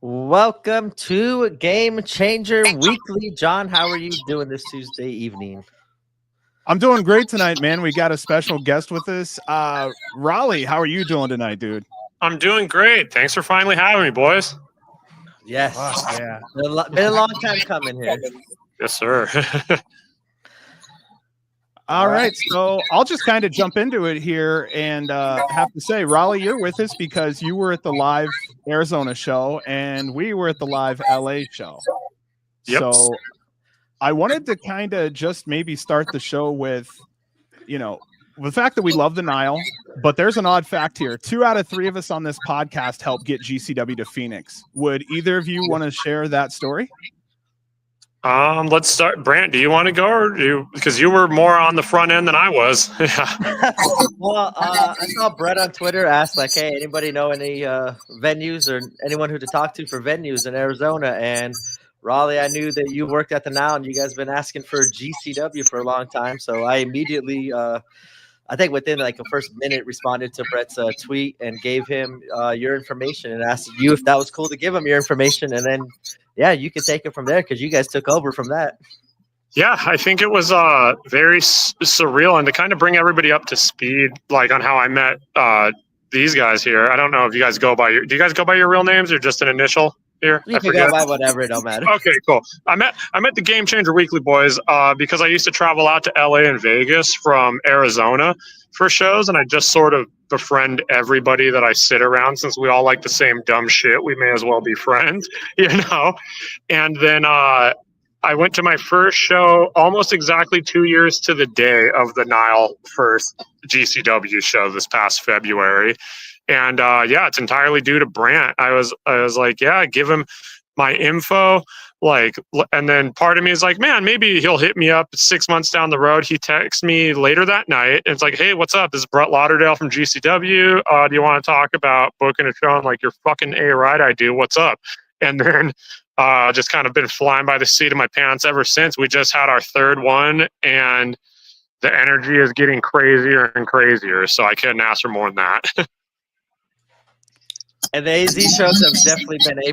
Welcome to Game Changer Weekly. John, how are you doing this Tuesday evening? I'm doing great tonight, man. We got a special guest with us. Raleigh, how are you doing tonight, dude? I'm doing great. Thanks for finally having me, boys. Yes. Yeah. Been a long time coming here. Yes, sir. All right. So I'll just kind of jump into it here and have to say, Raleigh, you're with us because you were at the live Arizona show and we were at the live LA show. Yep. So I wanted to kind of just maybe start the show with, the fact that we love the Nile, but there's an odd fact here. 2 out of 3 of us on this podcast helped get GCW to Phoenix. Would either of you want to share that story? Let's start. Brant, do you want to go, or because you were more on the front end than I was? Well, I saw Brett on Twitter ask, like, hey, anybody know any venues or anyone who to talk to for venues in Arizona? And Raleigh, I knew that you worked at the Now and you guys been asking for GCW for a long time. So I immediately, I think within like the first minute, responded to Brett's tweet and gave him your information and asked you if that was cool to give him your information. And then, yeah, you could take it from there because you guys took over from that. Yeah, I think it was very surreal, and to kind of bring everybody up to speed, like on how I met these guys here. I don't know if you guys go by do you guys go by your real names or just an initial here? You can go by whatever, it don't matter. Okay, cool. I met the Game Changer Weekly boys because I used to travel out to LA and Vegas from Arizona for shows, and I just sort of befriend everybody that I sit around. Since we all like the same dumb shit, we may as well be friends, And then I went to my first show almost exactly 2 years to the day of the Nile first GCW show this past February. And it's entirely due to Brant. I was like, yeah, give him my info. And then part of me is like, man, maybe he'll hit me up 6 months down the road. He texts me later that night. And it's like, hey, what's up? This is Brett Lauderdale from GCW. Do you want to talk about booking a show? I'm like, you're fucking A-right, I do. What's up? And then just kind of been flying by the seat of my pants ever since. We just had our third one, and the energy is getting crazier and crazier. So I couldn't ask for more than that. And the AZ shows have definitely been A+.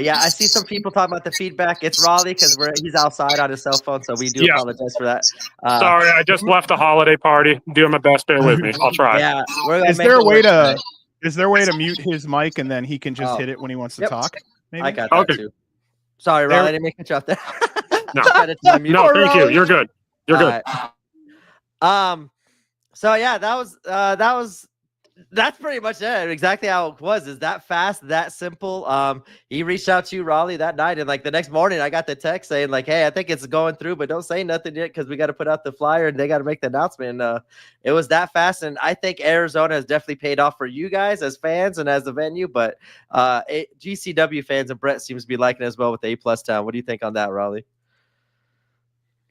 I see some people talking about the feedback. It's Raleigh because he's outside on his cell phone, so we do apologize for that. Sorry, I just left a holiday party. Doing my best. Bear with me. I'll try. Yeah, is there a way to mute his mic and then he can just hit it when he wants to talk? Maybe? I got that too. Sorry, Raleigh, I didn't make you up there. No, thank you. You're good. You're good. So yeah, that's pretty much it. Exactly how it was. Is that fast, that simple? He reached out to you, Raleigh, that night, and like the next morning, I got the text saying like, "Hey, I think it's going through, but don't say nothing yet because we got to put out the flyer and they got to make the announcement." And, it was that fast, and I think Arizona has definitely paid off for you guys as fans and as a venue. But GCW fans and Brett seems to be liking it as well with the A+ town. What do you think on that, Raleigh?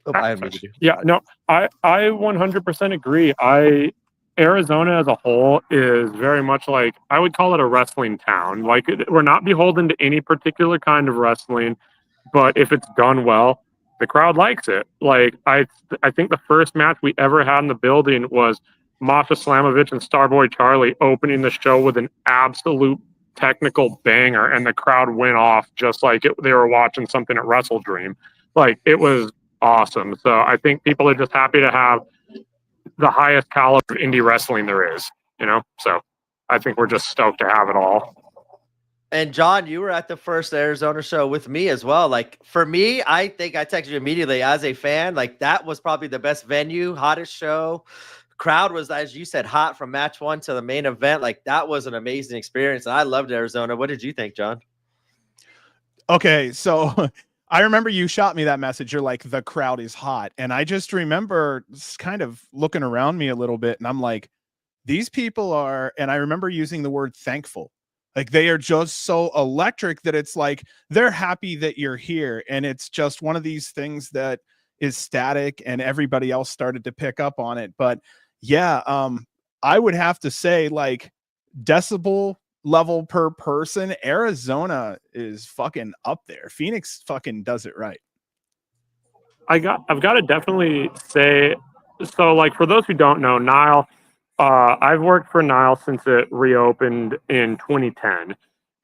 Oh, I unmuted you. Yeah, no, I 100% agree. Arizona as a whole is very much like, I would call it a wrestling town. Like, we're not beholden to any particular kind of wrestling, but if it's done well, the crowd likes it. Like, I think the first match we ever had in the building was Masha Slamovich and Starboy Charlie opening the show with an absolute technical banger, and the crowd went off just like they were watching something at Wrestle Dream. Like, it was awesome. So I think people are just happy to have the highest caliber of indie wrestling there is, so I think we're just stoked to have it all. And John, you were at the first Arizona show with me as well. Like, for me, I think I texted you immediately as a fan. Like, that was probably the best venue, hottest show. Crowd was, as you said, hot from match 1 to the main event. Like, that was an amazing experience. And I loved Arizona. What did you think, John? Okay, so I remember you shot me that message. You're like, the crowd is hot. And I just remember kind of looking around me a little bit. And I'm like, these people are, and I remember using the word thankful. Like, they are just so electric that it's like, they're happy that you're here. And it's just one of these things that is static, and everybody else started to pick up on it. But yeah, I would have to say, like, decibel level per person, Arizona is fucking up there. Phoenix fucking does it right. I've got to definitely say, so like, for those who don't know, Nile, I've worked for Nile since it reopened in 2010.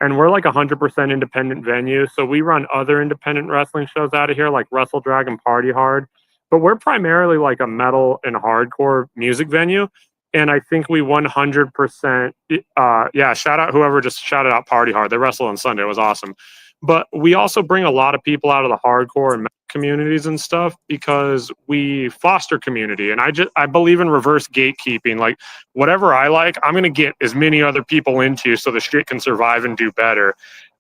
and we're like 100% independent venue. So we run other independent wrestling shows out of here, like Wrestle Drag and Party Hard. But we're primarily like a metal and hardcore music venue. And I think we 100%, yeah, shout out whoever just shouted out Party Hard. They wrestled on Sunday. It was awesome. But we also bring a lot of people out of the hardcore and metal communities and stuff because we foster community. And I believe in reverse gatekeeping. Like whatever I like, I'm going to get as many other people into so the street can survive and do better.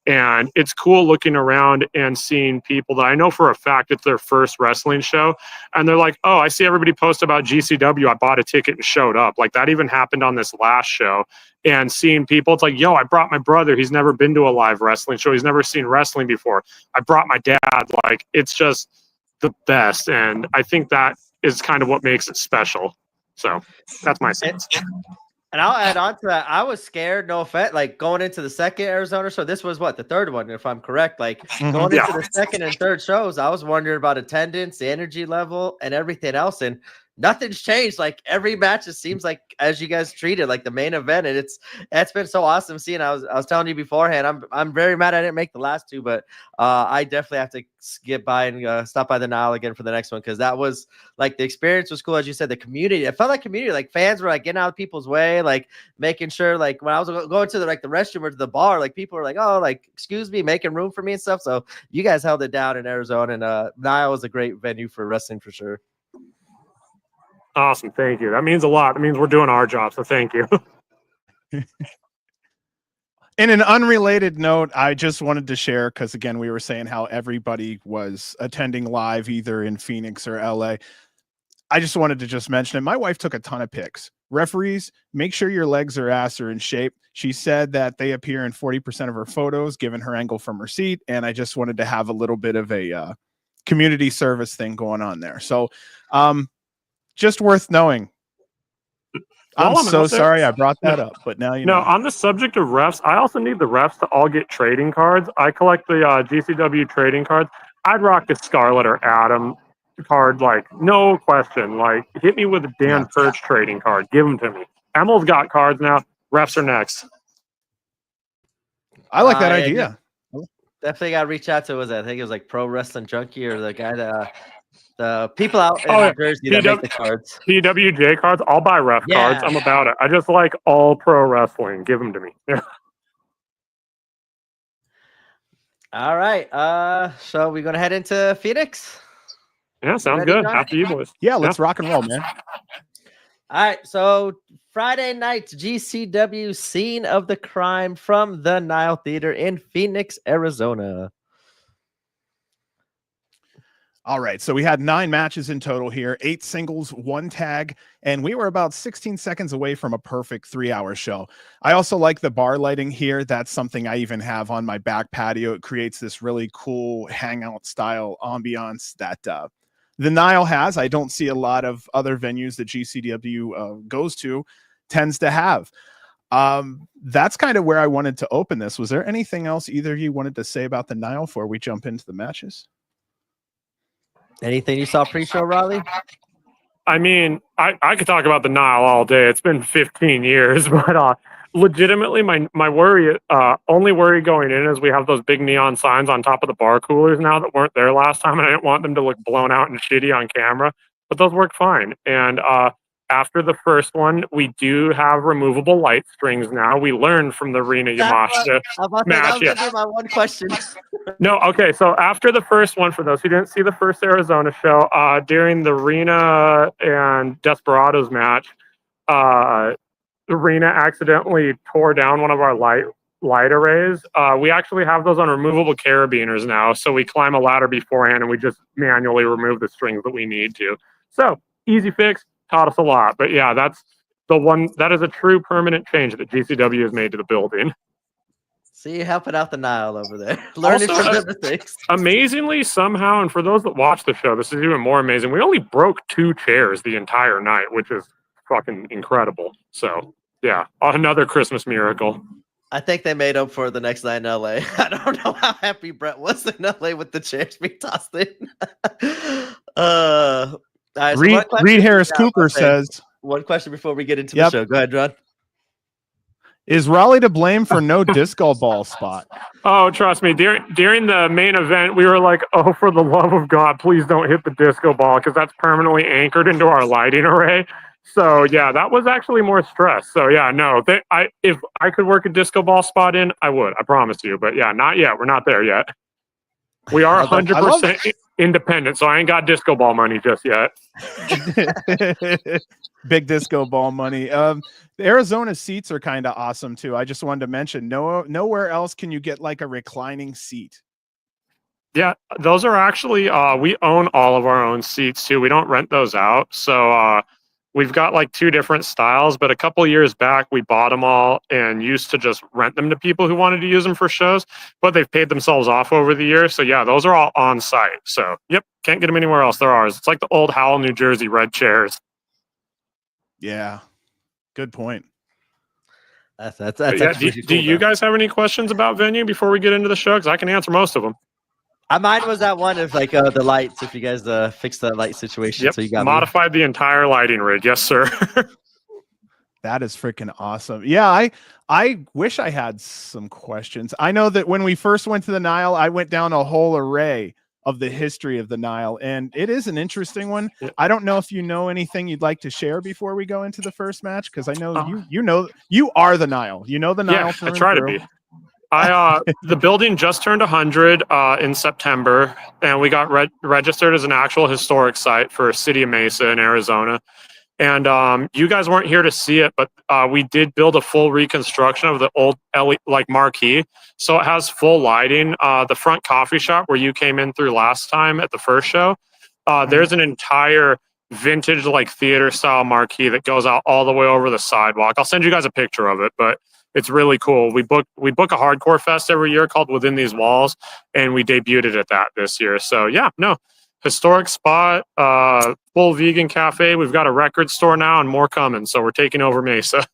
And it's cool looking around and seeing people that I know for a fact it's their first wrestling show. And they're like, oh, I see everybody post about GCW. I bought a ticket and showed up. Like that even happened on this last show. And seeing people, it's like, yo, I brought my brother. He's never been to a live wrestling show. He's never seen wrestling before. I brought my dad. Like it's just the best. And I think that is kind of what makes it special. So that's my sense. And I'll add on to that. I was scared, no offense, like going into the second Arizona show. This was what, the third one, if I'm correct. Like going into the second and third shows, I was wondering about attendance, the energy level, and everything else. And nothing's changed. Like every match, it seems like as you guys treated like the main event, and it's been so awesome seeing. I was telling you beforehand, I'm very mad I didn't make the last two, but I definitely have to skip by and stop by the Nile again for the next one because that was like the experience was cool. As you said, the community, it felt like community, like fans were like getting out of people's way, like making sure like when I was going to the restroom or to the bar, like people were like, oh, like excuse me, making room for me and stuff. So you guys held it down in Arizona, and Nile was a great venue for wrestling for sure. Awesome. Thank you. That means a lot. It means we're doing our job. So thank you. In an unrelated note, I just wanted to share, because again, we were saying how everybody was attending live either in Phoenix or LA. I just wanted to just mention it. My wife took a ton of pics. Referees, make sure your legs or ass are in shape. She said that they appear in 40% of her photos, given her angle from her seat. And I just wanted to have a little bit of a community service thing going on there. So just worth knowing. I'm so sorry I brought that up, but now you know. On the subject of refs, I also need the refs to all get trading cards. I collect the GCW trading cards. I'd rock the Scarlet or Adam card, like, no question. Like, hit me with a Dan Perch trading card. Give them to me. Emil's got cards now. Refs are next. I like that idea. Definitely got to reach out to, I think it was like Pro Wrestling Junkie or the guy that... the people out in New Jersey that make the cards. PWJ cards. I'll buy ref cards. I'm about it. I just like all pro wrestling. Give them to me. All right. So we're going to head into Phoenix? Yeah, sounds good. John? After you boys. Yeah, let's rock and roll, man. All right. So Friday night, GCW Scene of the Crime from the Nile Theater in Phoenix, Arizona. All right, so we had 9 matches in total here, 8 singles, 1 tag, and we were about 16 seconds away from a perfect 3-hour show. I also like the bar lighting here. That's something I even have on my back patio. It creates this really cool hangout style ambiance that the Nile has. I don't see a lot of other venues that GCW goes to, tends to have. That's kind of where I wanted to open this. Was there anything else either of you wanted to say about the Nile before we jump into the matches? Anything you saw pre-show, Raleigh? I mean, I could talk about the Nile all day. It's been 15 years, but legitimately, my worry, only worry going in is we have those big neon signs on top of the bar coolers now that weren't there last time, and I didn't want them to look blown out and shitty on camera, but those work fine. And after the first one, we do have removable light strings now. We learned from the Rina Yamashita match. That was my one question. No, okay. So after the first one, for those who didn't see the first Arizona show, during the Rina and Desperados match, Rina accidentally tore down one of our light arrays. We actually have those on removable carabiners now. So we climb a ladder beforehand and we just manually remove the strings that we need to. So easy fix. Taught us a lot. But yeah, that's the one that is a true permanent change that GCW has made to the building. See you helping out the Nile over there. Learning from the mistakes. Amazingly, somehow, and for those that watch the show, this is even more amazing. We only broke 2 chairs the entire night, which is fucking incredible. So yeah, another Christmas miracle. I think they made up for the next night in LA. I don't know how happy Brett was in LA with the chairs being tossed in. Reed Harris Cooper says, one question before we get into the show. Go ahead, Ron. Is Raleigh to blame for no disco ball spot? Oh, trust me. During the main event, we were like, "Oh, for the love of God, please don't hit the disco ball because that's permanently anchored into our lighting array." So yeah, that was actually more stress. So yeah, no. If I could work a disco ball spot in, I would. I promise you. But yeah, not yet. We're not there yet. We are 100% independent, so I ain't got disco ball money just yet. Big disco ball money. The Arizona seats are kind of awesome too. I just wanted to mention, nowhere else can you get like a reclining seat. Yeah, those are actually we own all of our own seats too. We don't rent those out. So we've got like two different styles, but a couple of years back we bought them all and used to just rent them to people who wanted to use them for shows, but they've paid themselves off over the years. So yeah, those are all on site. So yep, can't get them anywhere else. They're ours. It's like the old Howell, New Jersey red chairs. Yeah, good point. That's yeah, do you guys have any questions about venue before we get into the show? Because I can answer most of them. Mine was that one of like the lights. If you guys fixed that light situation, yep. So you got modified the entire lighting rig. Yes, sir. That is freaking awesome. Yeah, I wish I had some questions. I know that when we first went to the Nile, I went down a whole array of the history of the Nile, and it is an interesting one. Yeah. I don't know if you know anything you'd like to share before we go into the first match, because I know you are the Nile. You know the Nile. Yeah, I try to be. The building just turned 100 in September, and we got registered as an actual historic site for City of Mesa in Arizona. And you guys weren't here to see it, but we did build a full reconstruction of the old marquee. So it has full lighting. The front coffee shop where you came in through last time at the first show, there's an entire vintage theater style marquee that goes out all the way over the sidewalk. I'll send you guys a picture of it, but it's really cool. We book a hardcore fest every year called Within These Walls, and we debuted it at that this year. So yeah, no. Historic spot, full vegan cafe. We've got a record store now and more coming. So we're taking over Mesa.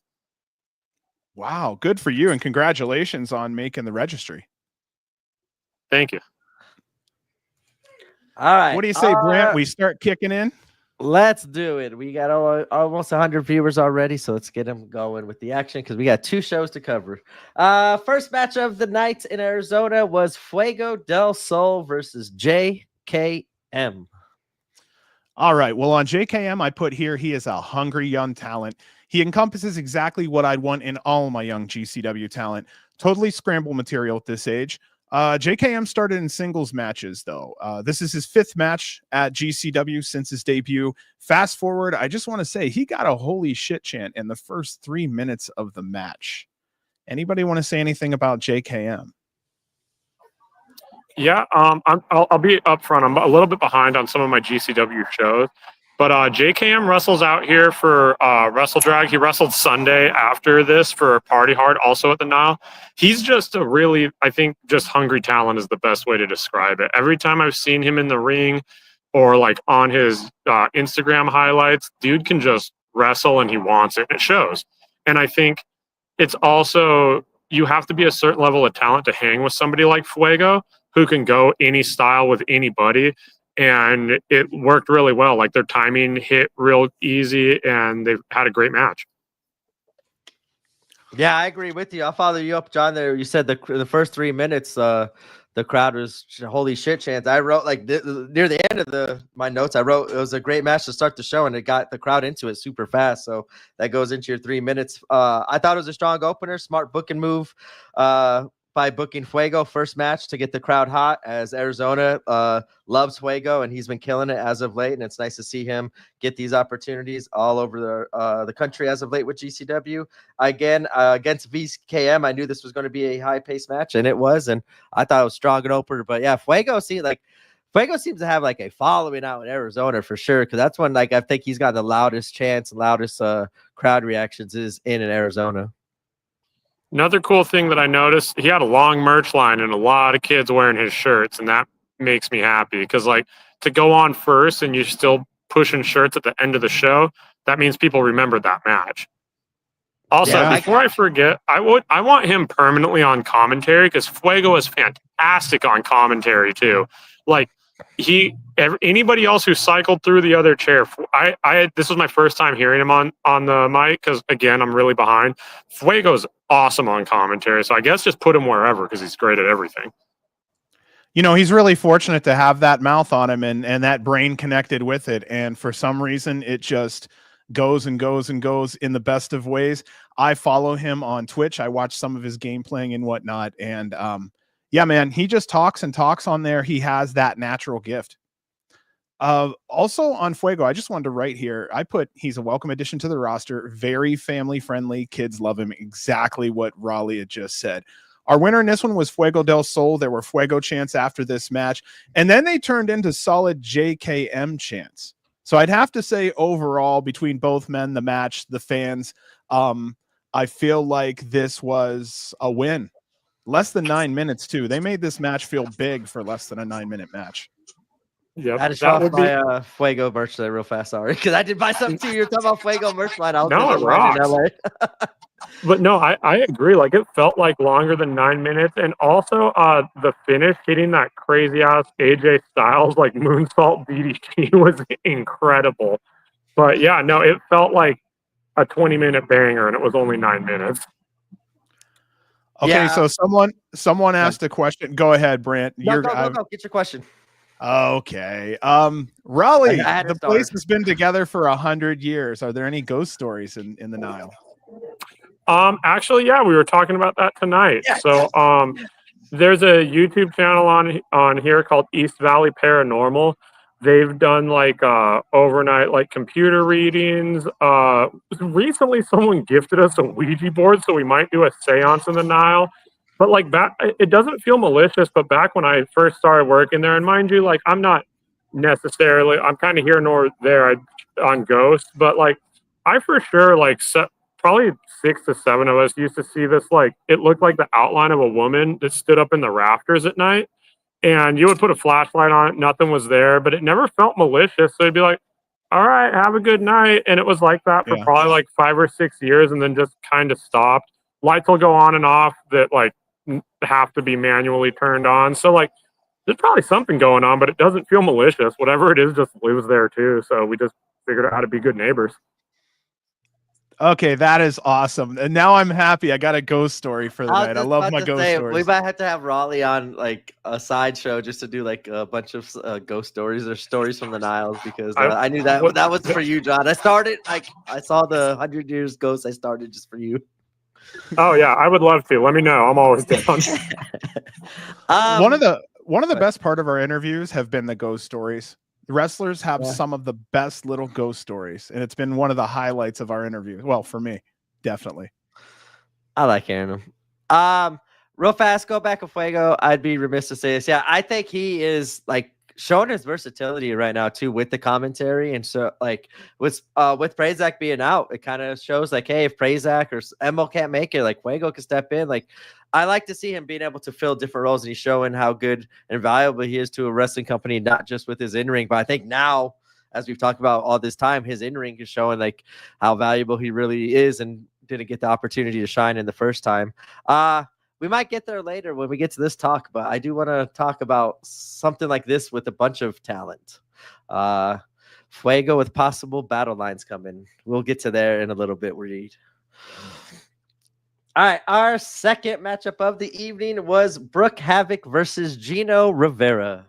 Wow. Good for you. And congratulations on making the registry. Thank you. All right. What do you say, Brent? We start kicking in? Let's do it. We got almost 100 viewers already. So let's get them going with the action because we got two shows to cover. First match of the night in Arizona was Fuego del Sol versus JKM. All right. Well, on JKM, I put here he is a hungry young talent. He encompasses exactly what I'd want in all my young GCW talent. Totally scramble material at this age. JKM started in singles matches, though. This is his fifth match at GCW since his debut. Fast forward, I just want to say he got a holy shit chant in the first 3 minutes of the match. Anybody want to say anything about JKM? Yeah, I'll be upfront. I'm a little bit behind on some of my GCW shows, but JKM wrestles out here for Wrestle Drag. He wrestled Sunday after this for Party Hard, also at the Nile. He's just a really, I think, just hungry talent is the best way to describe it. Every time I've seen him in the ring or on his Instagram highlights, dude can just wrestle and he wants it. It shows. And I think it's also, you have to be a certain level of talent to hang with somebody like Fuego, who can go any style with anybody. And it worked really well. Their timing hit real easy and they've had a great match. Yeah, I agree with you. I'll follow you up, John. There, you said the first 3 minutes, the crowd was holy shit chants. I wrote near the end of my notes, I wrote it was a great match to start the show, and it got the crowd into it super fast. So that goes into your 3 minutes. I thought it was a strong opener, smart booking move. By booking Fuego first match to get the crowd hot, as Arizona loves Fuego and he's been killing it as of late, and it's nice to see him get these opportunities all over the country as of late with GCW. Again, against VKM, I knew this was going to be a high-paced match, and it was, and I thought it was strong and opener. But yeah, Fuego seems to have a following out in Arizona for sure, because that's when I think he's got the loudest chants, loudest crowd reactions is in Arizona. Another cool thing that I noticed, he had a long merch line and a lot of kids wearing his shirts, and that makes me happy because to go on first and you're still pushing shirts at the end of the show, that means people remember that match. Also, before I forget, I want him permanently on commentary because Fuego is fantastic on commentary too. Anybody else who cycled through the other chair, this was my first time hearing him on the mic because again I'm really behind. Fuego's awesome on commentary. So I guess just put him wherever because he's great at everything. He's really fortunate to have that mouth on him and that brain connected with it. And for some reason, it just goes and goes and goes in the best of ways. I follow him on Twitch. I watch some of his game playing and whatnot. And yeah, man, he just talks and talks on there. He has that natural gift. Also on Fuego, I just wanted to write here. I put, he's a welcome addition to the roster. Very family friendly. Kids love him. Exactly what Raleigh had just said. Our winner in this one was Fuego del Sol. There were Fuego chants after this match, and then they turned into solid JKM chants. So I'd have to say overall, between both men, the match, the fans, I feel like this was a win. Less than 9 minutes, too. They made this match feel big for less than a 9-minute match. Yeah, I just bought my Fuego merch today real fast. Sorry, because I did buy something too. You're talking about Fuego merch line. I was no, it rocks. In LA. But no, I agree. Like, it felt like longer than 9 minutes, and also the finish, hitting that crazy ass AJ Styles like moonsault DDT was incredible. But yeah, no, it felt like a 20-minute banger, and it was only 9 minutes. Okay, yeah. So someone asked a question. Go ahead, Brant. No, go. Get your question. Okay. Raleigh, the place has been together for 100 years. Are there any ghost stories in the Nile? Actually, yeah, we were talking about that tonight. Yeah. So, there's a YouTube channel on here called East Valley Paranormal. They've done like overnight like computer readings. Recently, someone gifted us a Ouija board, so we might do a seance in the Nile. But like back, it doesn't feel malicious. But back when I first started working there, and mind you, like I'm not necessarily, I'm kind of here nor there on ghosts, but like I for sure like probably 6 to 7 of us used to see this, like, it looked like the outline of a woman that stood up in the rafters at night. And you would put a flashlight on it, nothing was there, but it never felt malicious. So you'd be like, all right, have a good night. And it was like that for probably like 5 or 6 years and then just kind of stopped. Lights will go on and off that like have to be manually turned on. So like there's probably something going on, but it doesn't feel malicious. Whatever it is just lives there too. So we just figured out how to be good neighbors. Okay, that is awesome. And now I'm happy. I got a ghost story for the night. I love my ghost stories. We might have to have Raleigh on like a sideshow just to do like a bunch of ghost stories or stories from the Niles because I knew that was for you, John. I saw the 100 Years Ghost. I started just for you. Oh yeah, I would love to. Let me know. I'm always down. One of the best part of our interviews have been the ghost stories. The wrestlers have some of the best little ghost stories, and it's been one of the highlights of our interview. Well, for me, definitely. I like hearing them. Real fast, go back to Fuego. I'd be remiss to say this. Yeah, I think he is like showing his versatility right now too with the commentary, and so like with Prazak being out, it kind of shows like, hey, if Prazak or Emo can't make it, like Fuego can step in. Like I like to see him being able to fill different roles, and he's showing how good and valuable he is to a wrestling company, not just with his in-ring, but I think now, as we've talked about all this time, his in-ring is showing like how valuable he really is and didn't get the opportunity to shine in the first time. We might get there later when we get to this talk, but I do want to talk about something like this with a bunch of talent. Fuego with possible battle lines coming. We'll get to there in a little bit, Reed. All right, our second matchup of the evening was Brooke Havoc versus Gino Rivera.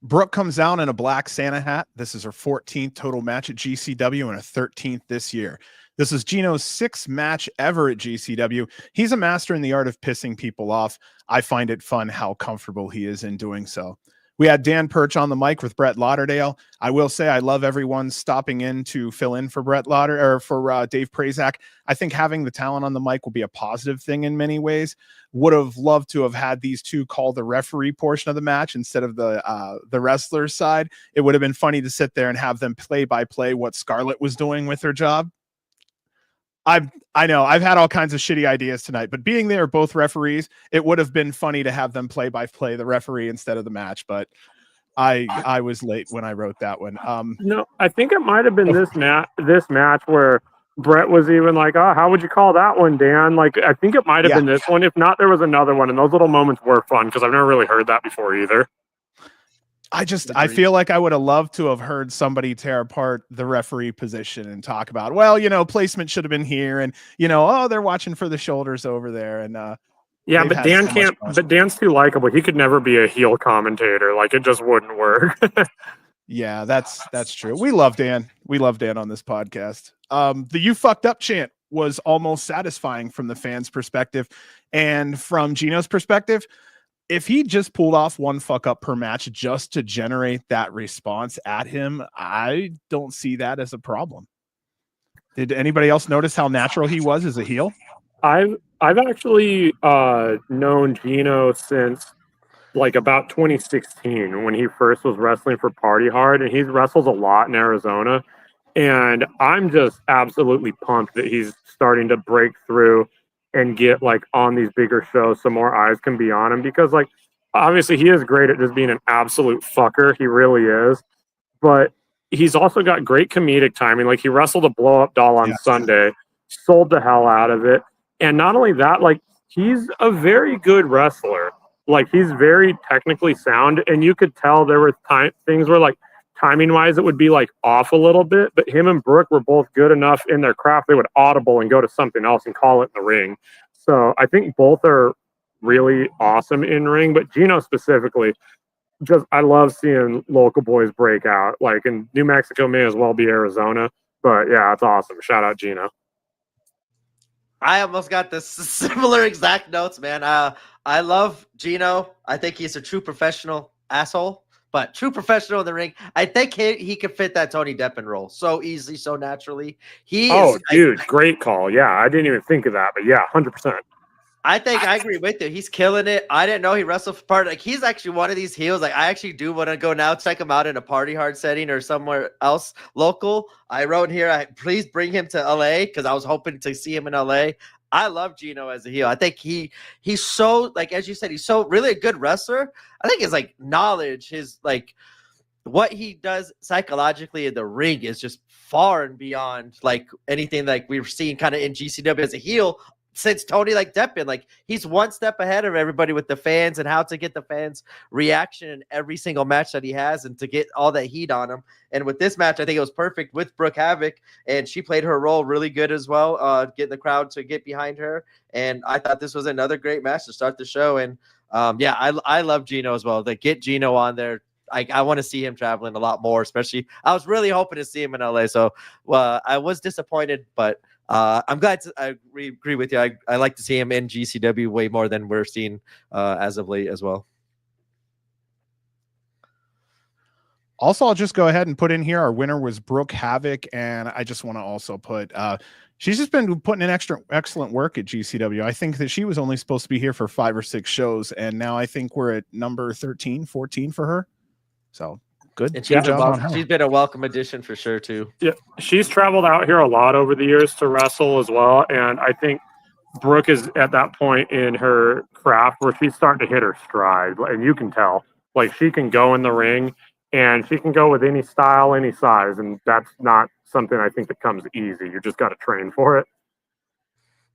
Brooke comes out in a black Santa hat. This is her 14th total match at GCW and her 13th this year. This is Gino's 6th match ever at GCW. He's a master in the art of pissing people off. I find it fun how comfortable he is in doing so. We had Dan Perch on the mic with Brett Lauderdale. I will say I love everyone stopping in to fill in for Brett Lauderdale or for Dave Prazak. I think having the talent on the mic will be a positive thing in many ways. Would have loved to have had these two call the referee portion of the match instead of the wrestler's side. It would have been funny to sit there and have them play by play what Scarlett was doing with her job. I know I've had all kinds of shitty ideas tonight, but being they are both referees, it would have been funny to have them play by play the referee instead of the match. But I was late when I wrote that one. No, I think it might have been this match where Brett was even like, "Oh, how would you call that one, Dan?" Like, I think it might have been this one. If not, there was another one, and those little moments were fun because I've never really heard that before either. I feel like I would have loved to have heard somebody tear apart the referee position and talk about, well, placement should have been here, and oh, they're watching for the shoulders over there, and yeah, but Dan can't. But Dan's too likable. He could never be a heel commentator. Like, it just wouldn't work. Yeah, that's true. We love Dan. We love Dan on this podcast. The "you fucked up" chant was almost satisfying from the fans' perspective, and from Gino's perspective. If he just pulled off one fuck up per match just to generate that response at him, I don't see that as a problem. Did anybody else notice how natural he was as a heel? I've actually known Gino since like about 2016 when he first was wrestling for Party Hard, and he's wrestled a lot in Arizona. And I'm just absolutely pumped that he's starting to break through and get like on these bigger shows so more eyes can be on him, because like obviously he is great at just being an absolute fucker. He really is. But he's also got great comedic timing. Like, he wrestled a blow up doll on Sunday, sold the hell out of it. And not only that, like, he's a very good wrestler. Like, he's very technically sound, and you could tell there were things where like timing wise it would be like off a little bit, but him and Brooke were both good enough in their craft they would audible and go to something else and call it in the ring. So I think both are really awesome in ring, but Gino specifically, just I love seeing local boys break out. Like, in New Mexico may as well be Arizona, but yeah, it's awesome. Shout out Gino. I almost got the similar exact notes, man. I love Gino. I think he's a true professional asshole. But true professional in the ring, I think he could fit that Tony Deppen role so easily, so naturally. Dude, great call. Yeah, I didn't even think of that, but yeah, 100%. I think I agree with you. He's killing it. I didn't know he wrestled for Party. Like, he's actually one of these heels. Like, I actually do want to go now check him out in a Party Hard setting or somewhere else local. I wrote here, please bring him to LA, because I was hoping to see him in LA. I love Gino as a heel. I think he's so, like, as you said, he's so really a good wrestler. I think his like knowledge, his like what he does psychologically in the ring is just far and beyond like anything like we've seen kind of in GCW as a heel since Tony like Deppen. Like, he's one step ahead of everybody with the fans and how to get the fans' reaction in every single match that he has and to get all that heat on him. And with this match, I think it was perfect with Brooke Havoc, and she played her role really good as well, getting the crowd to get behind her. And I thought this was another great match to start the show. And I love Gino as well. Like, get Gino on there. I want to see him traveling a lot more, especially I was really hoping to see him in LA. So I was disappointed, but I'm glad I agree with you. I like to see him in GCW way more than we're seeing as of late as well. Also, I'll just go ahead and put in here, our winner was Brooke Havoc, and I just want to also put she's just been putting in excellent work at GCW. I think that she was only supposed to be here for 5 or 6 shows, and now I think we're at number 13, 14 for her. So good. And she's been a welcome addition for sure too. Yeah, she's traveled out here a lot over the years to wrestle as well, and I think Brooke is at that point in her craft where she's starting to hit her stride, and you can tell. Like, she can go in the ring, and she can go with any style, any size, and that's not something I think that comes easy. You just got to train for it.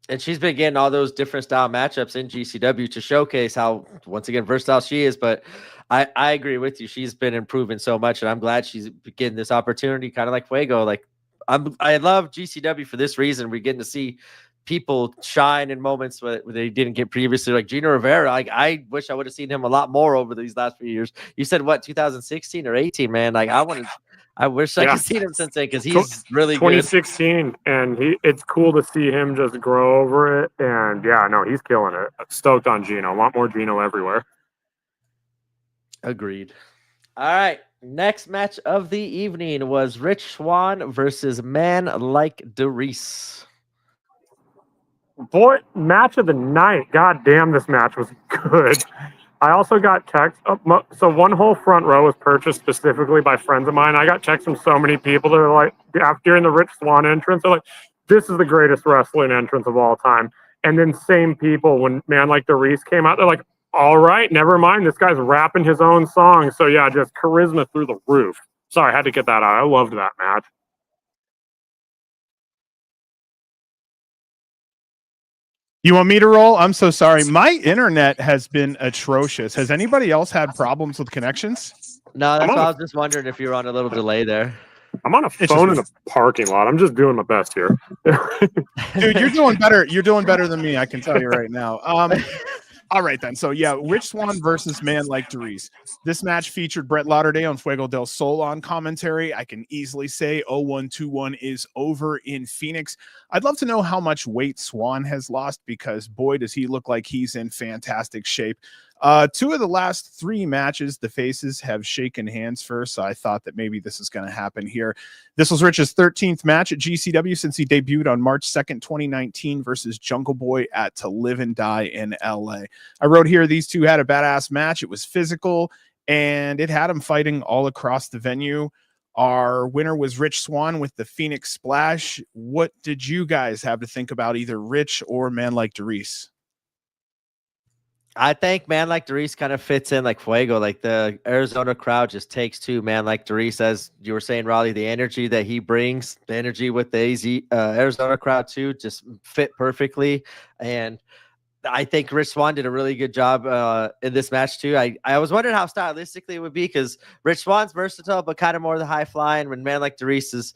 And she's been getting all those different style matchups in GCW to showcase how, once again, versatile she is. But I agree with you. She's been improving so much, and I'm glad she's getting this opportunity, kind of like Fuego. Like, I love GCW for this reason. We're getting to see people shine in moments where they didn't get previously. Like Gino Rivera, like, I wish I would have seen him a lot more over these last few years. You said what, 2016 or 18, man? Like, I wish I could see him since then, because he's really 2016, good. And it's cool to see him just grow over it. And yeah, no, he's killing it. Stoked on Gino. I want more Gino everywhere. Agreed. All right. Next match of the evening was Rich Swann versus Man Like DeReese. Boy, match of the night. God damn, this match was good. I also got text. So one whole front row was purchased specifically by friends of mine. I got texts from so many people that are like, during the Rich Swann entrance, they're like, this is the greatest wrestling entrance of all time. And then same people, when Man Like DeReese came out, they're like, all right, never mind. This guy's rapping his own song. So yeah, just charisma through the roof. Sorry, I had to get that out. I loved that match. You want me to roll? I'm so sorry. My internet has been atrocious. Has anybody else had problems with connections? No, I'm that's on why I a, was just wondering if you were on a little delay there. I'm on a It's phone in just a parking lot. I'm just doing my best here. dude, you're doing better. You're doing better than me. I can tell you right now. All right, then. So, yeah, Rich Swann versus Man Like Doris. This match featured Brett Lauderdale and Fuego del Sol on commentary. I can easily say 0121 is over in Phoenix. I'd love to know how much weight Swann has lost because, boy, does he look like he's in fantastic shape. 2 of the last 3 matches, the faces have shaken hands first, so I thought that maybe this is going to happen here. This was Rich's 13th match at GCW since he debuted on March 2nd, 2019 versus Jungle Boy at To Live and Die in LA. I wrote here, these two had a badass match. It was physical, and it had them fighting all across the venue. Our winner was Rich Swann with the Phoenix Splash. What did you guys have to think about either Rich or Man Like Doris? I think Man Like Doris kind of fits in like Fuego. Like the Arizona crowd just takes to Man Like Doris, as you were saying, Raleigh. The energy that he brings, the energy with the Arizona crowd too, just fit perfectly. And I think Rich Swann did a really good job in this match too. I was wondering how stylistically it would be because Rich Swann's versatile, but kind of more the high flying. When Man Like Doris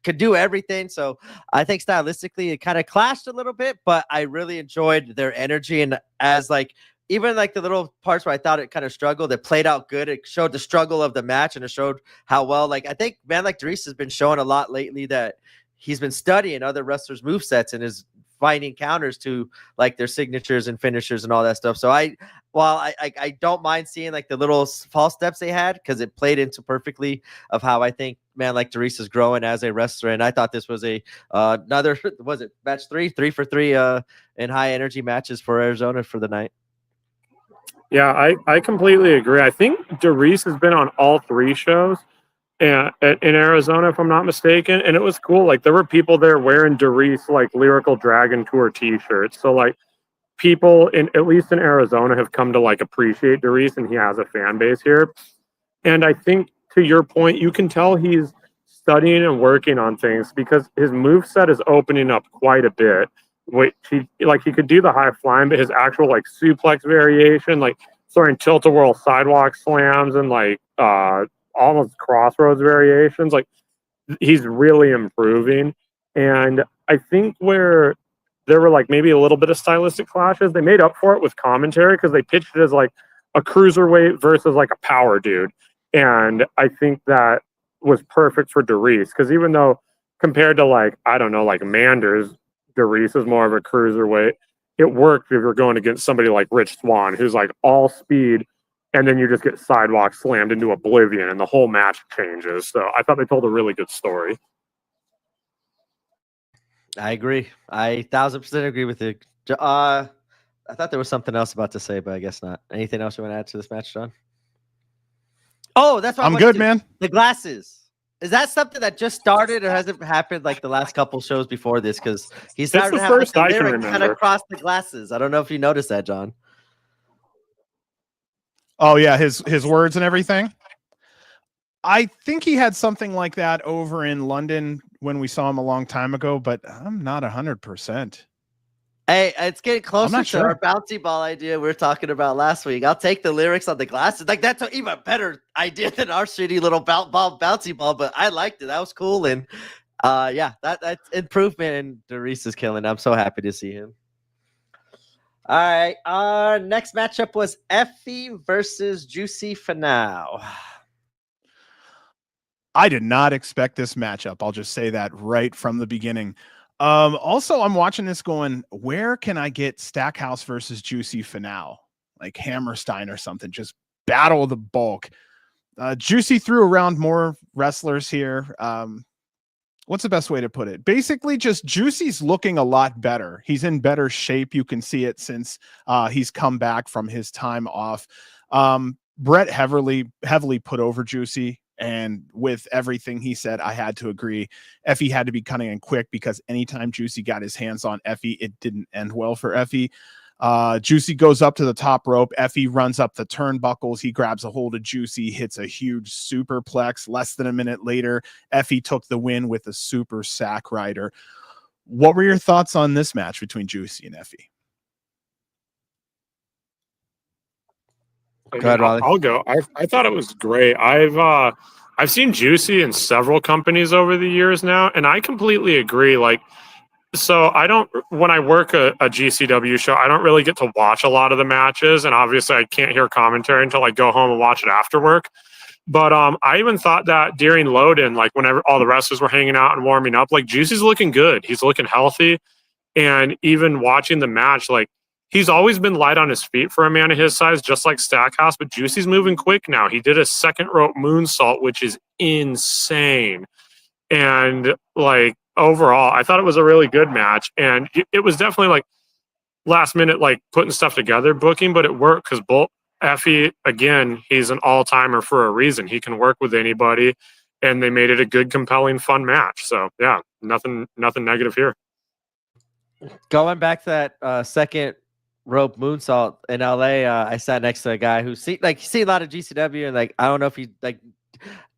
could do everything. So I think stylistically it kind of clashed a little bit, but I really enjoyed their energy. And as like even like the little parts where I thought it kind of struggled, it played out good. It showed the struggle of the match and it showed how well, like I think Man Like Doris has been showing a lot lately that he's been studying other wrestlers' movesets and is finding counters to like their signatures and finishers and all that stuff. So I don't mind seeing like the little false steps they had because it played into perfectly of how I think Man Like Doris is growing as a wrestler. And I thought this was a another was it match 3 for 3 in high energy matches for Arizona for the night. Yeah, I completely agree. I think Doris has been on all 3 shows in Arizona, if I'm not mistaken, and it was cool. Like there were people there wearing Doris like Lyrical Dragon Tour T-shirts. So like people in at least in Arizona have come to like appreciate Doris, and he has a fan base here. And I think to your point, you can tell he's studying and working on things because his move set is opening up quite a bit. Which he could do the high flying, but his actual like suplex variation, like throwing tilt-a-whirl sidewalk slams and like almost crossroads variations, like he's really improving. And I think where there were like maybe a little bit of stylistic clashes, they made up for it with commentary because they pitched it as like a cruiserweight versus like a power dude. And I think that was perfect for Doris because even though compared to like, I don't know, like Manders, Doris is more of a cruiserweight. It worked if you're going against somebody like Rich Swann, who's like all speed, and then you just get sidewalk slammed into oblivion, and the whole match changes. So I thought they told a really good story. I agree. I 1000% agree with you. I thought there was something else about to say, but I guess not. Anything else you want to add to this match, John? Oh, that's what I'm good, man. The glasses. Is that something that just started or has it happened like the last couple shows before this? Because he started to have like, the lyric kind of across the glasses. I don't know if you noticed that, John. Oh yeah, his words and everything. I think he had something like that over in London when we saw him a long time ago, but I'm not 100%. Hey, it's getting closer to sure. our bouncy ball idea we were talking about last week. I'll take the lyrics on the glasses. Like that's an even better idea than our shitty little bouncy ball. But I liked it. That was cool. And yeah, that's improvement. And Doris is killing. I'm so happy to see him. All right. Our next matchup was Effie versus Juicy Finau. I did not expect this matchup. I'll just say that right from the beginning. Also, I'm watching this going, where can I get Stackhouse versus Juicy Finau? Like Hammerstein or something. Just battle the bulk. Juicy threw around more wrestlers here. What's the best way to put it? Basically, just Juicy's looking a lot better. He's in better shape. You can see it since he's come back from his time off. Brett heavily put over Juicy. And with everything he said, I had to agree. Effie had to be cunning and quick because anytime Juicy got his hands on Effie, it didn't end well for Effie. Juicy goes up to the top rope. Effie runs up the turnbuckles. He grabs a hold of Juicy, hits a huge superplex. Less than a minute later, Effie took the win with a super sack rider. What were your thoughts on this match between Juicy and Effie? Go ahead, Raleigh. I'll go. I thought it was great. I've seen Juicy in several companies over the years now, and I completely agree. Like, so I don't, when I work a GCW show, I don't really get to watch a lot of the matches, and obviously I can't hear commentary until I go home and watch it after work. But I even thought that during load-in, like whenever all the wrestlers were hanging out and warming up, like Juicy's looking good. He's looking healthy. And even watching the match, like he's always been light on his feet for a man of his size, just like Stackhouse, but Juicy's moving quick now. He did a second rope moonsault, which is insane. And like overall, I thought it was a really good match. And it was definitely like last minute, like putting stuff together booking, but it worked because Effie, again, he's an all-timer for a reason. He can work with anybody, and they made it a good, compelling, fun match. So yeah, nothing negative here. Going back to that second rope moonsault in LA, I sat next to a guy who see a lot of GCW, and like I don't know if he like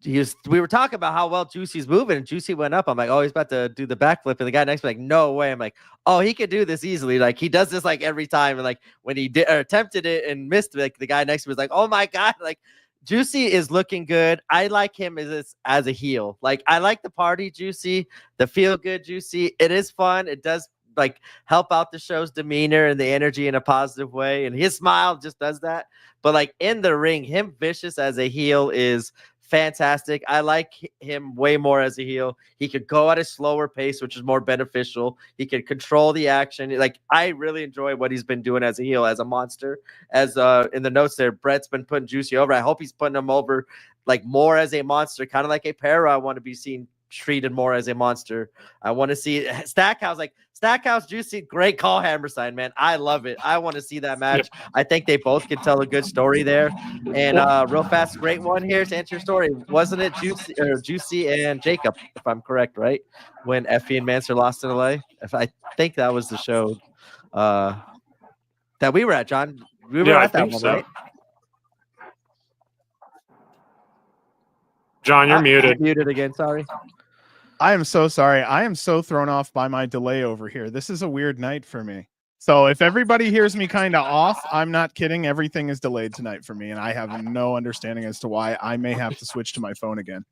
we were talking about how well Juicy's moving, and Juicy went up. I'm like, oh, he's about to do the backflip, and the guy next to me like, no way. I'm like, oh, he could do this easily. Like he does this like every time, and like when he did or attempted it and missed, like the guy next to me was like, oh my god, like Juicy is looking good. I like him as a heel. Like I like the party Juicy, the feel good Juicy. It is fun. It does like help out the show's demeanor and the energy in a positive way, and his smile just does that. But like in the ring, him vicious as a heel is fantastic. I like him way more as a heel. He could go at a slower pace, which is more beneficial. He can control the action. Like I really enjoy what he's been doing as a heel, as a monster. As in the notes there, Brett's been putting Juicy over. I hope he's putting him over like more as a monster, kind of like a Para. I want to be seen treated more as a monster. I want to see Stackhouse, like Stackhouse, Juicy, great call, Hammerstein, man. I love it. I want to see that match. I think they both can tell a good story there. And real fast, great one here to answer your story. Wasn't it Juicy and Jacob, if I'm correct, right? When Effie and Mansour lost in LA? If I think that was the show that we were at, John. We were at that one, so. right? John, you're muted. Muted again, sorry. I am so sorry. I am so thrown off by my delay over here. This is a weird night for me. So if everybody hears me kind of off, I'm not kidding. Everything is delayed tonight for me, and I have no understanding as to why. I may have to switch to my phone again.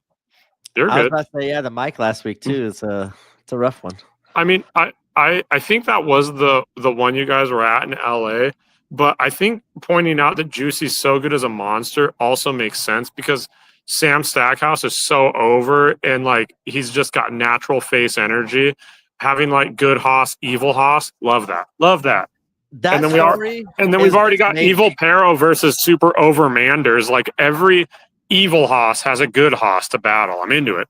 You're good. I was about to say, yeah, the mic last week too. It's a rough one. I mean, I think that was the one you guys were at in LA, but I think pointing out that Juicy's so good as a monster also makes sense because Sam Stackhouse is so over, and like he's just got natural face energy. Having like good Haas, evil Haas, love that. And then we've already got evil Pero versus super over Manders. Like every evil Haas has a good Haas to battle. I'm into it.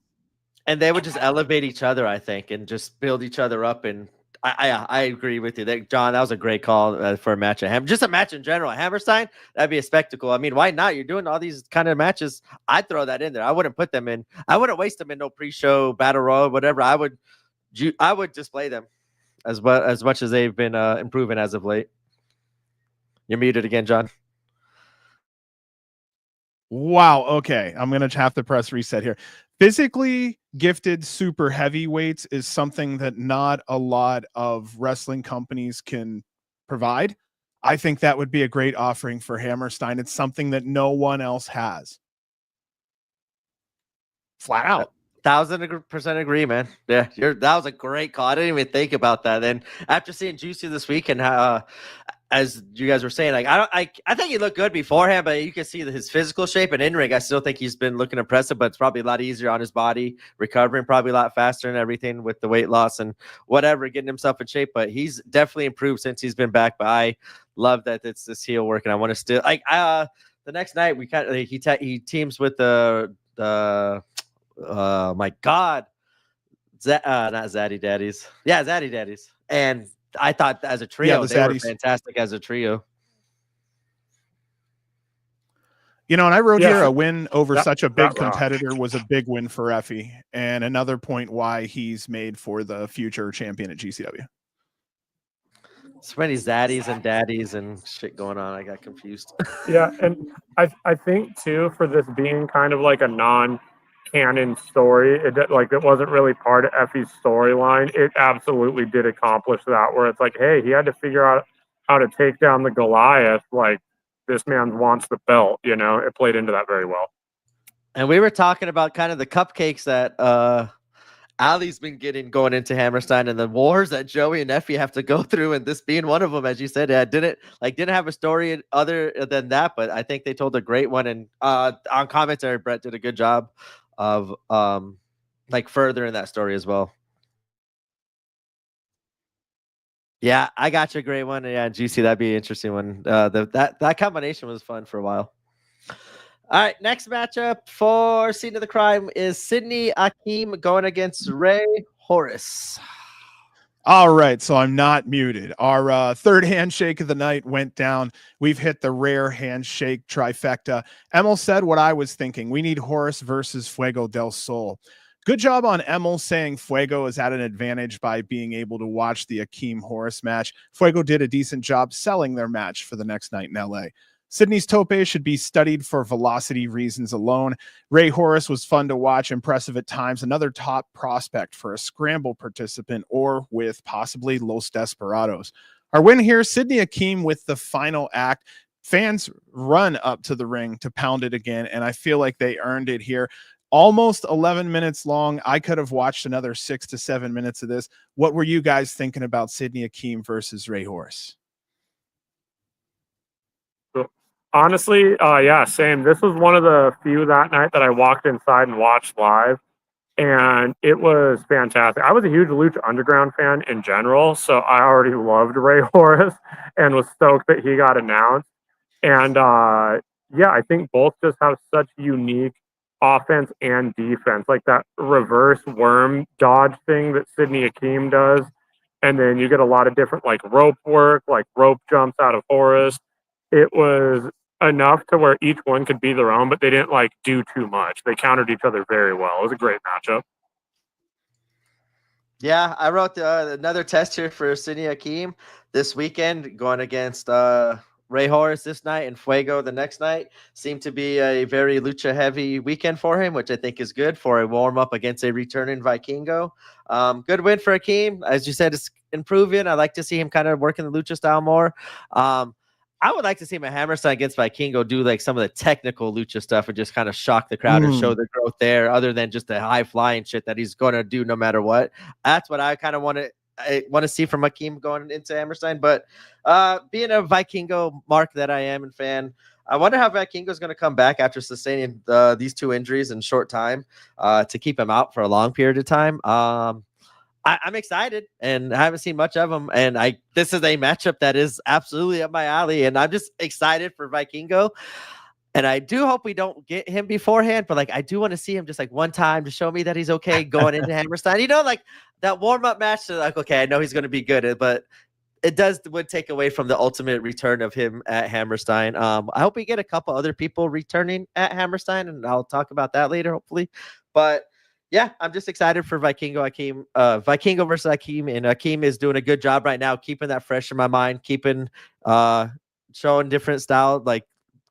And they would just elevate each other, I think, and just build each other up. And I agree with you, John. That was a great call for a match at just a match in general. Hammerstein, that'd be a spectacle. I mean, why not? You're doing all these kind of matches. I'd throw that in there. I wouldn't put them in. I wouldn't waste them in no pre-show battle royal, whatever. I would display them as much as they've been improving as of late. You're muted again, John. Wow. Okay. I'm going to have to press reset here. Physically gifted super heavyweights is something that not a lot of wrestling companies can provide. I think that would be a great offering for Hammerstein. It's something that no one else has. Flat out. 1,000% agree, man. Yeah, that was a great call. I didn't even think about that. And after seeing Juicy this week, and as you guys were saying, like I think he looked good beforehand, but you can see his physical shape and in ring. I still think he's been looking impressive, but it's probably a lot easier on his body, recovering probably a lot faster and everything with the weight loss and whatever, getting himself in shape. But he's definitely improved since he's been back. But I love that it's this heel work, and I want to still like the next night we kind of he teams with the my God, not Zaddy Daddies. Yeah, Zaddy Daddies. And I thought as a trio, they were fantastic as a trio. You know, and I wrote here a win over such a big competitor was a big win for Effie, and another point why he's made for the future champion at GCW. So many Zaddies and Daddies and shit going on. I got confused. Yeah, and I think too, for this being kind of like a non-canon story, it wasn't really part of Effie's storyline. It absolutely did accomplish that, where it's like, hey, he had to figure out how to take down the Goliath. Like, this man wants the belt. You know, it played into that very well. And we were talking about kind of the cupcakes that Ali's been getting going into Hammerstein and the wars that Joey and Effie have to go through, and this being one of them, as you said. I didn't have a story other than that, but I think they told a great one. And on commentary, Brett did a good job of like furthering that story as well. Yeah, I got you a great one. Yeah, GC, that'd be an interesting one. That combination was fun for a while. All right, next matchup for Scene of the Crime is Sydney Akeem going against Ray Horace. All right, so I'm not muted. Our third handshake of the night went down. We've hit the rare handshake trifecta. Emil said what I was thinking. We need Horace versus Fuego del Sol. Good job on Emil saying Fuego is at an advantage by being able to watch the Akeem Horace match. Fuego did a decent job selling their match for the next night in LA. Sydney's tope should be studied for velocity reasons alone. Ray Horace was fun to watch, impressive at times, another top prospect for a scramble participant or with possibly Los Desperados. Our win here, Sydney Akeem with the final act. Fans run up to the ring to pound it again, and I feel like they earned it here. Almost 11 minutes long. I could have watched another 6 to 7 minutes of this. What were you guys thinking about Sydney Akeem versus Ray Horace? Honestly, yeah, same. This was one of the few that night that I walked inside and watched live, and it was fantastic. I was a huge Lucha Underground fan in general, so I already loved Ray Horace and was stoked that he got announced. And yeah, I think both just have such unique offense and defense, like that reverse worm dodge thing that Sydney Akeem does, and then you get a lot of different like rope work, like rope jumps out of Horace. It was enough to where each one could be their own, but they didn't like do too much. They countered each other very well. It was a great matchup. Yeah, I wrote another test here for Sydney Akeem this weekend, going against Ray Horace this night and Fuego the next night. Seemed to be a very lucha heavy weekend for him, which I think is good for a warm up against a returning Vikingo. Good win for Akeem. As you said, it's improving. I like to see him kind of working the lucha style more. I would like to see him at Hammerstein against Vikingo do like some of the technical lucha stuff and just kind of shock the crowd and show the growth there, other than just the high flying shit that he's going to do no matter what. That's what I kind of want to see from Akeem going into Hammerstein. But being a Vikingo mark that I am and fan, I wonder how Vikingo is going to come back after sustaining these two injuries in short time to keep him out for a long period of time. I'm excited, and I haven't seen much of him. And this is a matchup that is absolutely up my alley, and I'm just excited for Vikingo. And I do hope we don't get him beforehand, but like I do want to see him just like one time to show me that he's okay going into Hammerstein. You know, like that warm up match. Like, okay, I know he's going to be good, but it would take away from the ultimate return of him at Hammerstein. I hope we get a couple other people returning at Hammerstein, and I'll talk about that later, hopefully. But yeah, I'm just excited for Vikingo versus Akeem, and Akeem is doing a good job right now, keeping that fresh in my mind, keeping showing different styles, like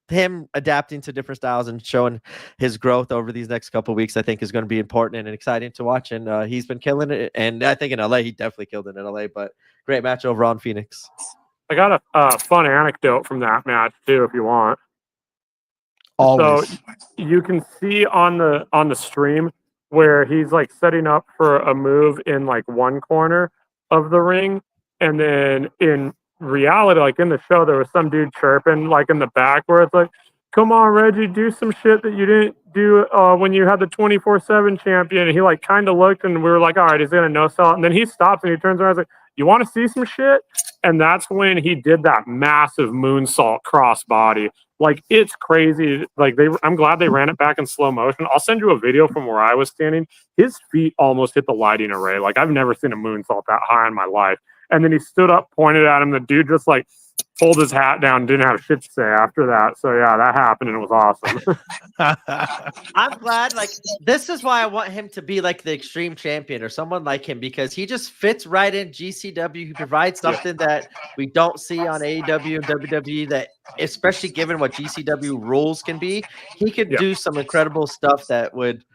him adapting to different styles and showing his growth over these next couple of weeks. I think is going to be important and exciting to watch, and he's been killing it. And I think in LA, he definitely killed it in LA. But great match overall in Phoenix. I got a fun anecdote from that match too, if you want. Always. So you can see on the stream where he's like setting up for a move in like one corner of the ring, and then in reality, like in the show, there was some dude chirping like in the back where it's like, come on, Reggie, do some shit that you didn't do when you had the 24/7 champion. And he like kind of looked, and we were like, all right, he's gonna no sell. And then he stops and he turns around and is like, you want to see some shit? And that's when he did that massive moonsault crossbody. Like, it's crazy. Like, I'm glad they ran it back in slow motion. I'll send you a video from where I was standing. His feet almost hit the lighting array. Like, I've never seen a moonsault that high in my life. And then he stood up, pointed at him. The dude just like pulled his hat down, didn't have shit to say after that. So yeah, that happened and it was awesome. I'm glad. Like, this is why I want him to be like the Extreme Champion or someone like him, because he just fits right in GCW. He provides something that we don't see on AEW and WWE, that especially given what GCW rules can be, he could do some incredible stuff that would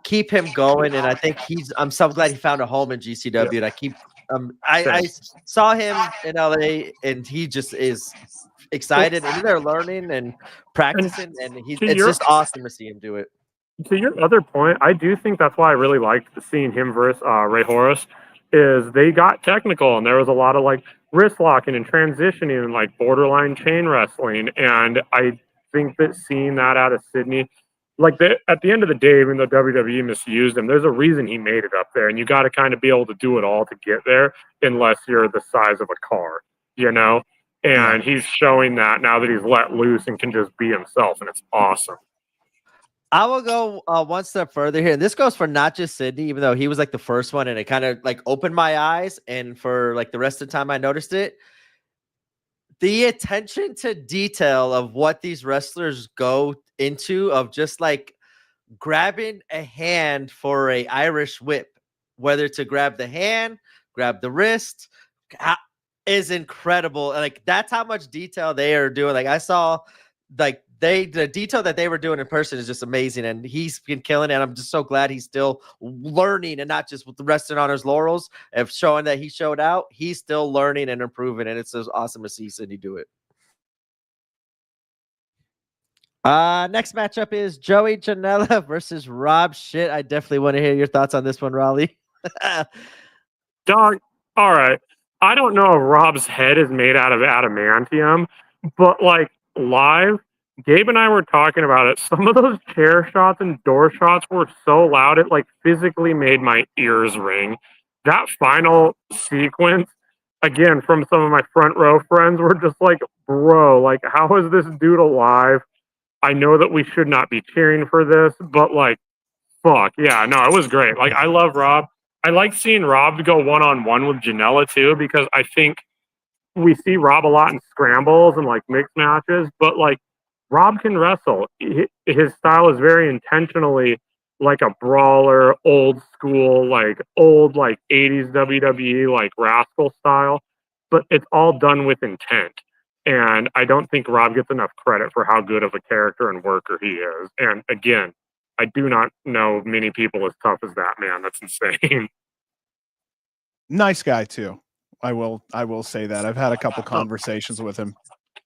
keep him going. And I think I'm so glad he found a home in GCW, and I keep I saw him in LA, and he just is excited, and they're learning and practicing, and it's just awesome to see him do it. To your other point, I do think that's why I really liked seeing him versus Ray Horace, is they got technical, and there was a lot of like wrist locking and transitioning and like borderline chain wrestling. And I think that seeing that out of Sydney, at the end of the day, even though WWE misused him, there's a reason he made it up there, and you got to kind of be able to do it all to get there, unless you're the size of a car, you know. And he's showing that now that he's let loose and can just be himself, and it's awesome. I will go one step further here. And this goes for not just Sydney, even though he was like the first one, and it kind of like opened my eyes. And for like the rest of the time I noticed it, the attention to detail of what these wrestlers go into, of just like grabbing a hand for a Irish whip, whether to grab the hand, grab the wrist, is incredible. Like that's how much detail they are doing. Like I saw like the detail that they were doing in person is just amazing, and he's been killing it. And I'm just so glad he's still learning and not just resting on his laurels of showing that he showed out. He's still learning and improving, and it's just awesome to see Sydney do it. Next matchup is Joey Janela versus Rob Shit. I definitely want to hear your thoughts on this one, Raleigh. Dog, all right. I don't know if Rob's head is made out of adamantium, but like live, Gabe and I were talking about it. Some of those chair shots and door shots were so loud, it like physically made my ears ring. That final sequence, again, from some of my front row friends, were just like, bro, like, how is this dude alive? I know that we should not be cheering for this, but like, fuck. Yeah, no, it was great. Like, I love Rob. I like seeing Rob go one-on-one with Janela too, because I think we see Rob a lot in scrambles and like mixed matches, but like Rob can wrestle. His style is very intentionally like a brawler, old school, like 80s WWE, like Rascal style, but it's all done with intent. And I don't think Rob gets enough credit for how good of a character and worker he is. And again, I do not know many people as tough as that man. That's insane. Nice guy too. I will say that. I've had a couple conversations with him.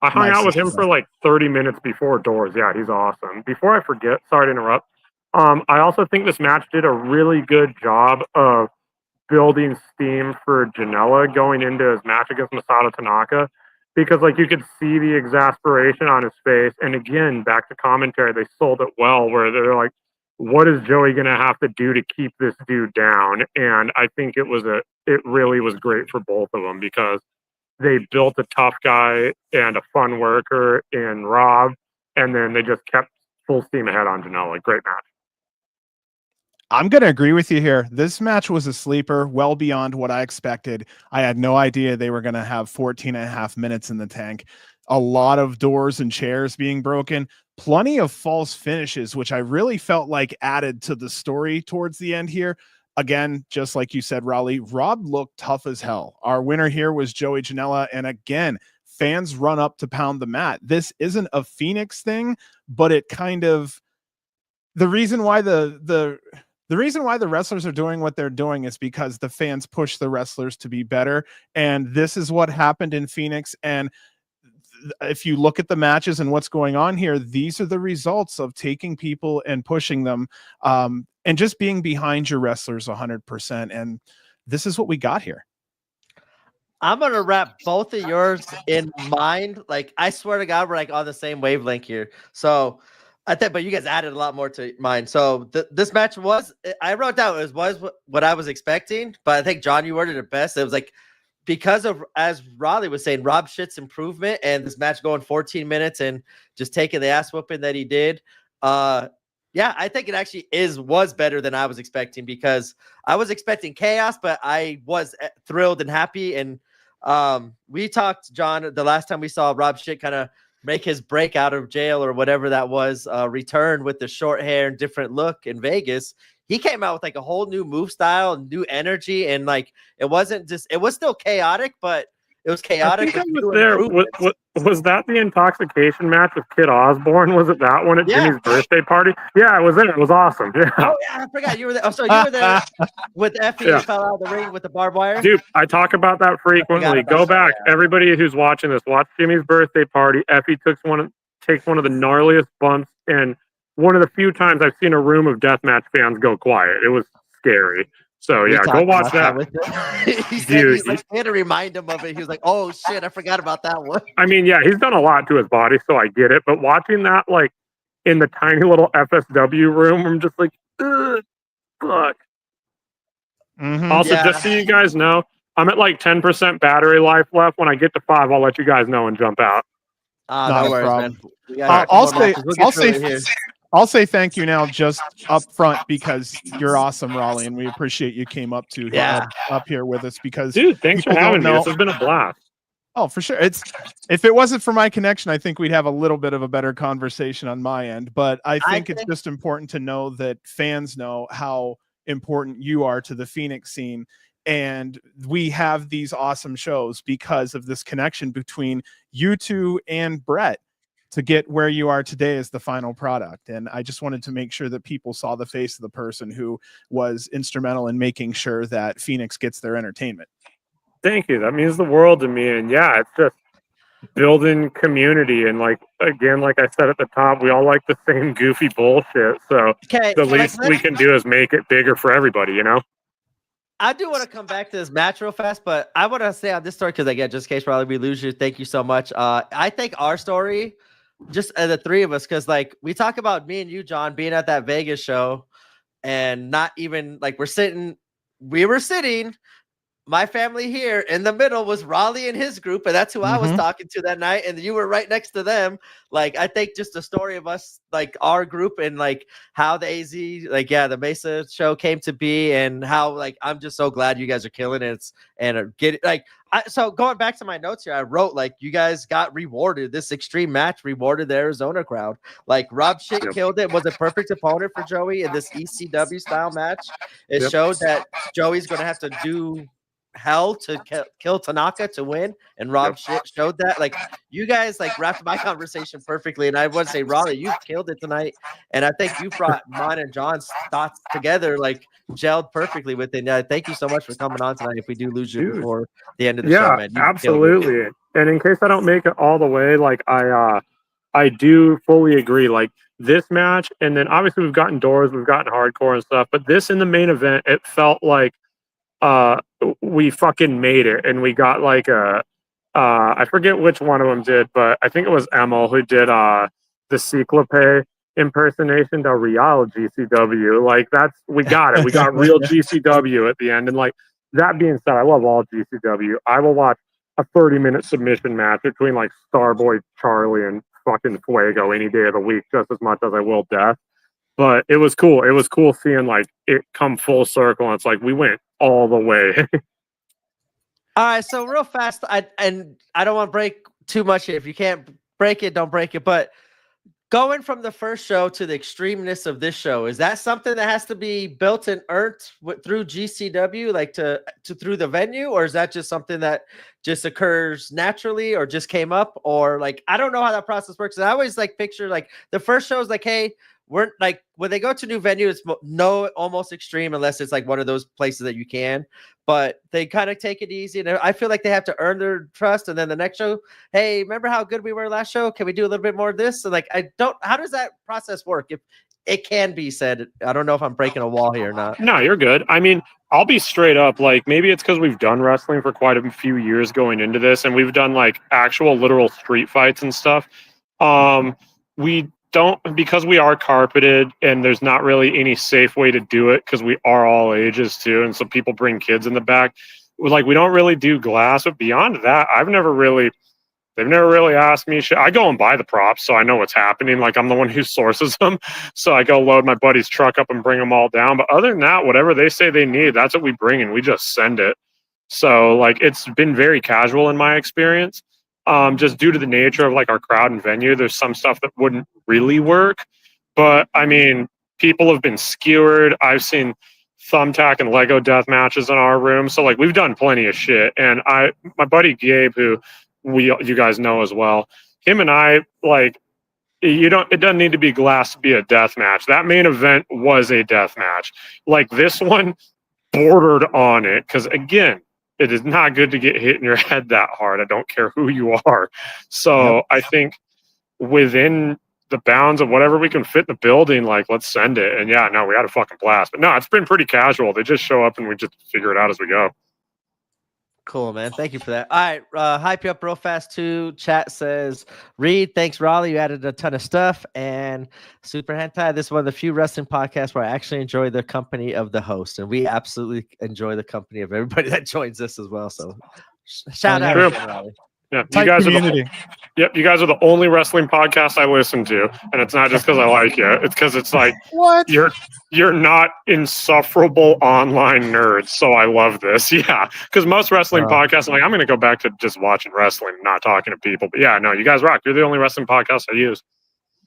I hung out with him for like 30 minutes before doors. Yeah, he's awesome. Before I forget, sorry to interrupt. I also think this match did a really good job of building steam for Janela going into his match against Masato Tanaka, because like you could see the exasperation on his face. And again, back to commentary, they sold it well, where they're like, what is Joey going to have to do to keep this dude down? And I think it really was great for both of them, because they built a tough guy and a fun worker in Rob, and then they just kept full steam ahead on Janela. Great match. I'm going to agree with you here. This match was a sleeper, well beyond what I expected. I had no idea they were going to have 14 and a half minutes in the tank. A lot of doors and chairs being broken, plenty of false finishes, which I really felt like added to the story towards the end here. Again, just like you said, Raleigh, Rob looked tough as hell. Our winner here was Joey Janela. And again, fans run up to pound the mat. This isn't a Phoenix thing, but it kind of, the reason why the reason why the wrestlers are doing what they're doing is because the fans push the wrestlers to be better. And this is what happened in Phoenix. And if you look at the matches and what's going on here, these are the results of taking people and pushing them, and just being behind your wrestlers 100%. And this is what we got here. I'm going to wrap both of yours in mind. Like, I swear to God, we're like on the same wavelength here. So I think, but you guys added a lot more to mine. So this match I wrote down, it was what I was expecting, but I think John, you worded it best. It was like, because of, as Raleigh was saying, Rob Shit's improvement and this match going 14 minutes and just taking the ass whooping that he did. Yeah, I think it actually was better than I was expecting, because I was expecting chaos, but I was thrilled and happy. And we talked, John, the last time we saw Rob Shit kind of make his break out of jail or whatever that was, return with the short hair and different look in Vegas. He came out with like a whole new move style, new energy, and like it was still chaotic, but It was I chaotic. think I with was new there. improvements. Was that the intoxication match with Kid Osborne? Was it that one at Yeah. Jimmy's birthday party? Yeah, I was there. It was awesome. Yeah. Oh yeah, I forgot you were there. Oh, so you were there with Effie Yeah. and fell out of the ring with the barbed wire. Dude, I talk about that frequently. about Go that, back. yeah. Everybody who's watching this, watch Jimmy's birthday party. Effie takes one of the gnarliest bumps, and one of the few times I've seen a room of deathmatch fans go quiet. It was scary. So We yeah, go talked watch about that. with him. He said Dude, he's like, I had to remind him of it. He was like, "Oh shit, I forgot about that one." I mean, yeah, he's done a lot to his body, so I get it. But watching that, like, in the tiny little FSW room, I'm just like, ugh, fuck. Also, Yeah. just so you guys know, I'm at like 10% battery life left. When I get to 5, I'll let you guys know and jump out. Not Not no a worries, problem. man. We got a couple more matches. We'll get through it here. I'll say thank you now just up front because you're awesome, Raleigh, and we appreciate you came up to up here with us because Dude, thanks for people having don't me. know. This has been a blast. Oh, for sure. If it wasn't for my connection, I think we'd have a little bit of a better conversation on my end. But I think it's just important to know that fans know how important you are to the Phoenix scene. And we have these awesome shows because of this connection between you two and Brett to get where you are today as the final product. And I just wanted to make sure that people saw the face of the person who was instrumental in making sure that Phoenix gets their entertainment. Thank you. That means the world to me. And yeah, it's just building community. And like, again, like I said at the top, we all like the same goofy bullshit. So the least we can do is make it bigger for everybody, you know? I do want to come back to this match real fast, but I want to say on this story, because again, just in case probably we lose you, thank you so much. I think our story, just the three of us, because like we talk about me and you, John, being at that Vegas show and not even like we were sitting, my family here in the middle was Raleigh and his group, and that's who I was talking to that night, and you were right next to them. Like, I think just the story of us, like our group, and like how the AZ, like, yeah, the Mesa show came to be, and how like I'm just so glad you guys are killing it and are getting like so going back to my notes here, I wrote like you guys got rewarded. This extreme match rewarded the Arizona crowd. Like Rob shit killed it, was a perfect opponent for Joey in this ECW style match. It showed that Joey's gonna have to do hell to kill Tanaka to win, and Rob showed that. Like you guys like wrapped my conversation perfectly, and I would say Raleigh, you've killed it tonight, and I think you brought mine and John's thoughts together, like gelled perfectly with it. Thank you so much for coming on tonight. If we do lose you before the end of the show, man, absolutely. And in case I don't make it all the way, like I do fully agree. Like this match, and then obviously we've gotten doors, we've gotten hardcore and stuff, but this in the main event, it felt like we fucking made it, and we got like I forget which one of them did, but I think it was Emil who did the Cyclope impersonation to real GCW. Like we got it. We got real GCW at the end. And like that being said, I love all GCW. I will watch a 30-minute submission match between like Starboy Charlie and fucking Fuego any day of the week just as much as I will Death. But it was cool. It was cool seeing like it come full circle. And it's like we went all the way. All right, so real fast, I don't want to break too much here. If you can't break it, don't break it. But going from the first show to the extremeness of this show, is that something that has to be built and earned through GCW, like to through the venue, or is that just something that just occurs naturally, or just came up, or like I don't know how that process works. And I always like picture like the first show is like, hey, we're like when they go to new venue, it's almost extreme unless it's like one of those places that you can, but they kind of take it easy. And I feel like they have to earn their trust. And then the next show, hey, remember how good we were last show? Can we do a little bit more of this? And like, how does that process work? If it can be said, I don't know if I'm breaking a wall here or not. No, you're good. I mean, I'll be straight up. Like maybe it's because we've done wrestling for quite a few years going into this, and we've done like actual literal street fights and stuff. We don't, because we are carpeted and there's not really any safe way to do it because we are all ages too, and so people bring kids in the back. Like we don't really do glass, but beyond that, they've never really asked me. I go and buy the props, so I know what's happening. Like I'm the one who sources them, so I go load my buddy's truck up and bring them all down. But other than that, whatever they say they need, that's what we bring, and we just send it. So like it's been very casual in my experience. Just due to the nature of like our crowd and venue, there's some stuff that wouldn't really work. But I mean, people have been skewered. I've seen thumbtack and Lego death matches in our room. So like we've done plenty of shit. And my buddy Gabe, who you guys know as well, him and I, like, it doesn't need to be glass to be a death match. That main event was a death match. Like this one bordered on it, because again, it is not good to get hit in your head that hard. I don't care who you are. So I think within the bounds of whatever we can fit in the building, like, let's send it. And yeah, no, we had a fucking blast. But no, it's been pretty casual. They just show up and we just figure it out as we go. Cool, man. Thank you for that. All right, hype you up real fast too. Chat says, Reed, thanks, Raleigh. You added a ton of stuff. And Super Hentai, this is one of the few wrestling podcasts where I actually enjoy the company of the host. And we absolutely enjoy the company of everybody that joins us as well. So shout out again, Raleigh. Yeah, you guys you guys are the only wrestling podcast I listen to, and it's not just because I like you. It's because it's like What? you're not insufferable online nerds, so I love this. Yeah, because most wrestling podcasts, I'm like, I'm going to go back to just watching wrestling, and not talking to people. But yeah, no, you guys rock. You're the only wrestling podcast I use.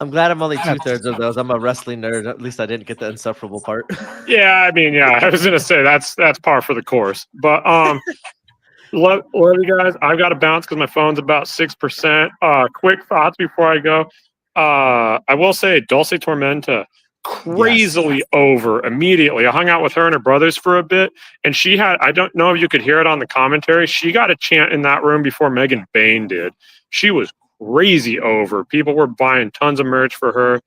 I'm glad I'm only 2/3 of those. I'm a wrestling nerd. At least I didn't get the insufferable part. Yeah, I mean, yeah, I was going to say that's par for the course, but love you guys. I've got to bounce because my phone's about 6%. Quick thoughts before I go. I will say Dulce Tormenta crazily over immediately. I hung out with her and her brothers for a bit, and she had, I don't know if you could hear it on the commentary, she got a chant in that room before Megan Bain did. She was crazy over. People were buying tons of merch for her,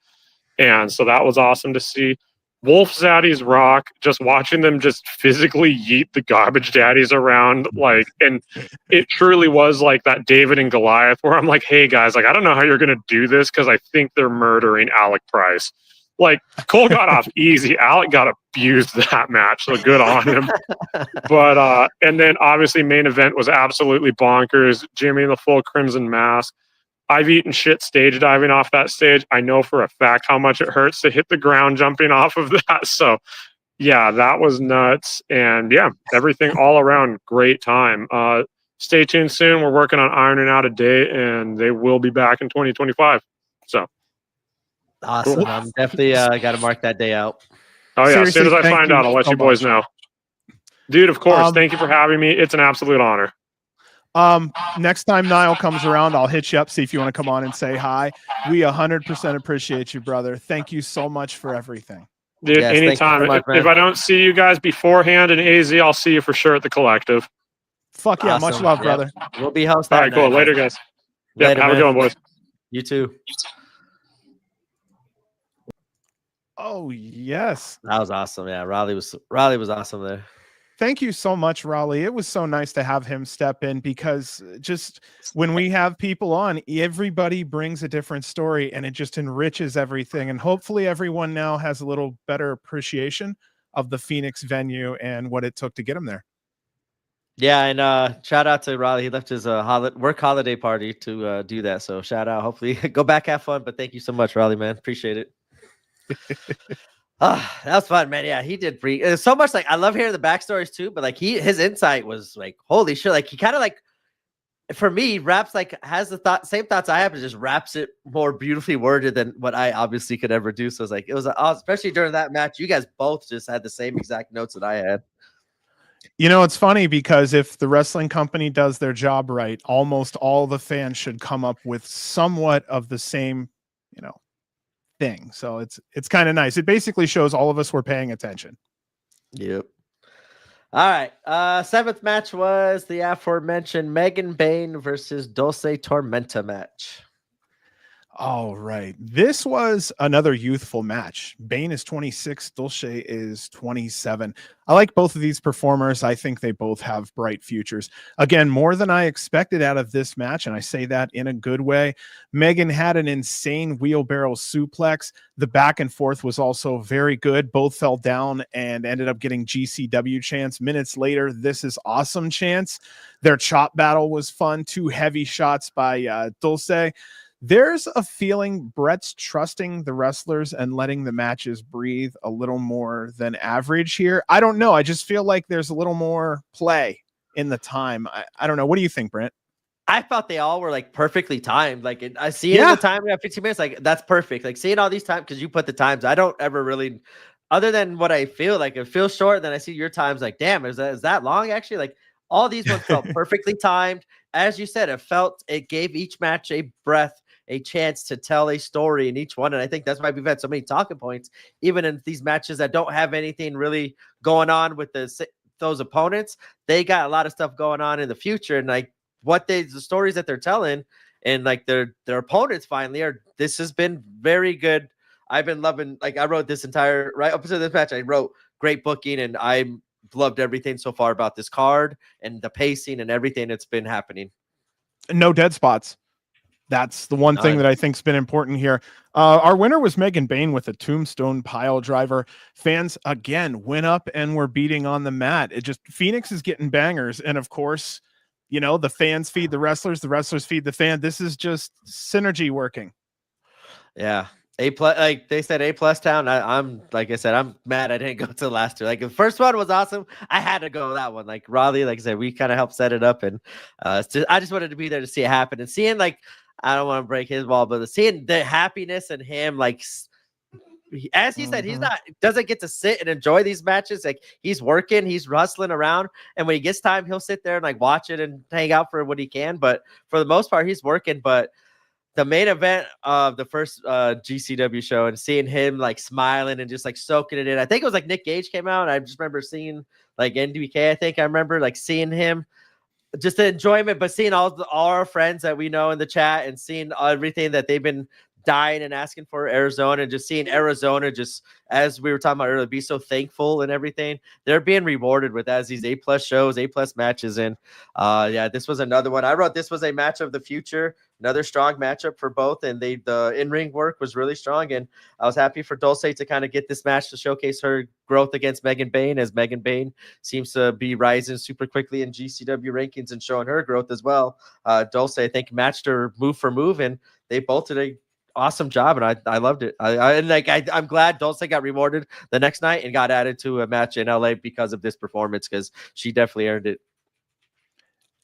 and so that was awesome to see. Wolf Zaddies rock, just watching them just physically yeet the garbage daddies around, like, and it truly was like that David and Goliath where I'm like, hey guys, like, I don't know how you're gonna do this because I think they're murdering Alec Price. Like, Cole got off easy. Alec got abused that match, so good on him. But and then obviously main event was absolutely bonkers. Jimmy in the full crimson mask. I've eaten shit stage diving off that stage. I know for a fact how much it hurts to hit the ground jumping off of that. So, yeah, that was nuts. And, yeah, everything all around, great time. Stay tuned soon. We're working on ironing out a date, and they will be back in 2025. So, awesome. Cool. I'm definitely got to mark that day out. Oh, yeah, Seriously, as soon as I find out, I'll let so you boys much. know. Dude, of course. Thank you for having me. It's an absolute honor. Next time Niall comes around, I'll hit you up, see if you want to come on and say hi. We 100% appreciate you, brother. Thank you so much for everything. Dude, Yes, anytime. so much, if I don't see you guys beforehand in AZ, I'll see you for sure at the Collective. Fuck yeah, much Awesome. love, Yep. brother. We'll be hosting. All right, cool. Later, guys. Yeah, Later, have a man. good one, boys. You too. Oh, yes. That was awesome. Yeah, Raleigh was awesome there. Thank you so much, Raleigh. It was so nice to have him step in because just when we have people on, everybody brings a different story and it just enriches everything. And hopefully everyone now has a little better appreciation of the Phoenix venue and what it took to get him there. Yeah, and shout out to Raleigh. He left his work holiday party to do that. So shout out. Hopefully go back, have fun. But thank you so much, Raleigh, man. Appreciate it. That was fun, man. Yeah, he did so much. Like, I love hearing the backstories too, but like his insight was like, holy shit. Like, he kind of like, for me, raps like has the same thoughts I have, but just raps it more beautifully worded than what I obviously could ever do. So it was especially during that match, you guys both just had the same exact notes that I had. You know, it's funny because if the wrestling company does their job right, almost all the fans should come up with somewhat of the same, thing. So it's kind of nice. It basically shows all of us were paying attention. Yep. All right. Seventh match was the aforementioned Megan Bain versus Dulce Tormenta match. All right. This was another youthful match. Bain is 26, Dulce is 27. I like both of these performers. I think they both have bright futures. Again, more than I expected out of this match, and I say that in a good way. Megan had an insane wheelbarrow suplex. The back and forth was also very good. Both fell down and ended up getting GCW chants. Minutes later, this is awesome chants. Their chop battle was fun. 2 heavy shots by Dulce. There's a feeling Brett's trusting the wrestlers and letting the matches breathe a little more than average here. I don't know. I just feel like there's a little more play in the time. I don't know. What do you think, Brent? I thought they all were like perfectly timed. Like I see it in the time we have 15 minutes. Like that's perfect. Like seeing all these times because you put the times. I don't ever really. other than what I feel like, it feels short. Then I see your times like, damn, is that long? Actually, like all these ones felt perfectly timed. As you said, it gave each match a breath, a chance to tell a story in each one. And I think that's why we've had so many talking points, even in these matches that don't have anything really going on with those opponents. They got a lot of stuff going on in the future. And like the stories that they're telling and like their opponents finally this has been very good. I've been loving, like I wrote this entire, right up to this match, I wrote great booking and I loved everything so far about this card and the pacing and everything that's been happening. No dead spots. That's the one thing that I think's been important here. Our winner was Megan Bain with a tombstone pile driver. Fans again went up and were beating on the mat. Phoenix is getting bangers. And of course, the fans feed the wrestlers feed the fan. This is just synergy working. Yeah. A+, like they said, A+ town. I'm like I said, I'm mad I didn't go to the last two. Like the first one was awesome. I had to go that one. Like Raleigh, like I said, we kind of helped set it up, and I just wanted to be there to see it happen and seeing like I don't want to break his wall, but seeing the happiness in him, like as he said, doesn't get to sit and enjoy these matches. Like he's working, he's hustling around, and when he gets time, he'll sit there and like watch it and hang out for what he can. But for the most part, he's working. But the main event of the first GCW show and seeing him like smiling and just like soaking it in. I think it was like Nick Gage came out. And I just remember seeing like NWK. I think I remember like seeing him, just the enjoyment, but seeing all our friends that we know in the chat and seeing everything that they've been dying and asking for Arizona, and just seeing Arizona, just as we were talking about earlier, be so thankful and everything. They're being rewarded with as these A+ shows, A+ matches. And yeah, this was another one. I wrote this was a match of the future, another strong matchup for both. And the in-ring work was really strong. And I was happy for Dulce to kind of get this match to showcase her growth against Megan Bain, as Megan Bain seems to be rising super quickly in GCW rankings and showing her growth as well. Dulce, I think, matched her move for move, and they both did a awesome job, and I loved it. I'm glad Dulce got rewarded the next night and got added to a match in LA because of this performance, because she definitely earned it.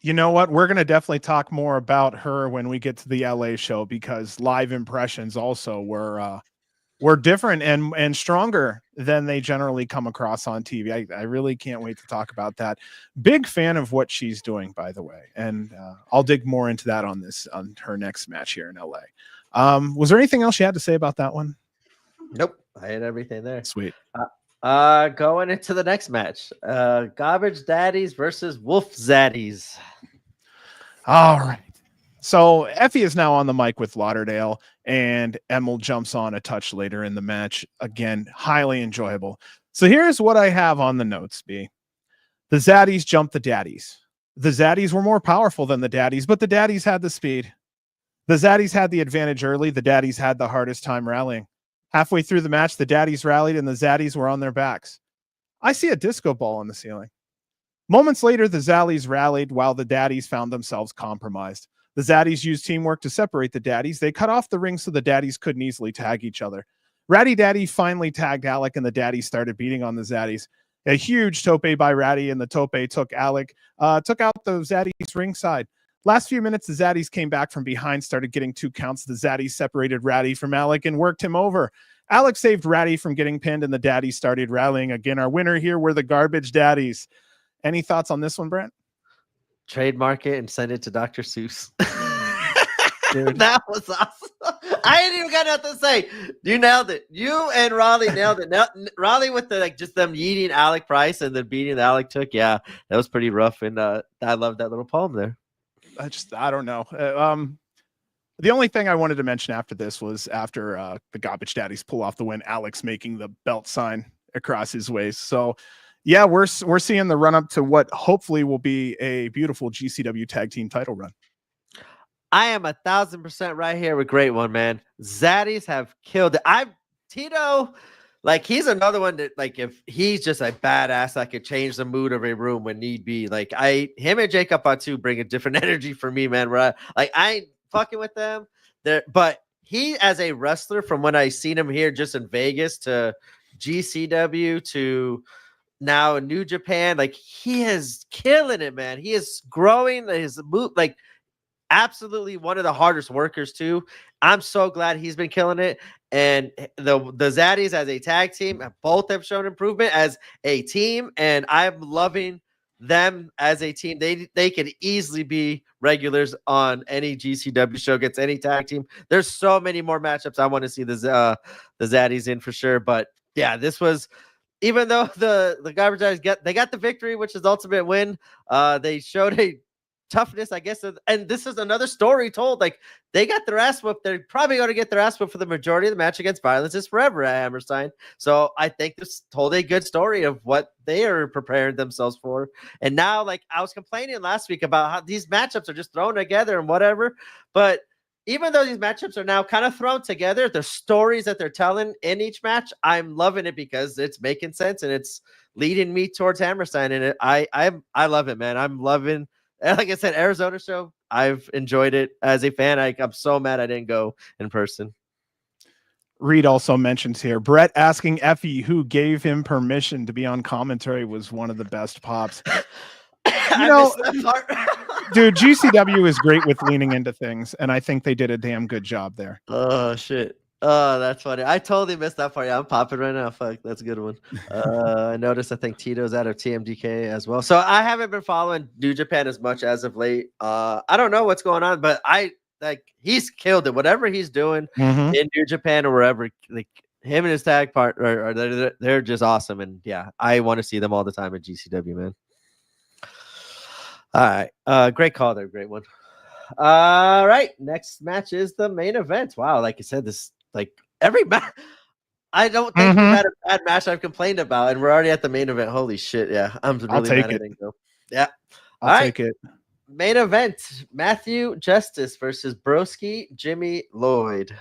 You know what? We're going to definitely talk more about her when we get to the LA show, because live impressions also were different and stronger than they generally come across on TV. I really can't wait to talk about that. Big fan of what she's doing, by the way, and I'll dig more into that on her next match here in LA. Was there anything else you had to say about that one? Nope. I had everything there. Sweet. Going into the next match, Garbage Daddies versus Wolf Zaddies. All right. So Effie is now on the mic with Lauderdale, and Emil jumps on a touch later in the match. Again, highly enjoyable. So here's what I have on the notes, B. The Zaddies jumped the Daddies. The Zaddies were more powerful than the Daddies, but the Daddies had the speed. The Zaddies had the advantage early. The Daddies had the hardest time rallying. Halfway through the match, the Daddies rallied and the Zaddies were on their backs. I see a disco ball on the ceiling. Moments later, the Zaddies rallied while the Daddies found themselves compromised. The Zaddies used teamwork to separate the Daddies. They cut off the ring so the Daddies couldn't easily tag each other. Ratty Daddy finally tagged Alec, and the Daddies started beating on the Zaddies. A huge tope by Ratty, and the tope took out the Zaddies ringside. Last few minutes, the Zaddies came back from behind, started getting 2 counts. The Zaddies separated Ratty from Alec and worked him over. Alec saved Ratty from getting pinned, and the Daddies started rallying again. Our winner here were the Garbage Daddies. Any thoughts on this one, Brent? Trademark it and send it to Dr. Seuss. Dude. That was awesome. I ain't even got nothing to say. You nailed it. You and Raleigh nailed it. Raleigh with the just them eating Alec Price and the beating that Alec took. Yeah, that was pretty rough. And I love that little poem there. I don't know. The only thing I wanted to mention after this was after the Garbage Daddies pull off the win, Alex making the belt sign across his waist. So yeah, we're seeing the run up to what hopefully will be a beautiful GCW tag team title run. I am 1,000% right here with great one, man. Zaddies have killed it. Tito, like he's another one that, like, if he's just a badass that could change the mood of a room when need be. Like him and Jacob Batu bring a different energy for me, man. Where I ain't fucking with them there, but he as a wrestler, from when I seen him here just in Vegas to GCW to now in New Japan, like he is killing it, man. He is growing his move, like absolutely one of the hardest workers too. I'm so glad he's been killing it. And the Zaddies as a tag team both have shown improvement as a team, and I'm loving them as a team. They could easily be regulars on any GCW show against any tag team. There's so many more matchups I want to see the Zaddies in for sure. But yeah, this was, even though the Garbage Guys they got the victory, which is the ultimate win. They showed a toughness, I guess, and this is another story told. Like, they got their ass whooped. They're probably going to get their ass whooped for the majority of the match against Violence is Forever at Hammerstein. So I think this told a good story of what they are preparing themselves for. And now, like, I was complaining last week about how these matchups are just thrown together and whatever, but even though these matchups are now kind of thrown together, the stories that they're telling in each match, I'm loving it because it's making sense and it's leading me towards Hammerstein. And I love it, man. I'm loving. And like I said, Arizona show, I've enjoyed it as a fan. I'm so mad I didn't go in person. Reed also mentions here, Brett asking Effie who gave him permission to be on commentary was one of the best pops. You know, dude, GCW is great with leaning into things, and I think they did a damn good job there. Oh, shit. Oh, that's funny. I totally missed that part. Yeah, I'm popping right now. Fuck, that's a good one. I noticed, I think Tito's out of TMDK as well. So I haven't been following New Japan as much as of late. I don't know what's going on, but he's killed it. Whatever he's doing in New Japan or wherever, like him and his tag partner, they're just awesome. And yeah, I want to see them all the time at GCW, man. All right. Great call there. Great one. All right. Next match is the main event. Wow. Like I said, this, like, every match, I don't think we've had a bad match I've complained about, and we're already at the main event. Holy shit. Yeah. I'm really mad I didn't go. Yeah. I'll take it. Main event, Matthew Justice versus Broski Jimmy Lloyd.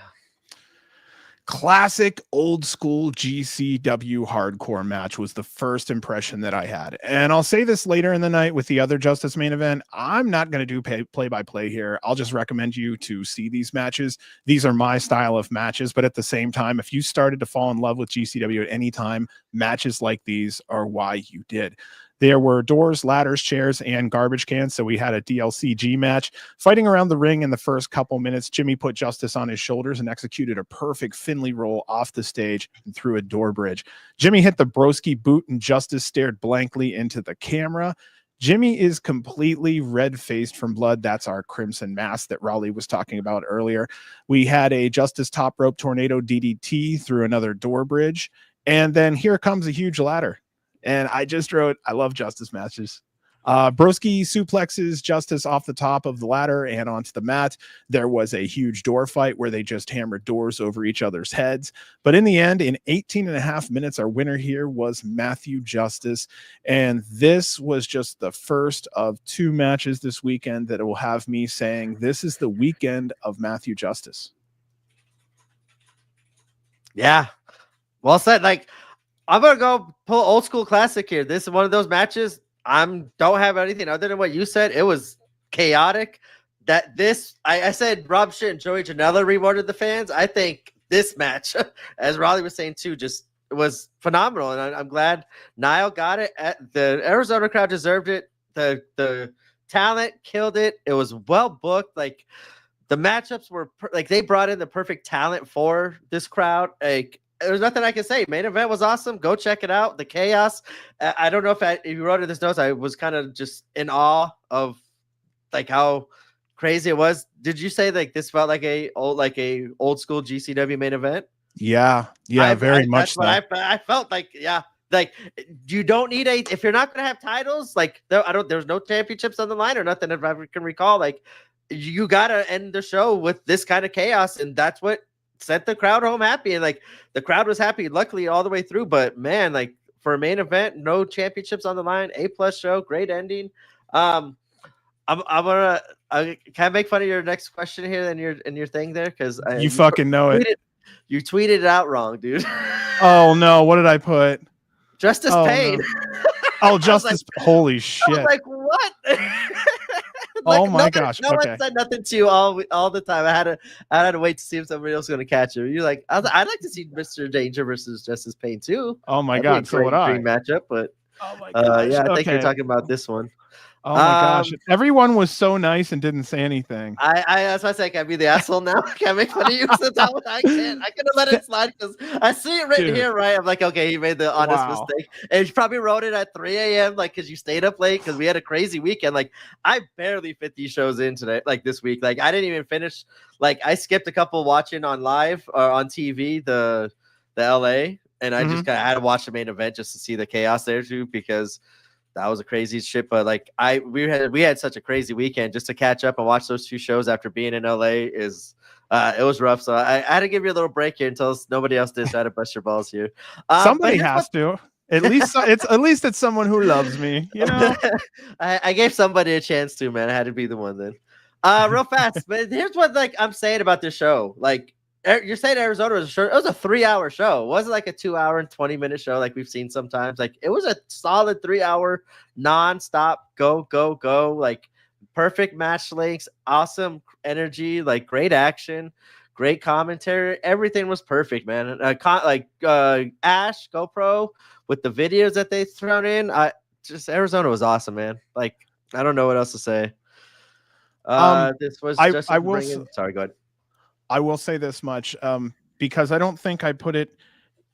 Classic old school GCW hardcore match was the first impression that I had. And I'll say this later in the night with the other Justice main event. I'm not going to do play-by-play here. I'll just recommend you to see these matches. These are my style of matches. But at the same time, if you started to fall in love with GCW at any time, matches like these are why you did. There were doors, ladders, chairs, and garbage cans. So we had a DLCG match. Fighting around the ring in the first couple minutes, Jimmy put Justice on his shoulders and executed a perfect Finley roll off the stage and through a door bridge. Jimmy hit the broski boot and Justice stared blankly into the camera. Jimmy is completely red-faced from blood. That's our crimson mask that Raleigh was talking about earlier. We had a Justice top rope tornado DDT through another door bridge. And then here comes a huge ladder. And I just wrote, I love Justice matches. Broski suplexes Justice off the top of the ladder and onto the mat. There was a huge door fight where they just hammered doors over each other's heads. But in the end, in 18 and a half minutes, our winner here was Matthew Justice. And this was just the first of two matches this weekend that will have me saying, this is the weekend of Matthew Justice. Yeah. Well said. Like, I'm going to go pull old school classic here. This is one of those matches. Don't have anything other than what you said. It was chaotic. I said Rob Shit and Joey Janela rewarded the fans. I think this match, as Raleigh was saying too, just was phenomenal. And I'm glad Niall got it. The Arizona crowd deserved it. The talent killed it. It was well booked. Like, the matchups were like, they brought in the perfect talent for this crowd. Like, there's nothing I can say. Main event was awesome. Go check it out. The chaos. I don't know if you wrote in this notes. I was kind of just in awe of like how crazy it was. Did you say like this felt like a old school GCW main event? Yeah, very much. That's what I felt like. Yeah, like you don't need if you're not gonna have titles. Like there's no championships on the line or nothing. If I can recall, like you gotta end the show with this kind of chaos, and that's what sent the crowd home happy. And like the crowd was happy, luckily, all the way through. But man, like for a main event, no championships on the line, A+ show, great ending. I'm gonna can I make fun of your next question here and your thing there? Because you fucking know it. You tweeted it out wrong, dude. Oh no, what did I put? Justice Pain. No. Oh, Justice. Holy shit. I was like, what? Like, oh my gosh. No one said nothing to you all the time. I had to wait to see if somebody else was going to catch him. You're like, I'd like to see Mr. Danger versus Justice Pain too. Oh my god. So would I. Matchup, but oh my gosh. yeah, I think you're talking about this one. Oh my gosh. Everyone was so nice and didn't say anything. I that's why I say, can I be the asshole now? Can I make fun of you? So that one I can't. I could have let it slide because I see it written here, right? I'm like, okay, he made the honest mistake. And you probably wrote it at 3 a.m. like because you stayed up late because we had a crazy weekend. Like I barely fit these shows in today, like this week. Like I didn't even finish. Like I skipped a couple watching on live or on TV, the LA, and I just kind of had to watch the main event just to see the chaos there too because that was a crazy shit. But like we had such a crazy weekend just to catch up and watch those two shows after being in LA is it was rough. So I had to give you a little break here until nobody else did. So I had to bust your balls here. Somebody has to. At least it's someone who loves me. You know, I gave somebody a chance to, man. I had to be the one then. Real fast, but here's what like I'm saying about this show. Like you're saying Arizona was a show. It was a 3-hour show. It wasn't like a 2 hour and 20-minute show like we've seen sometimes. Like it was a solid 3-hour nonstop go, like perfect match lengths, awesome energy, like great action, great commentary. Everything was perfect, man. Ash GoPro with the videos that they thrown in. Just Arizona was awesome, man. Like I don't know what else to say. This was just sorry, go ahead. I will say this much, because I don't think I put it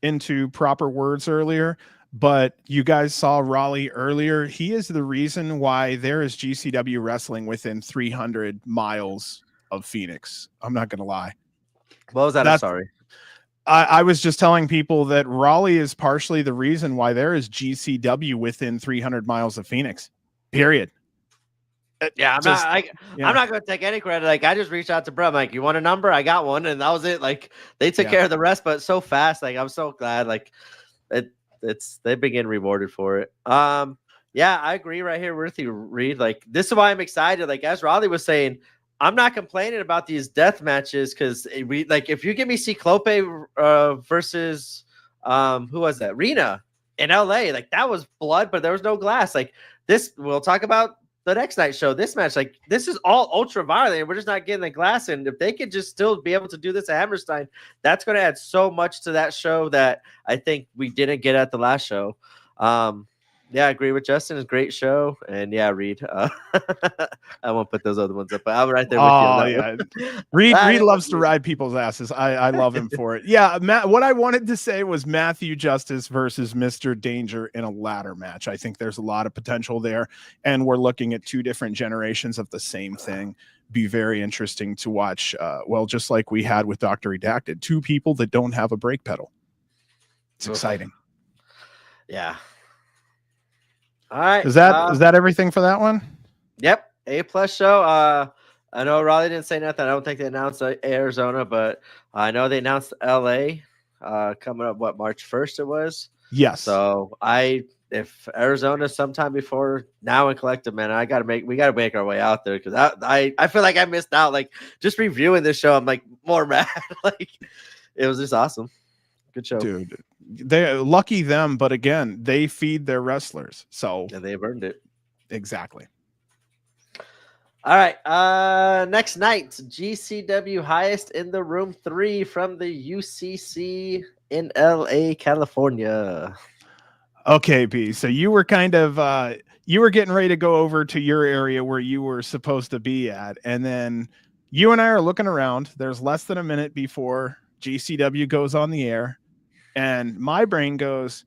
into proper words earlier, but you guys saw Raleigh earlier. He is the reason why there is GCW wrestling within 300 miles of Phoenix. I'm not going to lie. What was that? I'm sorry. I was just telling people that Raleigh is partially the reason why there is GCW within 300 miles of Phoenix, period. Yeah, I'm not going to take any credit. Like I just reached out to bro. I'm like, you want a number? I got one, and that was it. Like they took care of the rest, but so fast. Like I'm so glad. Like they've been getting rewarded for it. Yeah, I agree right here with you, Reed. Like this is why I'm excited. Like as Raleigh was saying, I'm not complaining about these death matches because we like if you give me Ciclope versus who was that? Rena in LA, like that was blood, but there was no glass. Like this, we'll talk about the next night show, this match, like this is all ultra violent and we're just not getting the glass in. If they could just still be able to do this at Hammerstein, that's going to add so much to that show that I think we didn't get at the last show. Yeah, I agree with Justin. It's a great show. And yeah, Reed. I won't put those other ones up, but I'm right there with you. Yeah. Reed loves to ride people's asses. I love him for it. Yeah, Matt, what I wanted to say was Matthew Justice versus Mr. Danger in a ladder match. I think there's a lot of potential there. And we're looking at 2 different generations of the same thing. Be very interesting to watch. Well, just like we had with Dr. Redacted, 2 people that don't have a brake pedal. It's exciting. Yeah. All right. Is that everything for that one? Yep. A+ show. I know Raleigh didn't say nothing. I don't think they announced Arizona, but I know they announced LA coming up, March 1st it was? Yes. So if Arizona sometime before now in Collective, man, we gotta make our way out there because I feel like I missed out. Like just reviewing this show, I'm like more mad. Like it was just awesome. Good show. Dude. They're lucky them, but again, they feed their wrestlers, so they've earned it. Exactly. All right. Next night, GCW Highest in the Room 3 from the UCC in LA, California. Okay, B. So you were kind of you were getting ready to go over to your area where you were supposed to be at, and then you and I are looking around. There's less than a minute before GCW goes on the air. And my brain goes,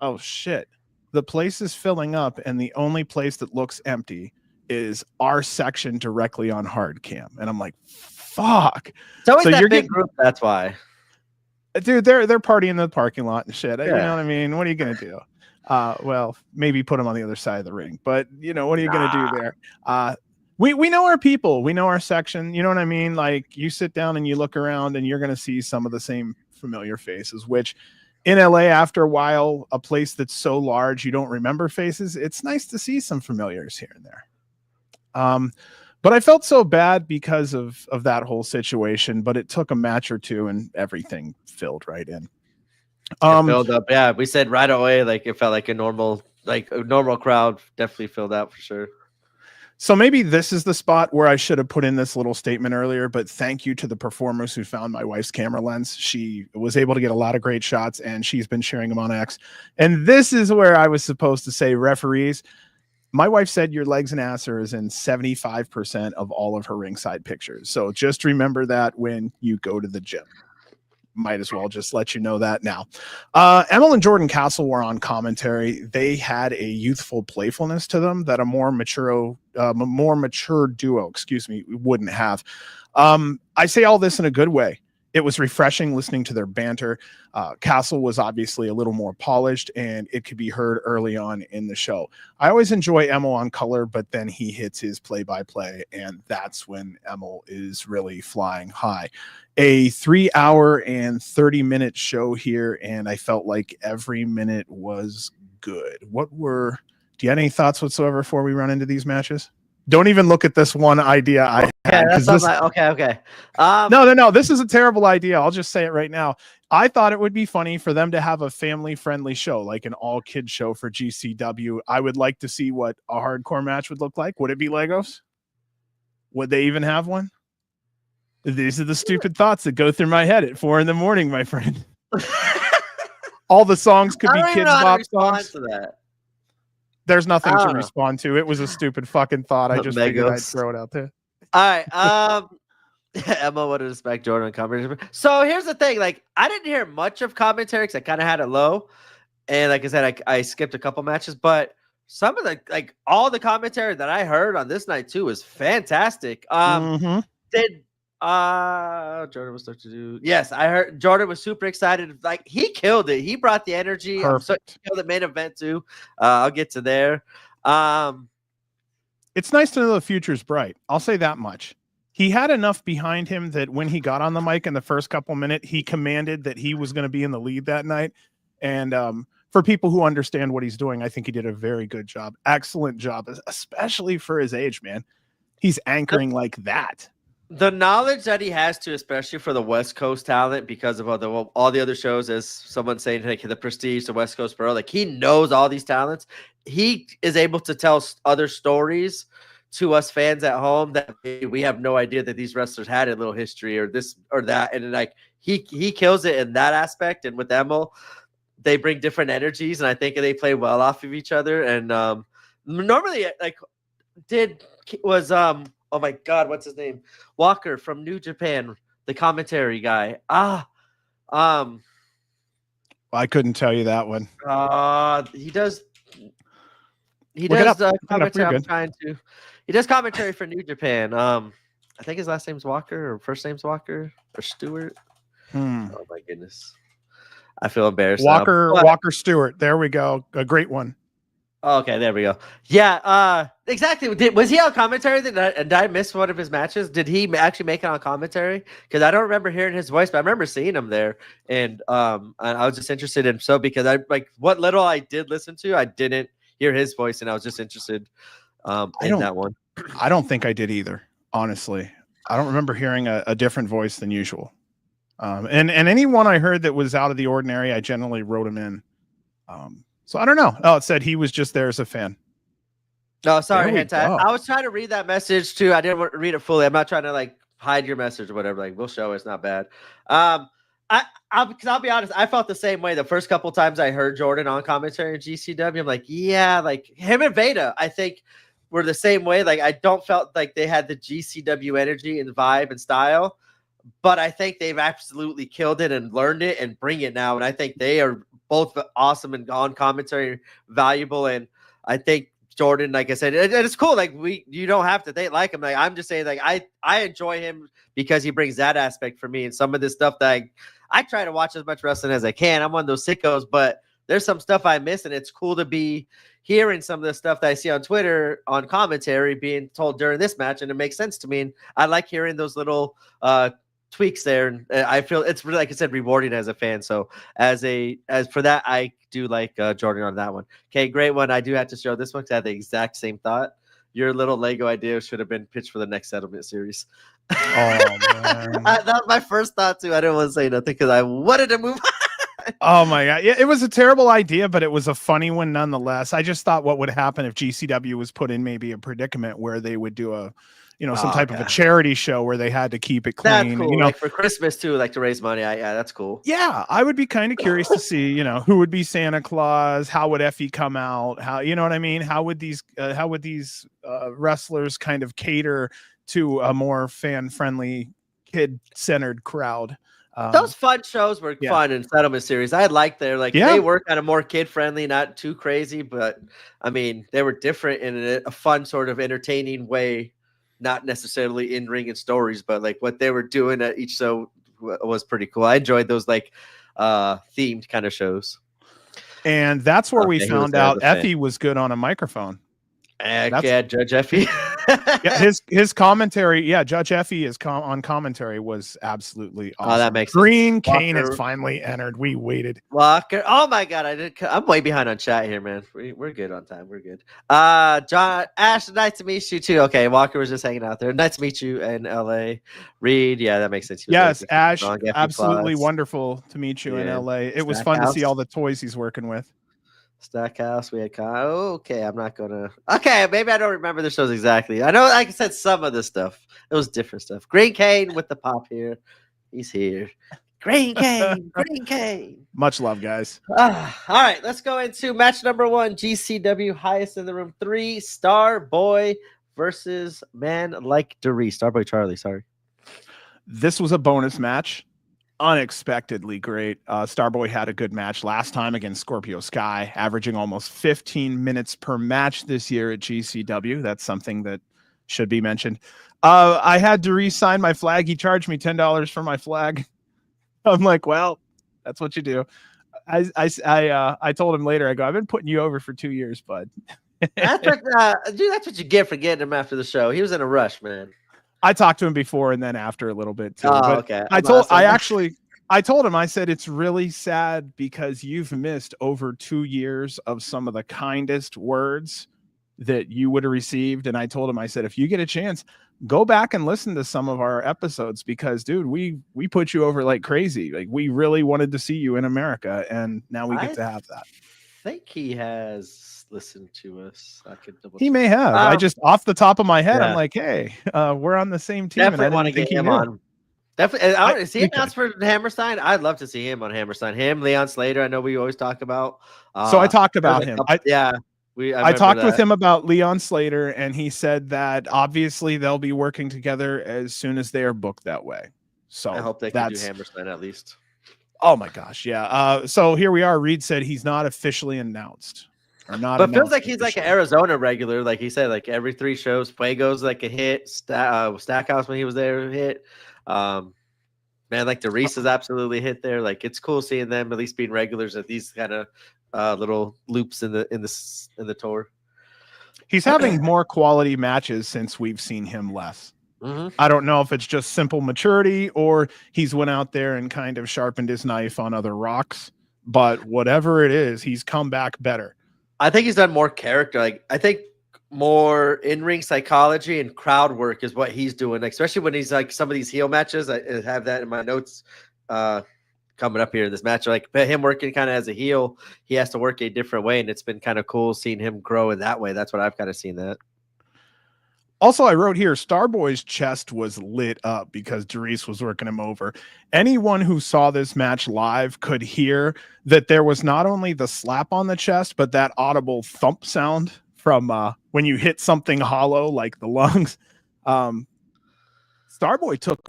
oh, shit, the place is filling up. And the only place that looks empty is our section directly on hard cam. And I'm like, fuck. It's always that big group. That's why. Dude, they're partying in the parking lot and shit. Yeah. You know what I mean? What are you going to do? Well, maybe put them on the other side of the ring. But, you know, what are you going to do there? We know our people. We know our section. You know what I mean? Like you sit down and you look around and you're going to see some of the same familiar faces, which in LA, after a while, a place that's so large you don't remember faces, it's nice to see some familiars here and there. But I felt so bad because of that whole situation, but it took a match or 2 and everything filled right in. Filled up. Yeah, we said right away, like it felt like a normal crowd. Definitely filled out for sure. So maybe this is the spot where I should have put in this little statement earlier, but thank you to the performers who found my wife's camera lens. She was able to get a lot of great shots and she's been sharing them on X. And this is where I was supposed to say referees. My wife said your legs and ass are in 75% of all of her ringside pictures. So just remember that when you go to the gym. Might as well just let you know that now. Emil and Jordan Castle were on commentary. They had a youthful playfulness to them that a more mature duo, wouldn't have. I say all this in a good way. It was refreshing listening to their banter. Castle was obviously a little more polished, and it could be heard early on in the show. I always enjoy Emil on color, but then he hits his play-by-play, and that's when Emil is really flying high. A 3 hour and 30-minute show here, and I felt like every minute was good. Do you have any thoughts whatsoever before we run into these matches? Don't even look at this one idea I had. Okay. No. This is a terrible idea. I'll just say it right now. I thought it would be funny for them to have a family-friendly show, like an all-kid show for GCW. I would like to see what a hardcore match would look like. Would it be Legos? Would they even have one? These are the stupid thoughts that go through my head at 4 a.m, my friend. All the songs could be Kids Bop songs. To that. There's nothing to respond to. It was a stupid fucking thought. I just figured I'd throw it out there. All right. Emma would respect Jordan commentary. So here's the thing. Like, I didn't hear much of commentary because I kind of had it low. And like I said, I skipped a couple matches, but some of the, like, all the commentary that I heard on this night too was fantastic. Jordan was supposed to do. Yes, I heard Jordan was super excited. Like, he killed it. He brought the energy. So he killed the main event too. I'll get to there. It's nice to know the future's bright. I'll say that much. He had enough behind him that when he got on the mic in the first couple minutes, he commanded that he was going to be in the lead that night. And for people who understand what he's doing, I think he did a very good job. Excellent job, especially for his age, man. He's anchoring like that. The knowledge that he has to, especially for the West Coast talent, because of all the other shows, as someone saying, like the Prestige, the West Coast Pro, like he knows all these talents. He is able to tell other stories to us fans at home that we have no idea that these wrestlers had a little history or this or that. And like he kills it in that aspect. And with Emil, they bring different energies, and I think they play well off of each other. And normally, like oh my God, what's his name? Walker from New Japan, the commentary guy. I couldn't tell you that one. He does commentary. He does commentary for New Japan. I think his last name's Walker or first name's Walker or Stewart. Oh my goodness. I feel embarrassed. Walker Stewart. There we go. A great one. Okay, there we go. Yeah, exactly. Was he on commentary? Did I miss one of his matches? Did he actually make it on commentary? Because I don't remember hearing his voice, but I remember seeing him there. And I was just interested in because I like what little I did listen to, I didn't hear his voice, and I was just interested in that one. I don't think I did either, honestly. I don't remember hearing a different voice than usual. And anyone I heard that was out of the ordinary, I generally wrote him in. So I don't know. Oh, it said he was just there as a fan. No, sorry, Hentai. I was trying to read that message too. I didn't want to read it fully. I'm not trying to like hide your message or whatever. Like, we'll show it's not bad. I'll be honest. I felt the same way the first couple times I heard Jordan on commentary in GCW. I'm like, yeah, like him and Veda, I think were the same way. Like, I don't felt like they had the GCW energy and vibe and style, but I think they've absolutely killed it and learned it and bring it now. And I think they are both awesome and on commentary, valuable. And I think Jordan, like I said, it's cool. Like you don't have to like him. Like, I'm just saying, like I enjoy him because he brings that aspect for me. And some of this stuff that I try to watch as much wrestling as I can. I'm one of those sickos, but there's some stuff I miss, and it's cool to be hearing some of the stuff that I see on Twitter on commentary being told during this match, and it makes sense to me. And I like hearing those little tweaks there, and I feel it's really, like I said, rewarding as a fan. So as for that, I do like Jordan on that one. Okay, great one. I do have to show this one because I had the exact same thought. Your little Lego idea should have been pitched for the next settlement series. Oh man, that was my first thought too. I didn't want to say nothing because I wanted to move on. Oh my God, yeah, it was a terrible idea, but it was a funny one nonetheless. I just thought what would happen if GCW was put in maybe a predicament where they would do a some type of a charity show where they had to keep it clean. That's cool. Like for Christmas too, like to raise money. Yeah, that's cool. Yeah, I would be kind of curious to see, who would be Santa Claus, how would Effie come out, how, you know what I mean? How would these wrestlers kind of cater to a more fan-friendly, kid-centered crowd? Those fun shows were fun in Settlement Series. I liked they were kind of more kid-friendly, not too crazy, but I mean, they were different in a fun sort of entertaining way, not necessarily in ring and stories, but like what they were doing at each show was pretty cool. I enjoyed those themed kind of shows. And that's where we found out Effie was good on a microphone. Judge Effie. his commentary, Judge Effie is on commentary was absolutely awesome. Oh, that makes Green sense. Kane has finally entered. We waited. Walker. Oh my God, I'm way behind on chat here, man. We're good on time. We're good. John Ash, nice to meet you too. Okay, Walker was just hanging out there. Nice to meet you in LA. Reed, yeah, that makes sense. Yes, Ash, absolutely wonderful to meet you in LA. It was fun to see all the toys he's working with. Stackhouse, we had okay, I'm not gonna. Okay, maybe I don't remember the shows exactly. I know, like I said, some of the stuff. It was different stuff. Green Kane with the pop here. He's here. Green Kane. Green Kane. Much love, guys. All right, let's go into match number 1. GCW Highest in the Room 3. Starboy versus Man Like Doris. Starboy Charlie. Sorry. This was a bonus match. Unexpectedly great. Starboy had a good match last time against Scorpio Sky, averaging almost 15 minutes per match this year at GCW. That's something that should be mentioned. I had to re-sign my flag. He charged me $10 for my flag. I'm like, well, that's what you do. I told him later, I go, I've been putting you over for 2 years, bud. That's what you get for getting him after the show. He was in a rush, man. I talked to him before and then after a little bit too. Oh, but okay. I told him, I said, it's really sad because you've missed over 2 years of some of the kindest words that you would have received. And I told him, I said, if you get a chance, go back and listen to some of our episodes because, dude, we put you over like crazy. Like we really wanted to see you in America. And now we get to have that. I think he has listened to us. I could double check. He may have. I just off the top of my head, I'm like, hey, we're on the same team. Definitely want to get him on. Definitely. Is he announced for Hammerstein? I'd love to see him on Hammerstein. Him, Leon Slater. I know we always talk about. So I talked about him. I talked with him about Leon Slater, and he said that obviously they'll be working together as soon as they are booked that way. So I hope they can do Hammerstein at least. Oh my gosh, yeah. So here we are. Reed said he's not officially announced. But feels like he's like an Arizona regular, like he said, like every 3 shows. Fuego's like a hit. Stackhouse when he was there hit. Man, like Doris is absolutely hit there. Like it's cool seeing them at least being regulars at these kind of little loops in the tour. He's having more quality matches since we've seen him less. Mm-hmm. I don't know if it's just simple maturity or he's went out there and kind of sharpened his knife on other rocks. But whatever it is, he's come back better. I think he's done more character. Like I think more in-ring psychology and crowd work is what he's doing, like, especially when he's like some of these heel matches. I have that in my notes coming up here in this match. Like him working kind of as a heel, he has to work a different way, and it's been kind of cool seeing him grow in that way. That's what I've kind of seen that. Also, I wrote here, Starboy's chest was lit up because Doris was working him over. Anyone who saw this match live could hear that there was not only the slap on the chest, but that audible thump sound from when you hit something hollow, like the lungs. Starboy took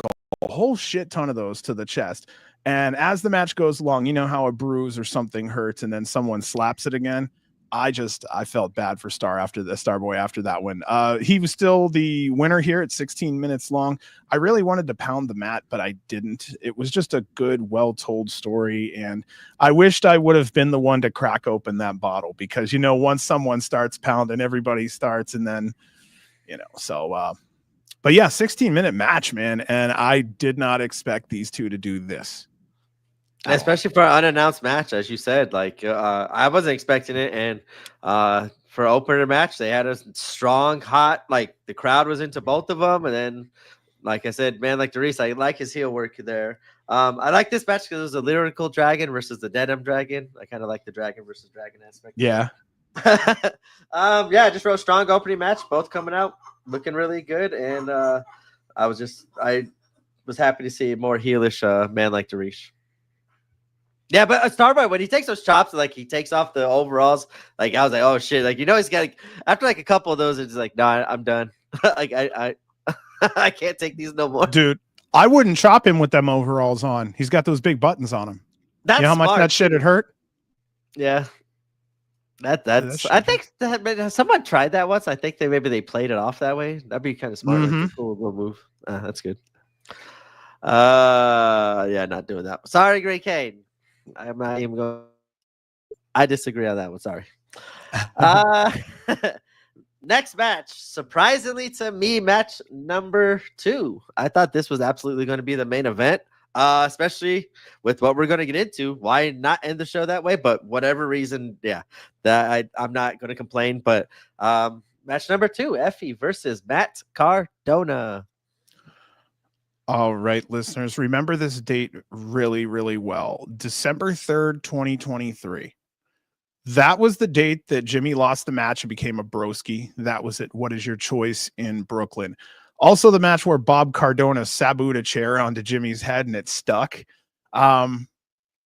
a whole shit ton of those to the chest. And as the match goes along, you know how a bruise or something hurts and then someone slaps it again? I felt bad for Starboy after that one. He was still the winner here at 16 minutes long. I really wanted to pound the mat, but I didn't. It was just a good, well-told story. And I wished I would have been the one to crack open that bottle because, once someone starts pounding, everybody starts. And then, but yeah, 16-minute match, man. And I did not expect these two to do this. Especially for an unannounced match, as you said, like I wasn't expecting it. And for opener match, they had a strong, hot, like the crowd was into both of them. And then, like I said, man, like Doris, I like his heel work there. I like this match because it was a lyrical dragon versus the denim dragon. I kind of like the dragon versus dragon aspect. Yeah. I just wrote strong opening match, both coming out. looking really good, and I was happy to see a more heelish man like Darish. Yeah, but Starboy, when he takes those chops, like he takes off the overalls, like I was like, oh shit, like he's got after like a couple of those, it's like, no, I'm done. Like I I can't take these no more, dude. I wouldn't chop him with them overalls on. He's got those big buttons on him. That's you know how much that shit would hurt. Yeah, that's. I think that someone tried that once. I think maybe they played it off that way. That'd be kind of smart. Mm-hmm. Like a cool little move. That's good. Yeah, not doing that. Sorry, Great Kane. I'm not even going. I disagree on that one. Sorry. Next match, surprisingly to me, match number 2. I thought this was absolutely going to be the main event, especially with what we're going to get into. Why not end the show that way? But whatever reason, yeah, I'm not going to complain. But match number 2, Effie versus Matt Cardona. All right, listeners, remember this date really, really well. December 3rd, 2023. That was the date that Jimmy lost the match and became a broski. That was it. What is your choice in Brooklyn? Also, the match where Bob Cardona sabooed a chair onto Jimmy's head and it stuck.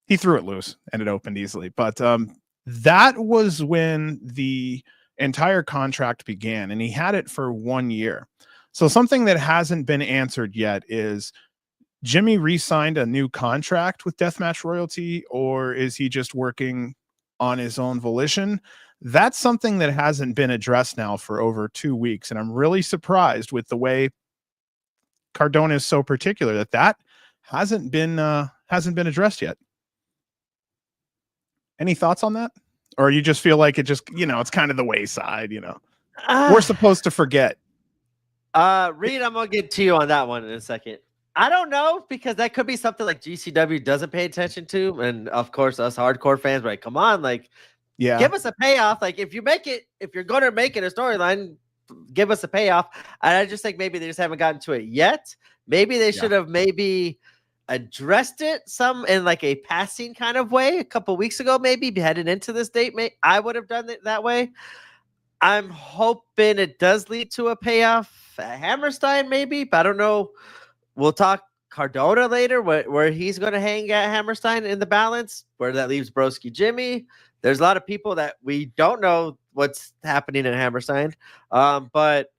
He threw it loose and it opened easily. But that was when the entire contract began, and he had it for 1 year. So something that hasn't been answered yet is, Jimmy re-signed a new contract with Deathmatch Royalty, or is he just working on his own volition? That's something that hasn't been addressed now for over 2 weeks, and I'm really surprised with the way Cardona is so particular that hasn't been addressed yet. Any thoughts on that? Or you just feel like it just, it's kind of the wayside, we're supposed to forget. Reed, I'm gonna get to you on that one in a second. I don't know, because that could be something like GCW doesn't pay attention to, and of course us hardcore fans, right? Come on, like, yeah, give us a payoff. Like, if you're gonna make it a storyline, give us a payoff. And I just think maybe they just haven't gotten to it yet. Maybe they should have maybe addressed it some in like a passing kind of way a couple weeks ago, maybe heading into this date. I would have done it that way. I'm hoping it does lead to a payoff. Hammerstein, maybe, but I don't know. We'll talk Cardona later, where he's going to hang at Hammerstein in the balance, where that leaves Broski Jimmy. There's a lot of people that we don't know what's happening in Hammerstein. But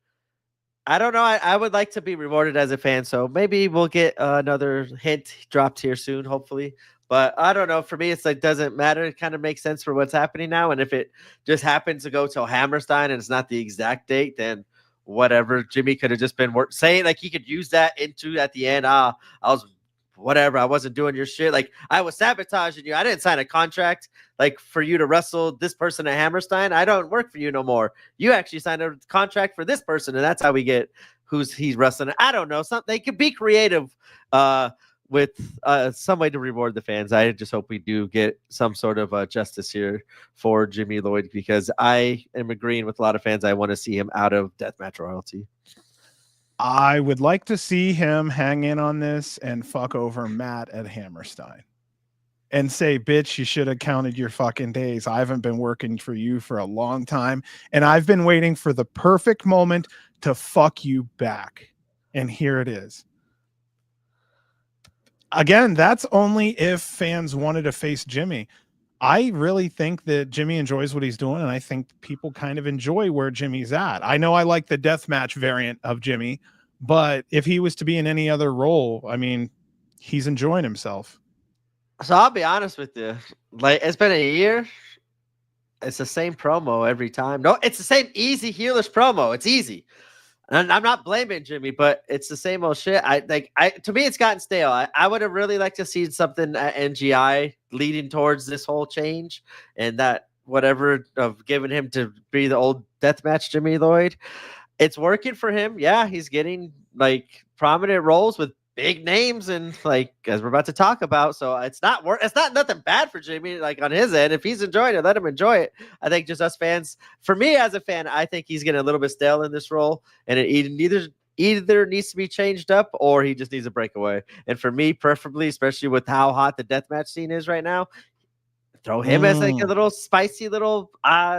I don't know. I would like to be rewarded as a fan, so maybe we'll get another hint dropped here soon, hopefully. But I don't know. For me, it's like, doesn't matter. It kind of makes sense for what's happening now. And if it just happens to go till Hammerstein and it's not the exact date, then whatever. Jimmy could have just been saying, like, he could use that into at the end. I was whatever. I wasn't doing your shit. Like, I was sabotaging you. I didn't sign a contract like for you to wrestle this person at Hammerstein. I don't work for you no more. You actually signed a contract for this person, and that's how we get he's wrestling. I don't know. They could be creative with some way to reward the fans. I just hope we do get some sort of justice here for Jimmy Lloyd, because I am agreeing with a lot of fans. I want to see him out of Deathmatch Royalty. I would like to see him hang in on this and fuck over Matt at Hammerstein and say, bitch, you should have counted your fucking days. I haven't been working for you for a long time, and I've been waiting for the perfect moment to fuck you back. And here it is. Again, that's only if fans wanted to face Jimmy. I really think that Jimmy enjoys what he's doing, and I think people kind of enjoy where Jimmy's at. I know I like the deathmatch variant of Jimmy, but if he was to be in any other role, I mean, he's enjoying himself. So I'll be honest with you. Like, it's been a year. It's the same promo every time. No, it's the same easy heelish promo. It's easy. And I'm not blaming Jimmy, but it's the same old shit. To me, it's gotten stale. I would have really liked to see something at NGI leading towards this whole change, and that whatever of giving him to be the old deathmatch Jimmy Lloyd. It's working for him. Yeah, he's getting like prominent roles with big names, and like, as we're about to talk about. So it's not nothing bad for Jimmy, like on his end. If he's enjoying it, let him enjoy it. I think just us fans, for me as a fan, I think he's getting a little bit stale in this role, and it either needs to be changed up or he just needs a breakaway. And for me, preferably, especially with how hot the deathmatch scene is right now, throw him as like a little spicy little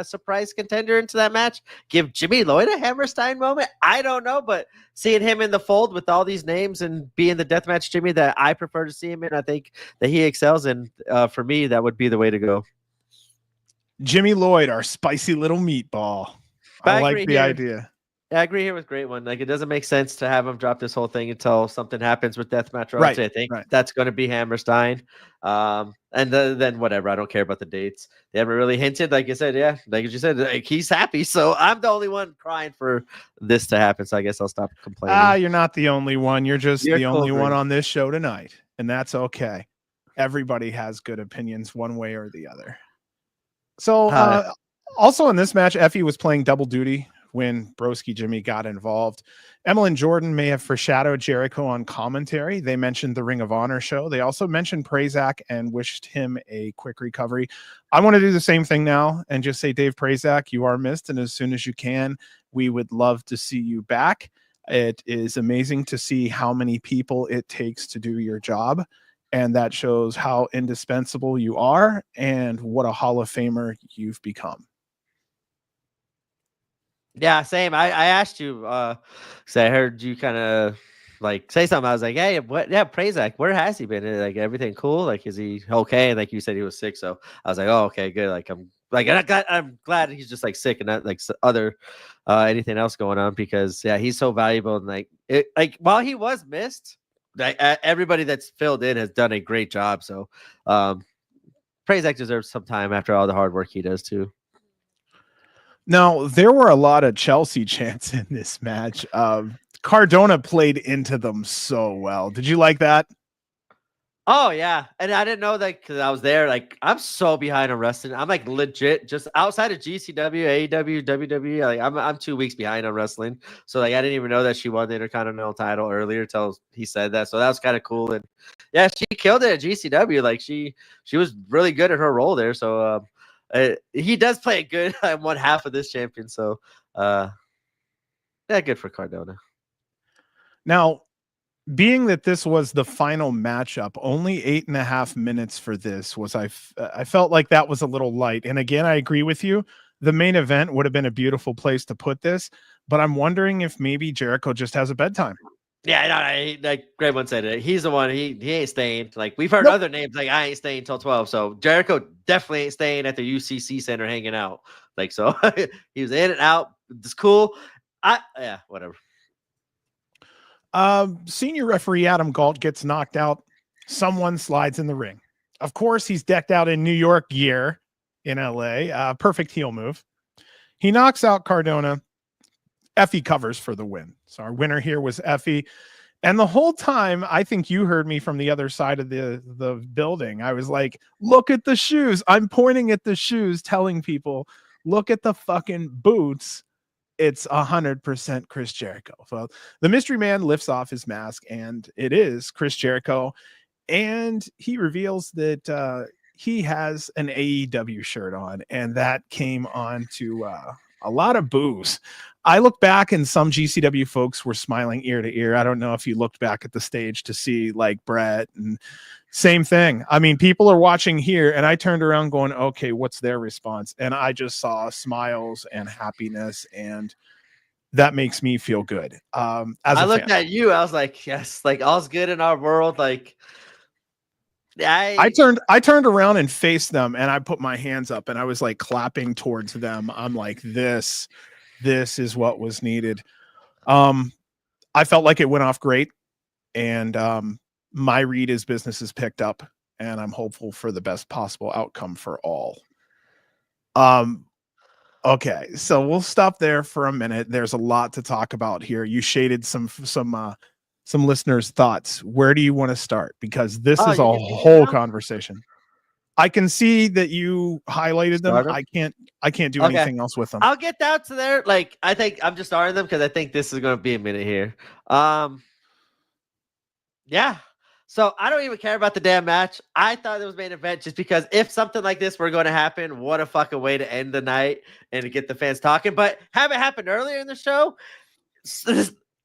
surprise contender into that match. Give Jimmy Lloyd a Hammerstein moment. I don't know, but seeing him in the fold with all these names and being the deathmatch Jimmy that I prefer to see him in, I think that he excels in. For me, that would be the way to go. Jimmy Lloyd, our spicy little meatball. I like the idea. Yeah, I agree here with Great One. Like, it doesn't make sense to have him drop this whole thing until something happens with Deathmatch Royalty. I think that's going to be Hammerstein. And then whatever. I don't care about the dates. They haven't really hinted. Like I said, yeah, like you said, like, he's happy. So I'm the only one crying for this to happen. So I guess I'll stop complaining. You're not the only one. You're just the only one on this show tonight. And that's okay. Everybody has good opinions one way or the other. So also in this match, Effie was playing double duty when Broski Jimmy got involved. Emmeline Jordan may have foreshadowed Jericho on commentary. They mentioned the Ring of Honor show. They also mentioned Prazak and wished him a quick recovery. I want to do the same thing now and just say, Dave Prazak, you are missed. And as soon as you can, we would love to see you back. It is amazing to see how many people it takes to do your job. And that shows how indispensable you are and what a Hall of Famer you've become. Yeah, same. I asked you, because I heard you kind of like say something. I was like, hey, what? Yeah, Prazak, where has he been? Like, everything cool? Like, is he okay? And like you said, he was sick. So I was like, oh, okay, good. Like, I'm glad he's just like sick and not like other anything else going on, because yeah, he's so valuable. And like while he was missed, like, everybody that's filled in has done a great job. So Prazak deserves some time after all the hard work he does too. Now, there were a lot of Chelsea chants in this match. Cardona played into them so well. Did you like that? Oh, yeah. And I didn't know that because I was there. Like, I'm so behind on wrestling. I'm like legit just outside of GCW, AEW, WWE. Like, I'm 2 weeks behind on wrestling. So like, I didn't even know that she won the Intercontinental title earlier until he said that. So that was kind of cool. And yeah, she killed it at GCW. Like, she was really good at her role there. So he does play it good in one half of this champion. So yeah, good for Cardona. Now, being that this was the final matchup, only 8.5 minutes for this was I felt like that was a little light. And again, I agree with you. The main event would have been a beautiful place to put this, but I'm wondering if maybe Jericho just has a bedtime. Yeah, no, like Greg One said it. He's the one. He ain't staying. Like, we've heard other names like, I ain't staying till 12. So Jericho definitely ain't staying at the UCC Center hanging out. Like, so he was in and out. It's cool. Yeah, whatever. Senior referee Adam Galt gets knocked out. Someone slides in the ring. Of course, he's decked out in New York gear in LA. Perfect heel move. He knocks out Cardona. Effie covers for the win. So our winner here was Effie. And the whole time, I think you heard me from the other side of the building. I was like, look at the shoes. I'm pointing at the shoes, telling people, look at the fucking boots. It's 100% Chris Jericho. So the mystery man lifts off his mask, and it is Chris Jericho. And he reveals that he has an AEW shirt on, and that came on to a lot of boos. I look back and some GCW folks were smiling ear to ear. I don't know if you looked back at the stage to see like Brett and same thing. I mean, people are watching here, and I turned around going, okay, what's their response? And I just saw smiles and happiness, and that makes me feel good. I looked at you, I was like, yes, like all's good in our world. Like, I turned around and faced them, and I put my hands up, and I was like clapping towards them. I'm like, this is what was needed. I felt like it went off great, and my read is business is picked up, and I'm hopeful for the best possible outcome for all. Okay, so we'll stop there for a minute. There's a lot to talk about here. You shaded some listeners' thoughts. Where do you want to start? Because this is a whole conversation. I can see that you highlighted them. I can't do anything else with them. I'll get down to there. Like, I think I'm just starting them because I think this is going to be a minute here. Yeah. So I don't even care about the damn match. I thought it was main event just because if something like this were going to happen, what a fucking way to end the night and to get the fans talking. But have it happen earlier in the show,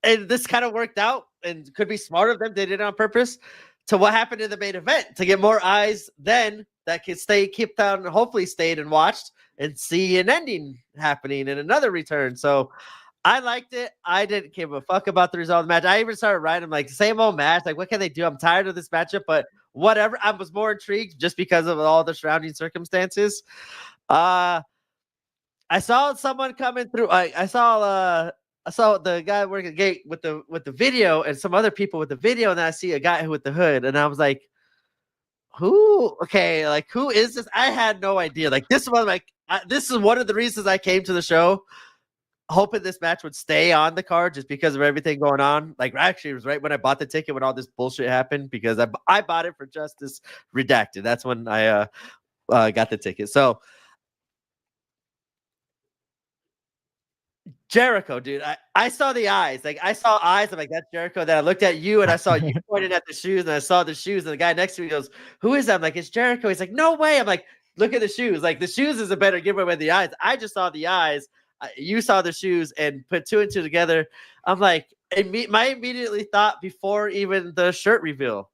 and this kind of worked out and could be smart of them. They did it on purpose to what happened in the main event to get more eyes then that could keep down, hopefully stayed and watched and see an ending happening in another return. So I liked it. I didn't give a fuck about the result of the match. I even started writing like same old match. Like, what can they do? I'm tired of this matchup, but whatever. I was more intrigued just because of all the surrounding circumstances. I saw someone coming through. I saw the guy working the gate with the video and some other people with the video, and then I see a guy with the hood, and I was like, who? Okay, like who is this? I had no idea. Like this was this is one of the reasons I came to the show, hoping this match would stay on the card just because of everything going on. Like, actually, it was right when I bought the ticket when all this bullshit happened, because I bought it for Justice Redacted. That's when I got the ticket. So Jericho, dude, I saw the eyes. Like, I saw eyes. I'm like, that's Jericho. Then I looked at you, and I saw you pointing at the shoes, and I saw the shoes, and the guy next to me goes, who is that? I'm like, it's Jericho. He's like, no way. I'm like, look at the shoes. Like, the shoes is a better giveaway than the eyes. I just saw the eyes. You saw the shoes and put two and two together. I'm like, my immediately thought before even the shirt reveal,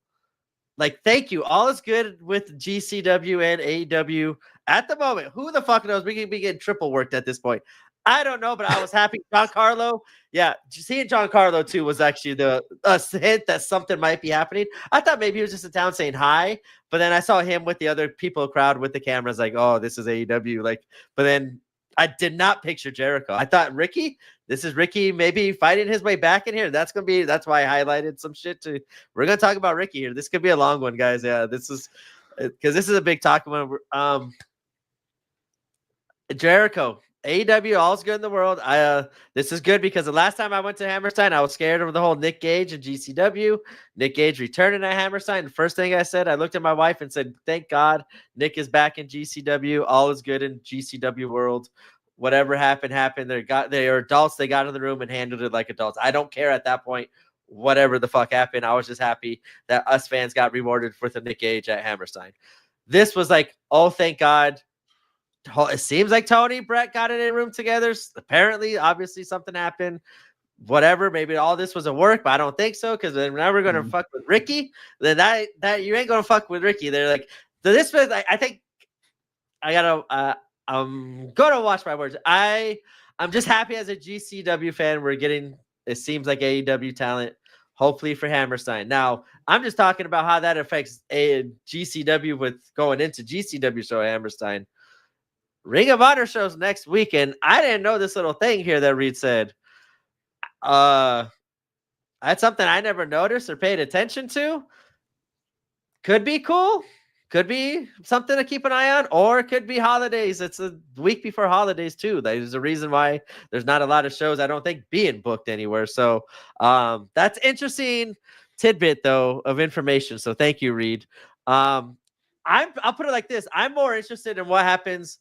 like, thank you. All is good with GCW and AEW at the moment. Who the fuck knows? We could be getting triple worked at this point. I don't know, but I was happy. Giancarlo, yeah, seeing Giancarlo too was actually the hint that something might be happening. I thought maybe he was just in town saying hi, but then I saw him with the other people crowd with the cameras, like, oh, this is AEW. Like, but then I did not picture Jericho. I thought this is Ricky maybe fighting his way back in here. That's why I highlighted some shit too. We're gonna talk about Ricky here. This could be a long one, guys. Yeah, this is because this is a big talk one. Jericho, AEW, all's good in the world. This is good because the last time I went to Hammerstein, I was scared of the whole Nick Gage and GCW. Nick Gage returning at Hammerstein. The first thing I said, I looked at my wife and said, thank God Nick is back in GCW. All is good in GCW world. Whatever happened. They are adults. They got in the room and handled it like adults. I don't care at that point. Whatever the fuck happened, I was just happy that us fans got rewarded for the Nick Gage at Hammerstein. This was like, oh, thank God. It seems like Tony Brett got it in a room together. Apparently, obviously, something happened. Whatever, maybe all this was a work, but I don't think so, because then now we're gonna fuck with Ricky. Then that you ain't gonna fuck with Ricky. They're like, so this was. I think I gotta. I'm gonna watch my words. I'm just happy as a GCW fan. We're getting. It seems like AEW talent. Hopefully for Hammerstein. Now, I'm just talking about how that affects a GCW with going into GCW show at Hammerstein. Ring of Honor shows next weekend. I didn't know this little thing here that Reed said. That's something I never noticed or paid attention to. Could be cool. Could be something to keep an eye on, or it could be holidays. It's a week before holidays too. There's a reason why there's not a lot of shows, I don't think, being booked anywhere. So that's interesting tidbit though of information. So thank you, Reed. I'll put it like this. I'm more interested in what happens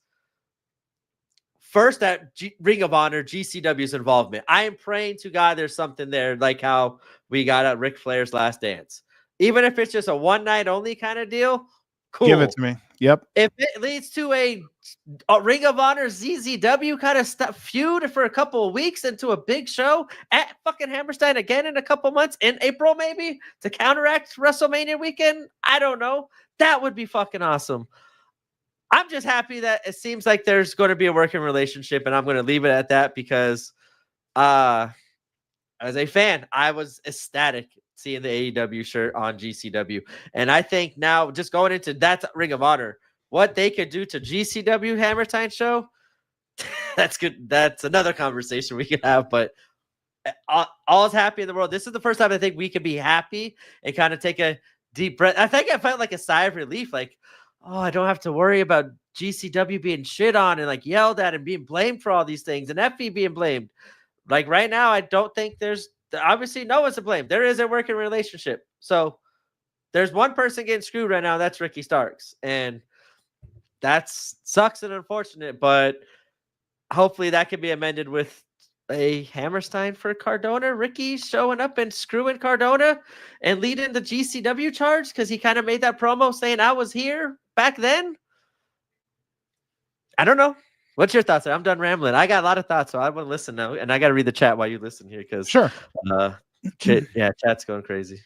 first at Ring of Honor, GCW's involvement. I am praying to God there's something there, like how we got at Ric Flair's Last Dance. Even if it's just a one night only kind of deal, cool. Give it to me. Yep. If it leads to a Ring of Honor ZZW kind of feud for a couple of weeks into a big show at fucking Hammerstein again in a couple months, in April maybe, to counteract WrestleMania weekend, I don't know. That would be fucking awesome. I'm just happy that it seems like there's going to be a working relationship, and I'm going to leave it at that because as a fan, I was ecstatic seeing the AEW shirt on GCW. And I think now, just going into that Ring of Honor, what they could do to GCW Hammerstein show, that's good. That's another conversation we could have, but all's happy in the world. This is the first time I think we could be happy and kind of take a deep breath. I think I felt like a sigh of relief, like, oh, I don't have to worry about GCW being shit on and like yelled at and being blamed for all these things and FE being blamed. Like right now, I don't think there's obviously no one's to blame. There is a working relationship. So there's one person getting screwed right now. That's Ricky Starks. And that sucks and unfortunate, but hopefully that can be amended with a Hammerstein for Cardona. Ricky showing up and screwing Cardona and leading the GCW charge because he kind of made that promo saying I was here back then. I don't know. What's your thoughts? I'm done rambling. I got a lot of thoughts, so I want to listen now, and I got to read the chat while you listen here because sure. Chat's going crazy.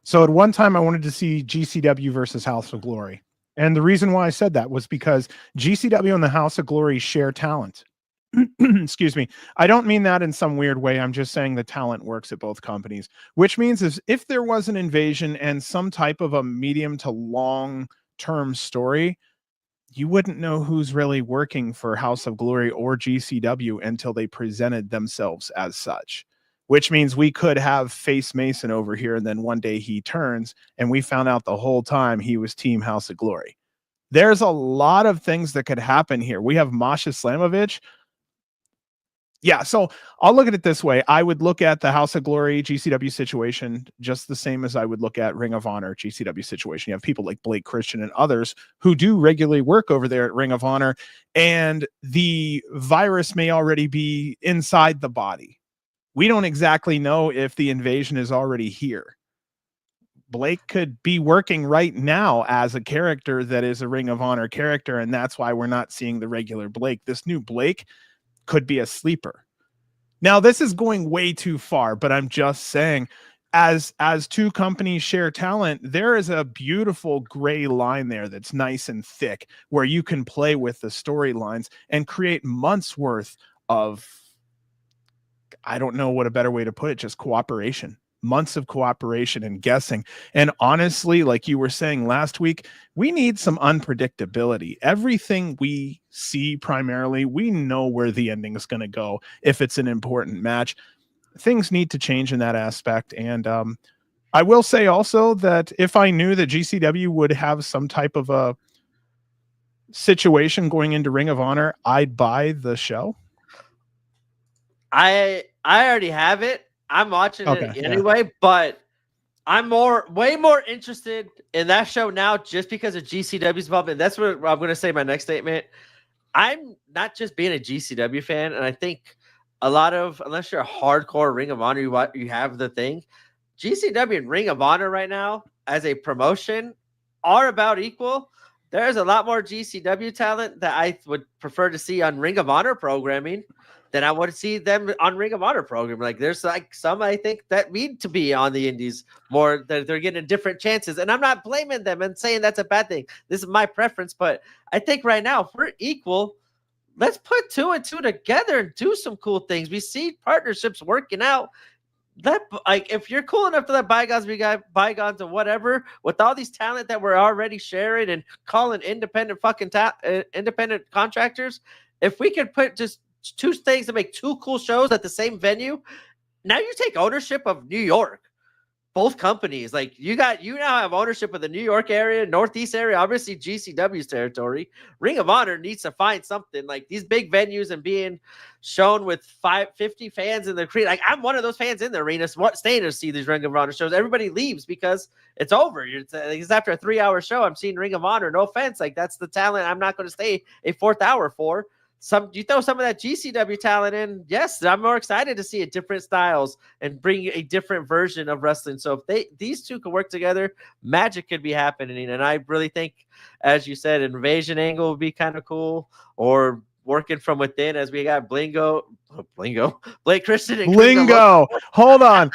So at one time, I wanted to see GCW versus House of Glory, And the reason why I said that was because GCW and the House of Glory share talent. Excuse me. I don't mean that in some weird way. I'm just saying the talent works at both companies, which means if there was an invasion and some type of a medium to long term story, you wouldn't know who's really working for House of Glory or GCW until they presented themselves as such, which means we could have Face Mason over here, and then one day he turns and we found out the whole time he was Team House of Glory. There's a lot of things that could happen here. We have Masha Slamovich. Yeah, so I'll look at it this way. I would look at the House of Glory GCW situation just the same as I would look at Ring of Honor GCW situation. You have people like Blake Christian and others who do regularly work over there at Ring of Honor, and the virus may already be inside the body. We don't exactly know if the invasion is already here. Blake could be working right now as a character that is a Ring of Honor character, and that's why we're not seeing the regular Blake. This new Blake could be a sleeper. Now, this is going way too far, but I'm just saying, as two companies share talent, there is a beautiful gray line there that's nice and thick where you can play with the storylines and create months worth of, I don't know what a better way to put it, just cooperation. Months of cooperation and guessing. And honestly, like you were saying last week, we need some unpredictability. Everything we see primarily, we know where the ending is going to go if it's an important match. Things need to change in that aspect. And I will say also that if I knew that GCW would have some type of a situation going into Ring of Honor, I'd buy the show. I already have it. I'm watching it anyway, but I'm way more interested in that show now just because of GCW's involvement. That's what I'm going to say. My next statement. I'm not just being a GCW fan, and I think a lot of, unless you're a hardcore Ring of Honor, you have the thing. GCW and Ring of Honor right now as a promotion are about equal. There's a lot more GCW talent that I would prefer to see on Ring of Honor programming than I would see them on Ring of Honor program. Like there's like some I think that need to be on the indies more, that they're getting different chances. And I'm not blaming them and saying that's a bad thing. This is my preference, but I think right now if we're equal, let's put 2 and 2 together and do some cool things. We see partnerships working out. That, like, if you're cool enough to let bygones be bygones or whatever, with all these talent that we're already sharing and calling independent independent contractors, if we could put just 2 things to make 2 cool shows at the same venue, now you take ownership of New York. Both companies, like you now have ownership of the New York area, Northeast area, obviously GCW's territory. Ring of Honor needs to find something like these big venues and being shown with 50 fans in the arena. Like I'm one of those fans in the arena, staying to see these Ring of Honor shows. Everybody leaves because it's over. It's after a 3-hour show. I'm seeing Ring of Honor. No offense, like that's the talent I'm not going to stay a 4th hour for. You throw some of that GCW talent in, yes, I'm more excited to see different styles and bring a different version of wrestling. So if these 2 could work together, magic could be happening. And I really think, as you said, an invasion angle would be kind of cool, or working from within, as we got Blake Christian and Blingo. Hold on.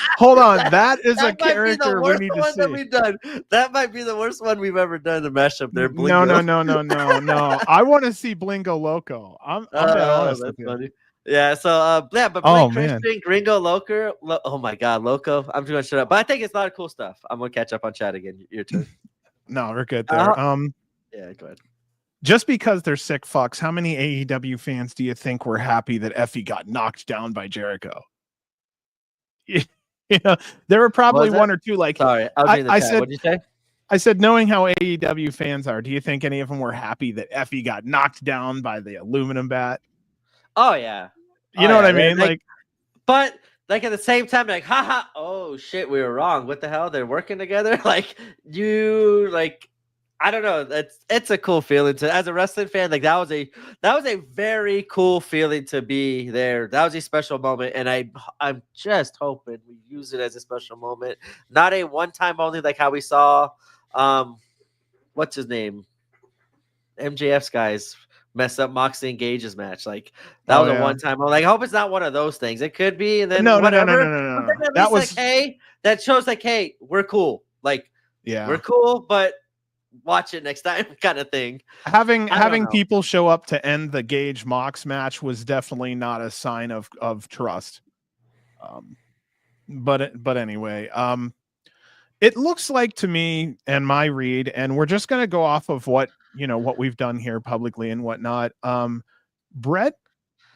That is a character we need to see. That might be the worst one we've ever done to mash up there. Blingo. No. I want to see Blingo Loco. I'm honest with you. Funny. Yeah, so but Blake Christian, Gringo Loco. Oh my God, Loco. I'm just gonna shut up. But I think it's a lot of cool stuff. I'm gonna catch up on chat again. Your turn. No, we're good there. Yeah, go ahead. Just because they're sick fucks, how many AEW fans do you think were happy that Effie got knocked down by Jericho? You know, there were probably 1 or 2. Like, sorry, I said, what did you say? I said, knowing how AEW fans are, do you think any of them were happy that Effie got knocked down by the aluminum bat? Oh yeah, you know what I mean. Like, but like at the same time, like, haha, oh shit, we were wrong. What the hell? They're working together. I don't know. It's a cool feeling to, as a wrestling fan. Like that was a very cool feeling to be there. That was a special moment, and I'm just hoping we use it as a special moment, not a one-time only, like how we saw, what's his name, MJF's guys mess up Moxley and Gage's match. Like that was a one-time. Like I hope it's not one of those things. It could be, and then no. That was like, hey, that shows like, hey, we're cool. Like, yeah, we're cool, but watch it next time kind of thing. Having people show up to end the Gage Mox match was definitely not a sign of trust. But anyway, it looks like to me and my read, and we're just going to go off of what we've done here publicly and whatnot. Brett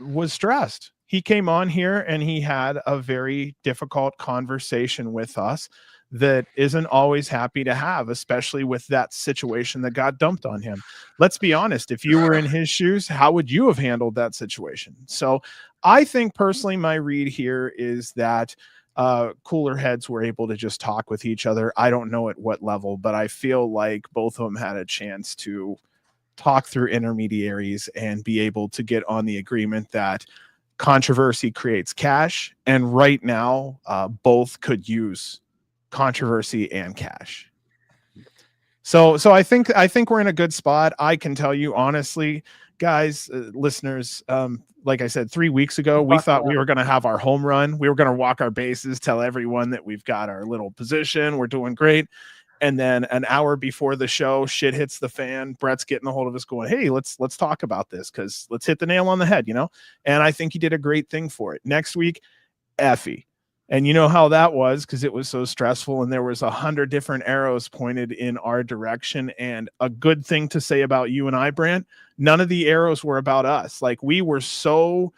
was stressed. He came on here and he had a very difficult conversation with us that isn't always happy to have, especially with that situation that got dumped on him. Let's be honest. If you were in his shoes, how would you have handled that situation? So I think personally, my read here is that cooler heads were able to just talk with each other. I don't know at what level, but I feel like both of them had a chance to talk through intermediaries and be able to get on the agreement that controversy creates cash. And right now, both could use controversy and cash. So I think we're in a good spot. I can tell you honestly, guys, listeners, like I said, 3 weeks ago, we thought we were going to have our home run. We were going to walk our bases, tell everyone that we've got our little position. We're doing great. And then an hour before the show, shit hits the fan. Brett's getting a hold of us going, hey, let's talk about this, because let's hit the nail on the head, And I think he did a great thing for it. Next week, Effie. And you know how that was, because it was so stressful and there was 100 different arrows pointed in our direction. And a good thing to say about you and I, Brant, none of the arrows were about us. Like, we were so,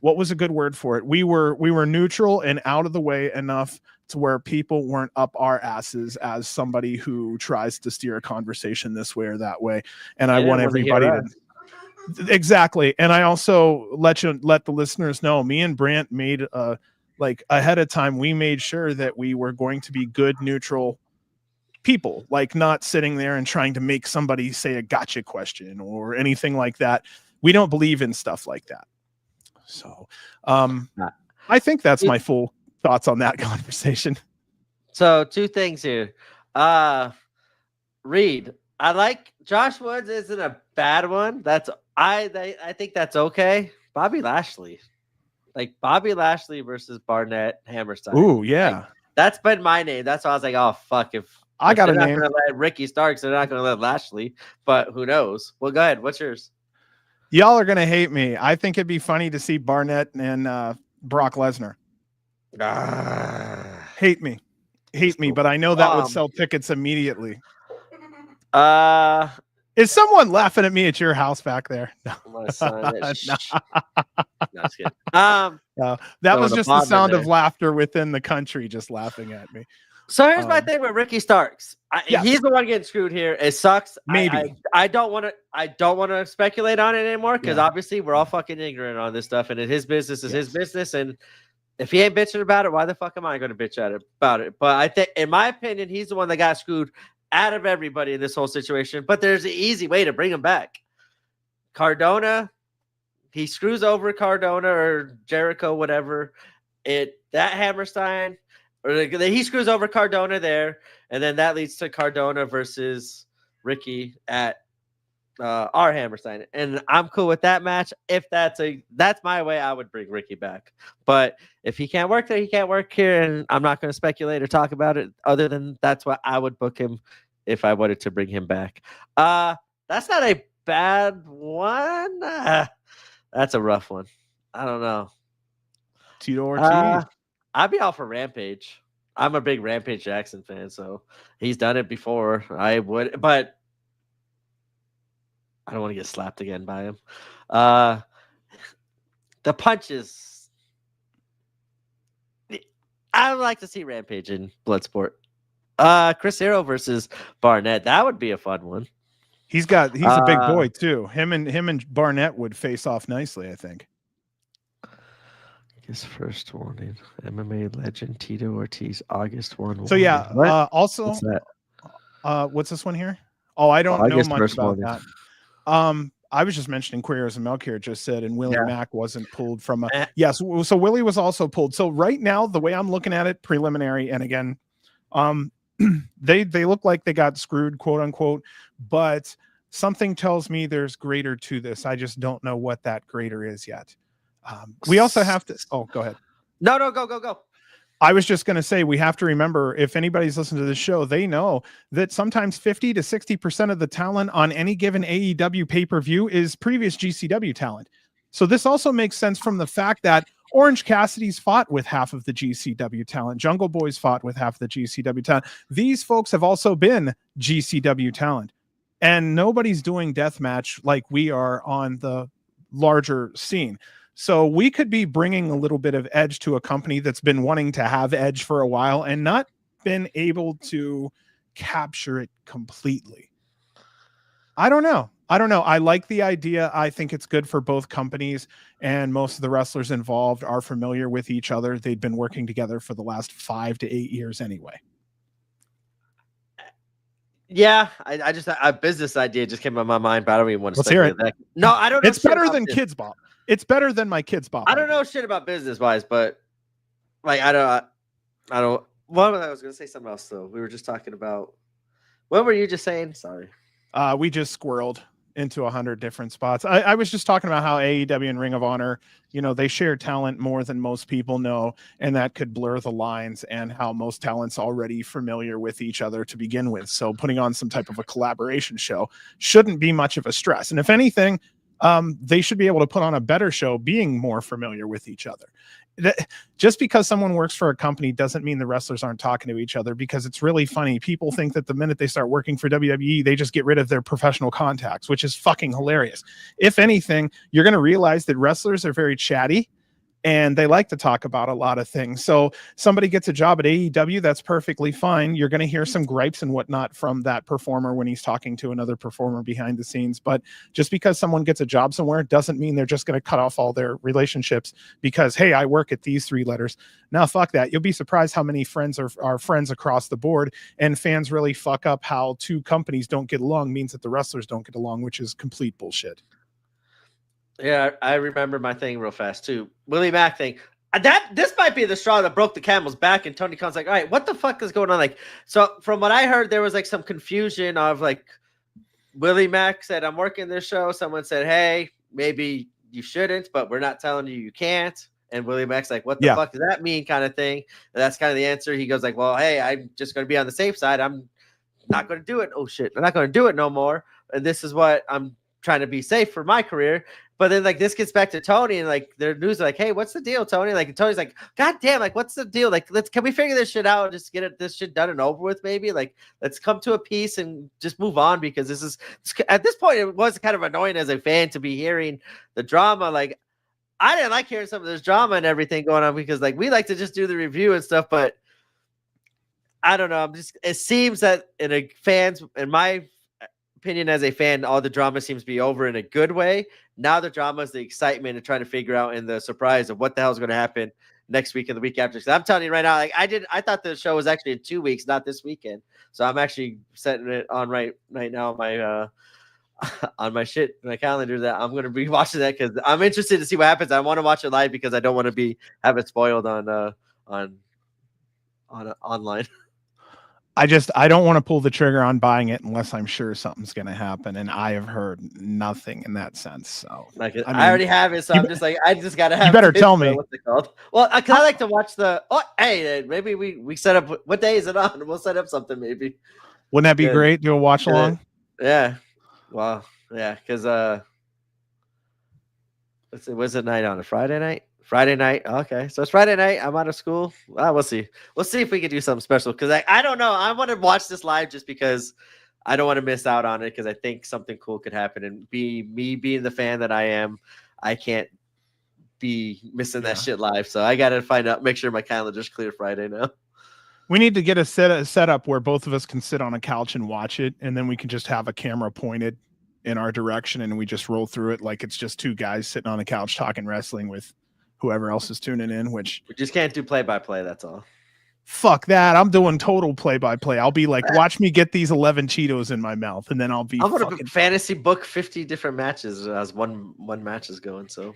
what was a good word for it? We were neutral and out of the way enough to where people weren't up our asses as somebody who tries to steer a conversation this way or that way. And I want everybody to exactly. And I also let the listeners know, me and Brant made like ahead of time, we made sure that we were going to be good, neutral people, like not sitting there and trying to make somebody say a gotcha question or anything like that. We don't believe in stuff like that. So I think that's my full thoughts on that conversation. So 2 things here. Reed, I like Josh Woods isn't a bad one. I think that's okay. Bobby Lashley. Like Bobby Lashley versus Barnett Hammerstein. Ooh, yeah. Like, that's been my name. That's why I was like, oh fuck, if I got a they're name. not gonna let Ricky Starks, they're not gonna let Lashley, but who knows? Well, go ahead. What's yours? Y'all are gonna hate me. I think it'd be funny to see Barnett and Brock Lesnar. Hate me, but I know that would sell tickets immediately. Is someone laughing at me at your house back there? No. My son is no, just kidding. No, that was just the sound of laughter within the country, just laughing at me. So here's my thing with Ricky Starks. He's the one getting screwed here. It sucks. Maybe I don't want to speculate on it anymore, because obviously we're all fucking ignorant on this stuff, and his business is his business. And if he ain't bitching about it, why the fuck am I going to bitch about it? But I think, in my opinion, he's the one that got screwed out of everybody in this whole situation. But there's an easy way to bring him back. Cardona, he screws over Cardona or Jericho, whatever. That Hammerstein, or he screws over Cardona there, and then that leads to Cardona versus Ricky at our Hammerstein, and I'm cool with that match. If that's my way, I would bring Ricky back. But if he can't work there, he can't work here, and I'm not going to speculate or talk about it. Other than that's what I would book him if I wanted to bring him back. That's not a bad one. That's a rough one. I don't know. Tito Ortiz. I'd be all for Rampage. I'm a big Rampage Jackson fan, so he's done it before. I would, but I don't want to get slapped again by him. The punches. I would like to see Rampage in Bloodsport. Chris Hero versus Barnett. That would be a fun one. He's a big boy too. Him and Barnett would face off nicely, I think. His first warning. MMA legend Tito Ortiz, August 1. So yeah, also what's that? What's this one here? Oh, I don't know much about that. I was just mentioning Queers and Melchior just said, and Willie Mack wasn't pulled from a yes. So Willie was also pulled. So right now, the way I'm looking at it, preliminary, and again, they look like they got screwed, quote unquote, but something tells me there's greater to this. I just don't know what that greater is yet. We also have to. Oh, go ahead. No, go. I was just going to say, we have to remember, if anybody's listened to this show, they know that sometimes 50 to 60% of the talent on any given AEW pay-per-view is previous GCW talent. So this also makes sense from the fact that Orange Cassidy's fought with half of the GCW talent. Jungle Boy's fought with half of the GCW talent. These folks have also been GCW talent. And nobody's doing deathmatch like we are on the larger scene. So we could be bringing a little bit of edge to a company that's been wanting to have edge for a while and not been able to capture it completely. I don't know. I like the idea. I think it's good for both companies, and most of the wrestlers involved are familiar with each other. They've been working together for the last 5 to 8 years anyway. Yeah, I just a business idea just came on my mind, but I don't even want to speculate that. No, I don't know. It's better than Kids Bop. It's better than my Kids Bop. I don't know shit about business wise, but like I don't. Well, I was gonna say something else though. We were just talking about. What were you just saying? Sorry. We just squirreled into 100 different spots. I was just talking about how AEW and Ring of Honor, they share talent more than most people know, and that could blur the lines, and how most talent's already familiar with each other to begin with. So putting on some type of a collaboration show shouldn't be much of a stress. And if anything, they should be able to put on a better show being more familiar with each other. Just because someone works for a company doesn't mean the wrestlers aren't talking to each other, because it's really funny. People think that the minute they start working for WWE, they just get rid of their professional contacts, which is fucking hilarious. If anything, you're going to realize that wrestlers are very chatty and they like to talk about a lot of things. So somebody gets a job at AEW, that's perfectly fine. You're going to hear some gripes and whatnot from that performer when he's talking to another performer behind the scenes. But just because someone gets a job somewhere doesn't mean they're just going to cut off all their relationships because, hey, I work at these 3 letters. Now, fuck that. You'll be surprised how many friends are friends across the board, and fans really fuck up how 2 companies don't get along means that the wrestlers don't get along, which is complete bullshit. Yeah, I remember my thing real fast too. Willie Mack thing. This might be the straw that broke the camel's back, and Tony Khan's like, all right, what the fuck is going on? Like, so from what I heard, there was like some confusion of like Willie Mack said, I'm working this show. Someone said, hey, maybe you shouldn't, but we're not telling you can't. And Willie Mack's like, what the fuck does that mean? Kind of thing. And that's kind of the answer. He goes like, well, hey, I'm just going to be on the safe side. I'm not going to do it. Oh shit. I'm not going to do it no more. And this is what I'm trying to be safe for my career. But then like this gets back to Tony, and like their news are like, hey, what's the deal, Tony? Like Tony's like, God damn, like what's the deal? Like can we figure this shit out and just get this shit done and over with? Maybe like let's come to a peace and just move on, because this is at this point it was kind of annoying as a fan to be hearing the drama. Like I didn't like hearing some of this drama and everything going on, because like we like to just do the review and stuff, but I don't know. It seems that in my opinion as a fan, all the drama seems to be over in a good way. Now the drama is the excitement and trying to figure out and the surprise of what the hell is going to happen next week and the week after. So I'm telling you right now, like I thought the show was actually in 2 weeks, not this weekend. So I'm actually setting it on right now on my on my calendar that I'm going to be watching that, because I'm interested to see what happens. I want to watch it live because I don't want to have it spoiled on online. I don't want to pull the trigger on buying it unless I'm sure something's going to happen, and I have heard nothing in that sense. So like I already have it, so I'm just like, I just gotta have. You better tell me what's it called. Well, cause I like to watch hey, maybe we set up. What day is it on? We'll set up something maybe. Wouldn't that be great? Do a watch along. Yeah. Well, yeah, because was it night on a Friday night? Friday night. Okay. So it's Friday night. I'm out of school. We'll see. We'll see if we can do something special, because I don't know. I want to watch this live just because I don't want to miss out on it, because I think something cool could happen. And me being the fan that I am, I can't be missing that shit live. So I got to make sure my calendar's clear Friday now. We need to get a setup where both of us can sit on a couch and watch it, and then we can just have a camera pointed in our direction, and we just roll through it like it's just 2 guys sitting on a couch talking wrestling with whoever else is tuning in, which we just can't do play-by-play. That's all. Fuck that. I'm doing total play-by-play. I'll be like, watch me get these 11 Cheetos in my mouth, and then I'm going to fantasy book 50 different matches as one match is going. So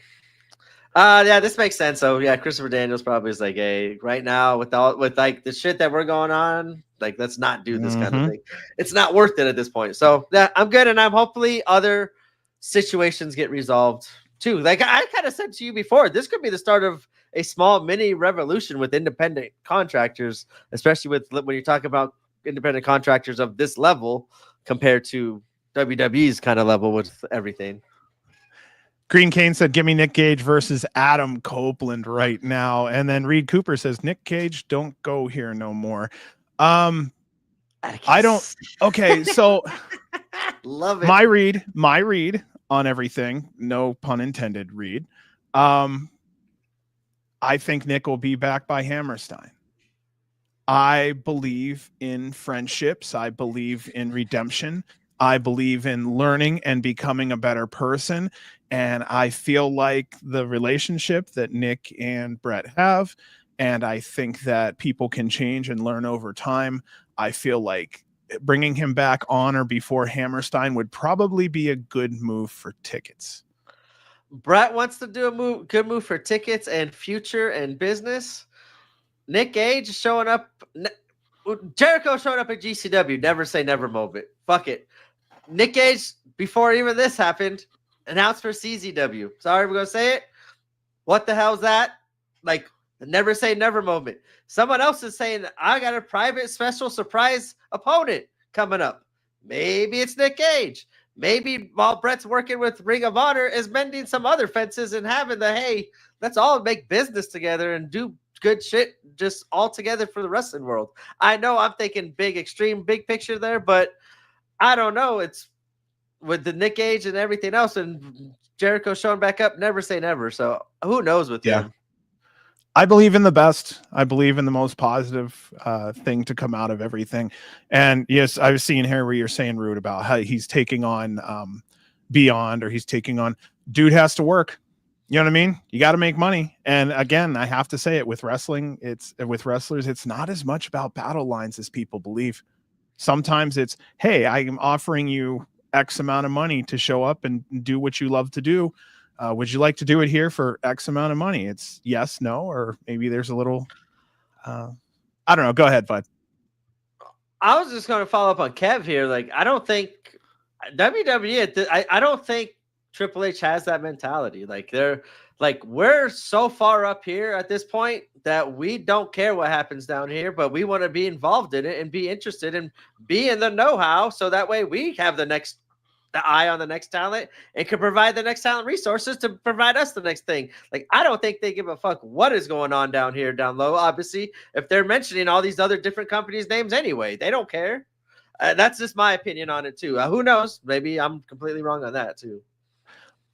yeah, this makes sense. So yeah, Christopher Daniels probably is like, hey, right now with like the shit that we're going on, like let's not do this kind of thing. It's not worth it at this point. So yeah, I'm good, and I'm hopefully other situations get resolved too. Like I kind of said to you before, this could be the start of a small mini revolution with independent contractors, especially when you talk about independent contractors of this level compared to WWE's kind of level with everything. Green Cane said, give me Nick Gage versus Adam Copeland right now. And then Reed Cooper says, Nick Gage, don't go here no more. I don't. Okay, so love it. My read on everything, no pun intended, Reed. I think Nick will be back by Hammerstein. I believe in friendships. I believe in redemption. I believe in learning and becoming a better person. And I feel like the relationship that Nick and Brett have, and I think that people can change and learn over time. I feel like bringing him back on or before Hammerstein would probably be a good move for tickets. Brett wants to do a good move for tickets and future and business. Nick Gage showing up, Jericho showing up at GCW, never say never moment. Fuck it. Nick Gage, before even this happened, announced for CZW. Sorry, we're going to say it. What the hell is that? Like, never say never moment. Someone else is saying, I got a private special surprise opponent coming up. Maybe it's Nick Gage. Maybe while Brett's working with Ring of Honor is mending some other fences and having the, hey, let's all make business together and do good shit just all together for the wrestling world. I know I'm thinking extreme big picture there, but I don't know. It's with the Nick Gage and everything else and Jericho showing back up, never say never. So who knows with him? I believe in the best. I believe in the most positive thing to come out of everything. And yes, I was seeing here where you're saying, Rude, about how he's taking on Beyond, or he's taking on, dude has to work. You know what I mean? You got to make money. And again, I have to say it, with wrestling, with wrestlers, it's not as much about battle lines as people believe. Sometimes it's, hey, I am offering you X amount of money to show up and do what you love to do. Would you like to do it here for X amount of money? It's yes, no, or maybe there's a little, I don't know. Go ahead, Bud. I was just going to follow up on Kev here. Like, I don't think WWE, I don't think Triple H has that mentality. Like, we're so far up here at this point that we don't care what happens down here, but we want to be involved in it and be interested and be in the know-how. So that way we have the eye on the next talent and can provide the next talent resources to provide us the next thing. Like, I don't think they give a fuck what is going on down here, down low. Obviously, if they're mentioning all these other different companies' names anyway, they don't care. That's just my opinion on it too. Who knows? Maybe I'm completely wrong on that too.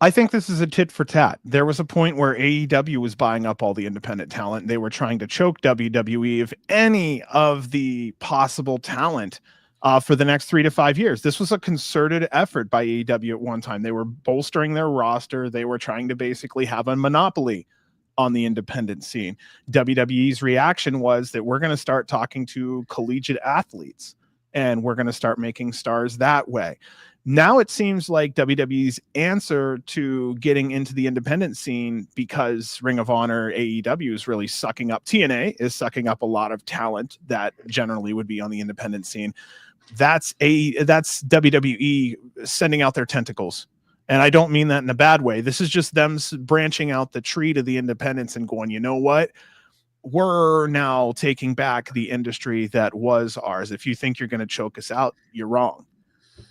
I think this is a tit for tat. There was a point where AEW was buying up all the independent talent. They were trying to choke WWE of any of the possible talent for the next 3 to 5 years. This was a concerted effort by AEW at one time. They were bolstering their roster. They were trying to basically have a monopoly on the independent scene. WWE's reaction was that we're going to start talking to collegiate athletes and we're going to start making stars that way. Now it seems like WWE's answer to getting into the independent scene, because Ring of Honor, AEW is really sucking up, TNA is sucking up a lot of talent that generally would be on the independent scene. That's WWE sending out their tentacles. And I don't mean that in a bad way. This is just them branching out the tree to the independents and going, you know what? We're now taking back the industry that was ours. If you think you're going to choke us out, you're wrong.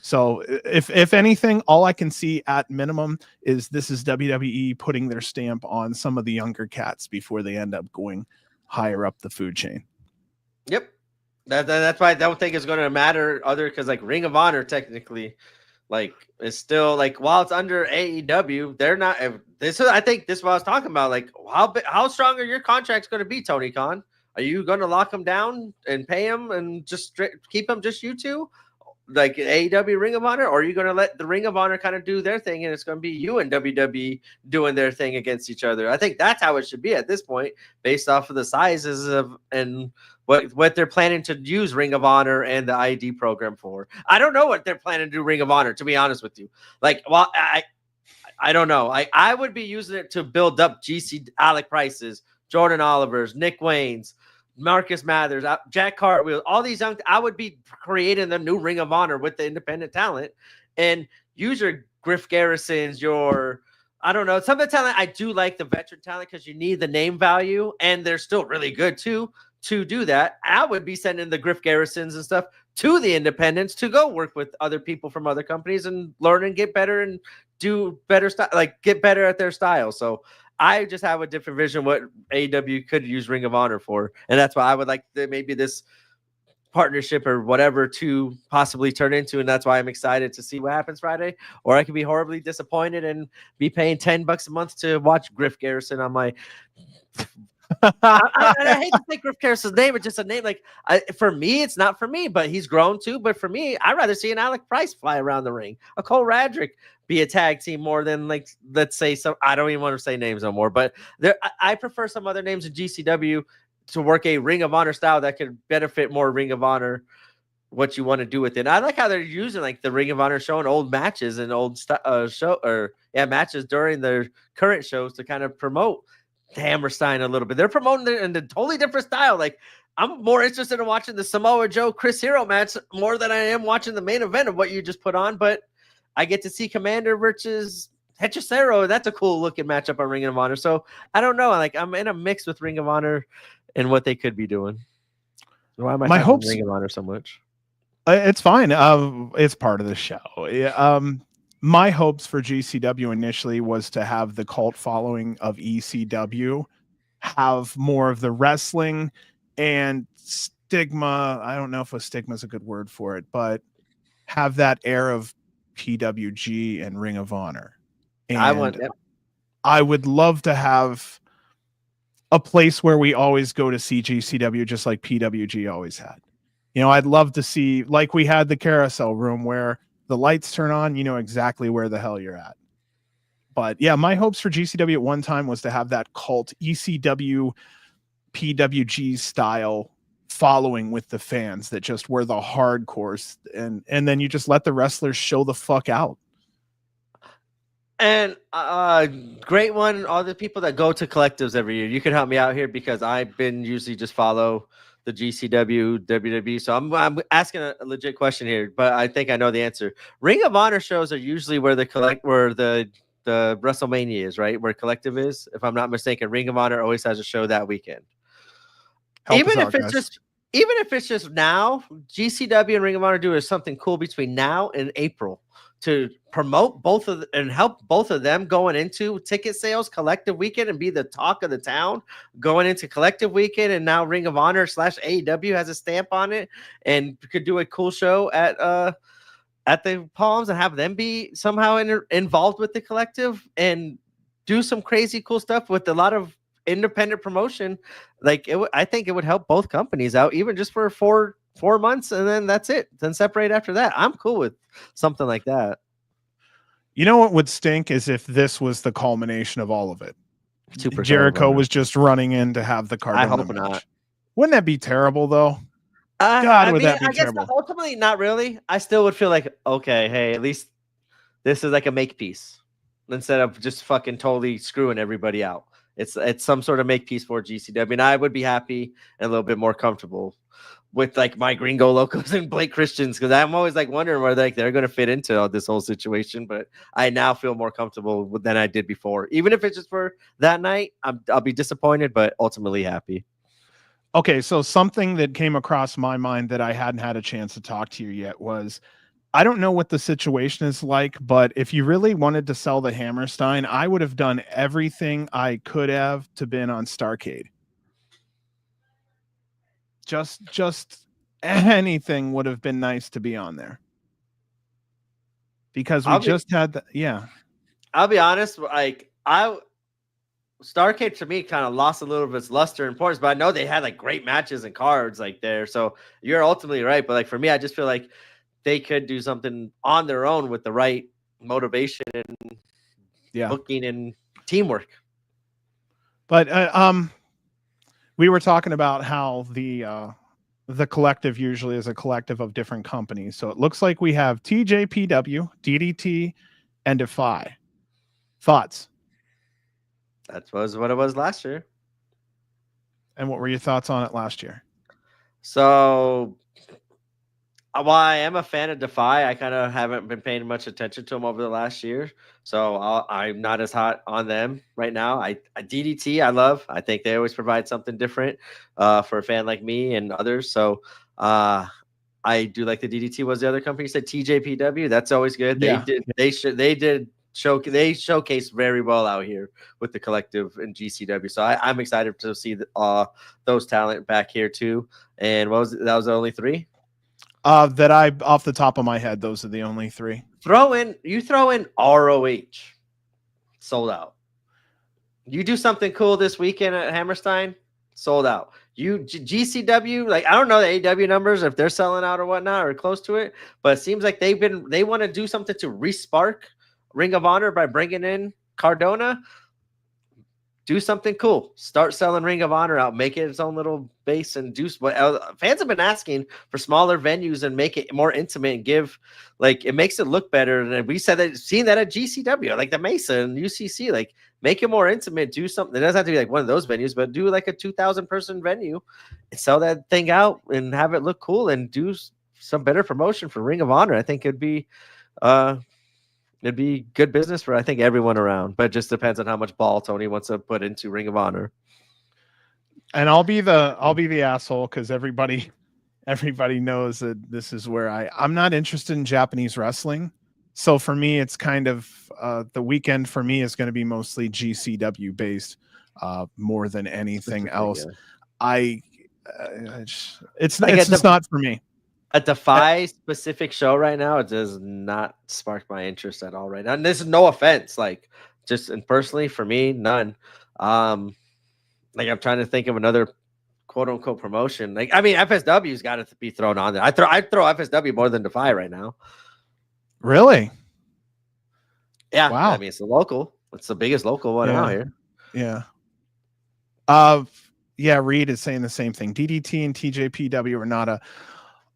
So if anything, all I can see at minimum is this is WWE putting their stamp on some of the younger cats before they end up going higher up the food chain. Yep. That's why I don't think it's going to matter because like Ring of Honor technically like is still like, while it's under AEW, they're not I think this is what I was talking about. Like how strong are your contracts going to be, Tony Khan? Are you going to lock them down and pay them and just keep them just you two? Like AEW Ring of Honor, or are you going to let the Ring of Honor kind of do their thing and it's going to be you and WWE doing their thing against each other? I think that's how it should be at this point, based off of the sizes of and what they're planning to use Ring of Honor and the ID program for. I don't know what they're planning to do Ring of Honor, to be honest with you. Like, well, I don't know. I would be using it to build up GC Alec Prices, Jordan Olivers, Nick Waynes, Marcus Mathers, Jack Cartwheel, all these young. I would be creating the new Ring of Honor with the independent talent, and use your Griff Garrisons, your I don't know. Some of the talent, I do like the veteran talent because you need the name value, and they're still really good too to do that. I would be sending the Griff Garrisons and stuff to the independents to go work with other people from other companies and learn and get better and do better stuff, like get better at their style. So I just have a different vision what AEW could use Ring of Honor for, and that's why I would like maybe this partnership or whatever to possibly turn into, and that's why I'm excited to see what happens Friday. Or I could be horribly disappointed and be paying $10 a month to watch Griff Garrison on my I hate to say Griff Garrison's name, it's just a name like for me it's not for me, but he's grown too. But for me, I'd rather see an Alec Price fly around the ring, a Cole Radrick be a tag team more than, like, let's say some, I don't even want to say names no more, but there I prefer some other names in GCW to work a Ring of Honor style that could benefit more Ring of Honor, what you want to do with it. I like how they're using like the Ring of Honor showing old matches and old matches during their current shows to kind of promote Hammerstein a little bit. They're promoting it in a totally different style. Like, I'm more interested in watching the Samoa Joe Chris Hero match more than I am watching the main event of what you just put on. But I get to see Commander versus Hechicero. That's a cool looking matchup on Ring of Honor. So I don't know. Like, I'm in a mix with Ring of Honor and what they could be doing. Why am I talking Ring of Honor so much? It's fine. It's part of the show. My hopes for GCW initially was to have the cult following of ECW have more of the wrestling and stigma. I don't know if a stigma is a good word for it, but have that air of PWG and Ring of Honor. And I would love to have a place where we always go to see GCW, just like PWG always had. You know, I'd love to see, like we had the carousel room where the lights turn on, you know exactly where the hell you're at. But yeah, my hopes for GCW at one time was to have that cult ECW PWG style following with the fans that just were the hardcores, and then you just let the wrestlers show the fuck out. And great one, all the people that go to collectives every year. You can help me out here because I've been usually just follow the GCW, WWE. So I'm asking a legit question here, but I think I know the answer. Ring of Honor shows are usually where the WrestleMania is, right? Where Collective is. If I'm not mistaken, Ring of Honor always has a show that weekend. Even if it's just now, GCW and Ring of Honor do something cool between now and April to promote both of and help both of them going into ticket sales Collective weekend and be the talk of the town going into Collective weekend. And now Ring of Honor / AEW has a stamp on it and could do a cool show at the Palms and have them be somehow involved with the Collective and do some crazy cool stuff with a lot of independent promotion. Like, I think it would help both companies out, even just for four months, and then that's it. Then separate after that. I'm cool with something like that. You know what would stink is if this was the culmination of all of it. Jericho was just running in to have the card. I hope not. Wouldn't that be terrible though? God, would that be terrible? Guess ultimately, not really. I still would feel like, okay, hey, at least this is like a make piece instead of just fucking totally screwing everybody out. It's some sort of make piece for GCW, and I would be happy and a little bit more comfortable with like my Gringo Locos and Blake Christians, because I'm always like wondering where they're going to fit into this whole situation. But I now feel more comfortable than I did before, even if it's just for that night. I'll be disappointed, but ultimately happy. Okay, so something that came across my mind that I hadn't had a chance to talk to you yet was, I don't know what the situation is like, but if you really wanted to sell the Hammerstein, I would have done everything I could have to been on Starrcade. Just anything would have been nice to be on there. Because we just had the, yeah. I'll be honest, like Starrcade to me kind of lost a little of its luster and importance, but I know they had like great matches and cards like there. So you're ultimately right. But like for me, I just feel like they could do something on their own with the right motivation and booking and teamwork. But we were talking about how the Collective usually is a collective of different companies. So it looks like we have TJPW, DDT, and Defy. Thoughts? That was what it was last year. And what were your thoughts on it last year? So While I am a fan of Defy, I kind of haven't been paying much attention to them over the last year, so I'm not as hot on them right now. I DDT I love. I think they always provide something different for a fan like me and others. So I do like the DDT. Was the other company you said TJPW? That's always good. Yeah. They showcase very well out here with the collective and GCW. So I'm excited to see those talent back here too. And that was the only three? That I off the top of my head, those are the only three. Throw in ROH, sold out. You do something cool this weekend at Hammerstein, sold out. GCW, like I don't know the AW numbers if they're selling out or whatnot or close to it, but it seems like they want to do something to respark Ring of Honor by bringing in Cardona. Do something cool. Start selling Ring of Honor out. Make it its own little base and do what fans have been asking for, smaller venues and make it more intimate and give, like, it makes it look better. And we said that, seen that at GCW, like the Mesa and UCC, like make it more intimate. Do something. It doesn't have to be like one of those venues, but do like a 2,000 person venue and sell that thing out and have it look cool and do some better promotion for Ring of Honor. I think it'd be good business for, I think, everyone around, but it just depends on how much ball Tony wants to put into Ring of Honor. And I'll be the asshole because everybody knows that this is where I'm not interested in Japanese wrestling. So for me, it's kind of the weekend for me is going to be mostly GCW based more than anything else. Yeah. It's just not for me. A Defy specific show right now, it does not spark my interest at all right now. And this is no offense, like just and personally for me, none. Like I'm trying to think of another quote unquote promotion. Like I mean, FSW's got to be thrown on there. I'd throw FSW more than Defy right now. Really? Yeah. Wow. I mean, it's a local. It's the biggest local one out here. Yeah. Yeah. Reed is saying the same thing. DDT and TJPW are not a.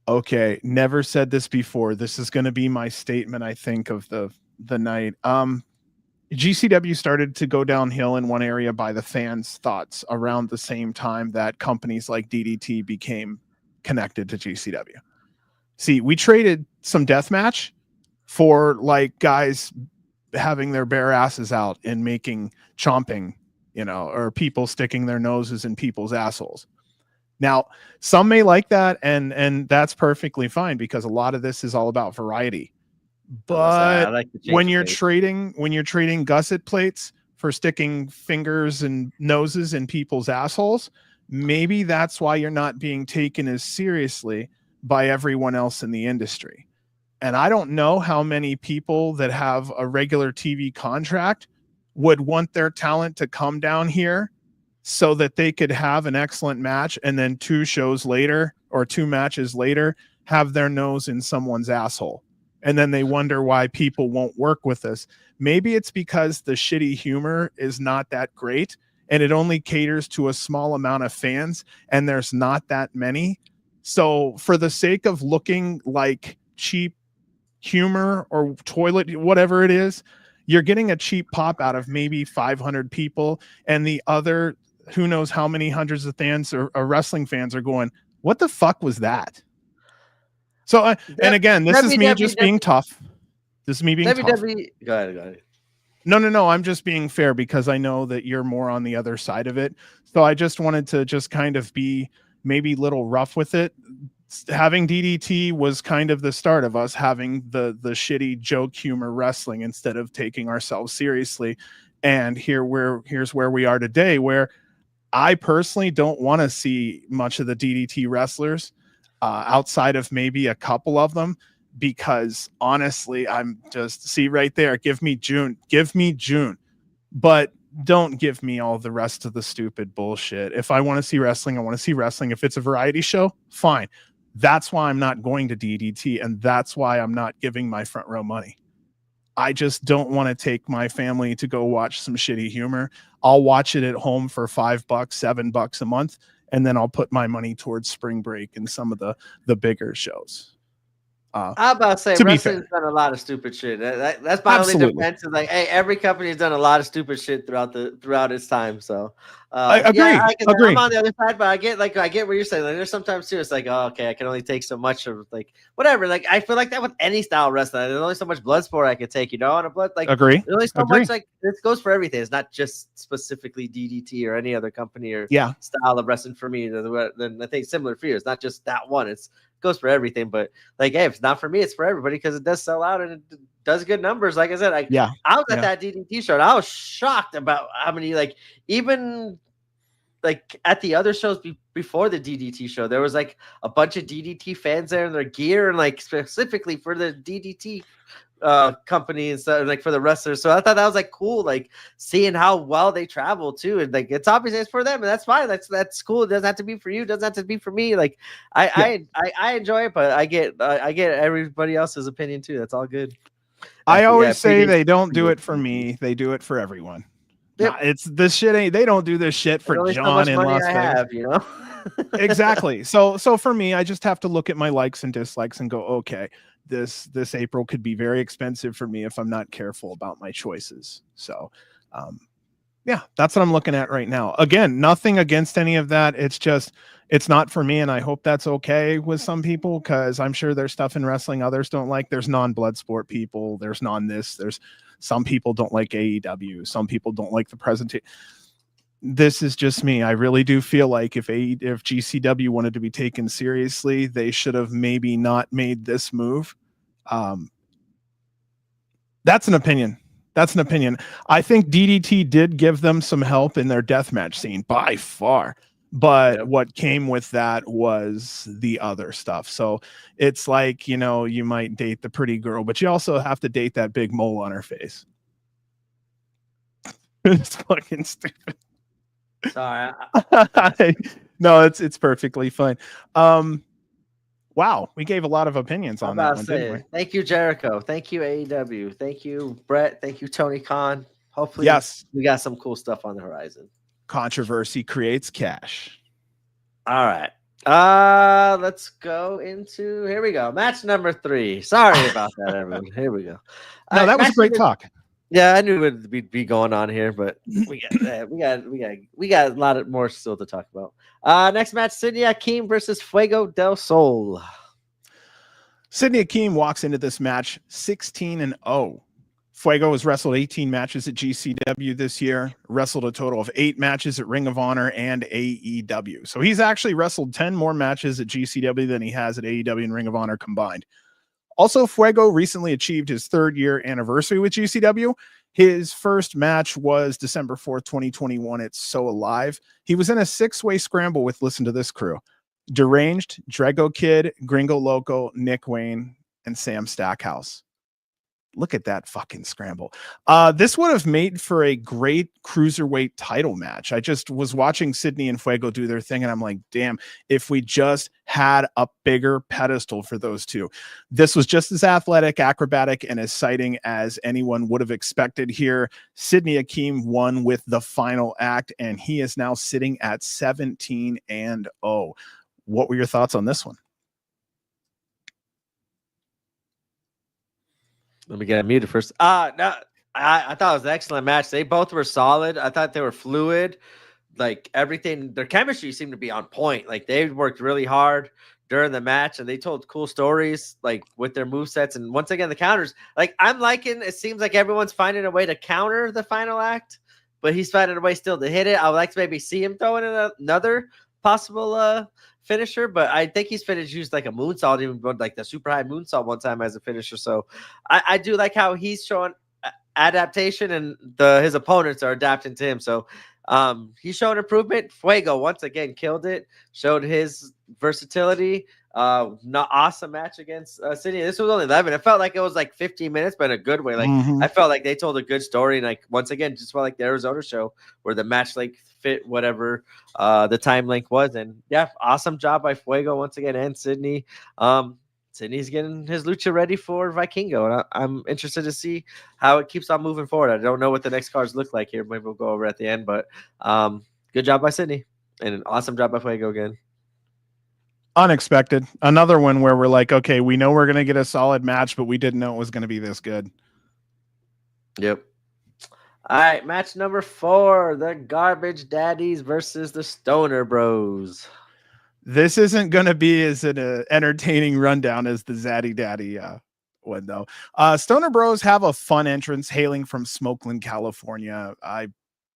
Okay, never said this before. This is going to be my statement, I think, of the night. GCW started to go downhill in one area by the fans' thoughts around the same time that companies like DDT became connected to GCW. See, we traded some deathmatch for like guys having their bare asses out and making chomping, or people sticking their noses in people's assholes. Now, some may like that, and that's perfectly fine because a lot of this is all about variety. But when you're trading gusset plates for sticking fingers and noses in people's assholes, maybe that's why you're not being taken as seriously by everyone else in the industry. And I don't know how many people that have a regular TV contract would want their talent to come down here so that they could have an excellent match and then 2 shows later or 2 matches later have their nose in someone's asshole. And then they wonder why people won't work with us. Maybe it's because the shitty humor is not that great and it only caters to a small amount of fans and there's not that many. So for the sake of looking like cheap humor or toilet, whatever it is, you're getting a cheap pop out of maybe 500 people and the other who knows how many hundreds of fans or wrestling fans are going, what the fuck was that? So, and again, this is me just being tough. This is me being tough. Go ahead. No. I'm just being fair because I know that you're more on the other side of it. So I just wanted to just kind of be maybe a little rough with it. Having DDT was kind of the start of us having the shitty joke humor wrestling instead of taking ourselves seriously. And here's where we are today, where I personally don't want to see much of the DDT wrestlers outside of maybe a couple of them, because honestly, I'm just see right there. Give me June, but don't give me all the rest of the stupid bullshit. If I want to see wrestling, I want to see wrestling. If it's a variety show, fine. That's why I'm not going to DDT, and that's why I'm not giving my front row money. I just don't want to take my family to go watch some shitty humor. I'll watch it at home for $5, $7 a month, and then I'll put my money towards spring break and some of the bigger shows. I'm about to say To be wrestling's fair. done a lot of stupid shit. That's my only Absolutely. defense. Is like, hey, every company has done a lot of stupid shit throughout its time. So, I yeah, agree. I'm Agree. on the other side, but I get what you're saying. Like, there's sometimes too, it's like, oh, okay, I can only take so much of like whatever. Like, I feel like that with any style of wrestling. There's only so much blood sport I could take. On a blood like Agree. there's only so Agree. much. Like this goes for everything. It's not just specifically DDT or any other company or Yeah. style of wrestling for me. Then I think similar for you. It's not just that one. It goes for everything. But like, hey, if it's not for me, it's for everybody because it does sell out and it does good numbers. Like I said, I was at that DDT show and I was shocked about how many, like, even like at the other shows before the DDT show, there was like a bunch of DDT fans there in their gear and like specifically for the DDT company and stuff, like for the wrestlers. So I thought that was like cool, like seeing how well they travel too. And like it's obviously it's for them, and that's fine. That's cool. It doesn't have to be for you. It doesn't have to be for me. Like I enjoy it, but I get everybody else's opinion too. That's all good. I always say they don't do it for me. They do it for everyone. Yep. Nah, it's this shit ain't. They don't do this shit for John in Las Vegas. Exactly. So for me, I just have to look at my likes and dislikes and go, okay, this April could be very expensive for me if I'm not careful about my choices. So, yeah, that's what I'm looking at right now. Again, nothing against any of that. It's just, it's not for me. And I hope that's okay with some people, because I'm sure there's stuff in wrestling others don't like. There's non-blood sport people. There's there's some people don't like AEW. Some people don't like the presentation. This is just me. I really do feel like if GCW wanted to be taken seriously, they should have maybe not made this move. That's an opinion. I think DDT did give them some help in their deathmatch scene by far, but what came with that was the other stuff. So it's like, you might date the pretty girl, but you also have to date that big mole on her face. It's fucking stupid. Sorry. No, it's perfectly fine. Wow, we gave a lot of opinions on that one, didn't we? Thank you, Jericho. Thank you, AEW. Thank you, Brett. Thank you, Tony Khan. Hopefully, we got some cool stuff on the horizon. Controversy creates cash. All right. Let's go into, here we go. Match number 3. Sorry about that, everyone. Here we go. No, that was a great talk. Yeah, I knew it would be going on here, but we got a lot more still to talk about. Next match, Sidney Akeem versus Fuego del Sol. Sidney Akeem walks into this match 16-0. Fuego has wrestled 18 matches at GCW this year, wrestled a total of 8 matches at Ring of Honor and AEW. So he's actually wrestled 10 more matches at GCW than he has at AEW and Ring of Honor combined. Also, Fuego recently achieved his 3rd year anniversary with GCW. His first match was December 4th, 2021 at So Alive. He was in a 6-way scramble with, listen to this crew: Deranged, Drago Kid, Gringo Loco, Nick Wayne, and Sam Stackhouse. Look at that fucking scramble. This would have made for a great cruiserweight title match. I just was watching Sidney and Fuego do their thing, and I'm like, damn, if we just had a bigger pedestal for those two. This was just as athletic, acrobatic, and exciting as anyone would have expected here. Sidney Akeem won with the final act, and he is now sitting at 17-0. What were your thoughts on this one? Let me get muted first. No, I thought it was an excellent match. They both were solid. I thought they were fluid. Like everything, their chemistry seemed to be on point. Like they worked really hard during the match, and they told cool stories, like with their movesets. And once again, the counters. Like I'm liking. It seems like everyone's finding a way to counter the final act, but he's finding a way still to hit it. I would like to maybe see him throw in another possible finisher, but I think he's finished used like a moonsault, even like the super high moonsault one time as a finisher. So I do like how he's showing adaptation, and his opponents are adapting to him. So he's showing improvement. Fuego once again killed it, showed his versatility. Not awesome match against Sidney. This was only 11. It felt like it was like 15 minutes, but in a good way. Like I felt like they told a good story, and like once again, just felt like the Arizona show where the match length fit whatever the time length was. And yeah, awesome job by Fuego once again and Sidney. Sidney's getting his lucha ready for Vikingo, and I'm interested to see how it keeps on moving forward. I don't know what the next cards look like here. Maybe we'll go over at the end, but good job by Sidney and an awesome job by Fuego again. Unexpected. Another one where we're like, okay, we know we're going to get a solid match, but we didn't know it was going to be this good. Yep. All right, match number 4, the Garbage Daddies versus the Stoner Bros. This isn't going to be as an entertaining rundown as the Zaddy Daddy one, though. Stoner Bros have a fun entrance hailing from Smokeland, California. I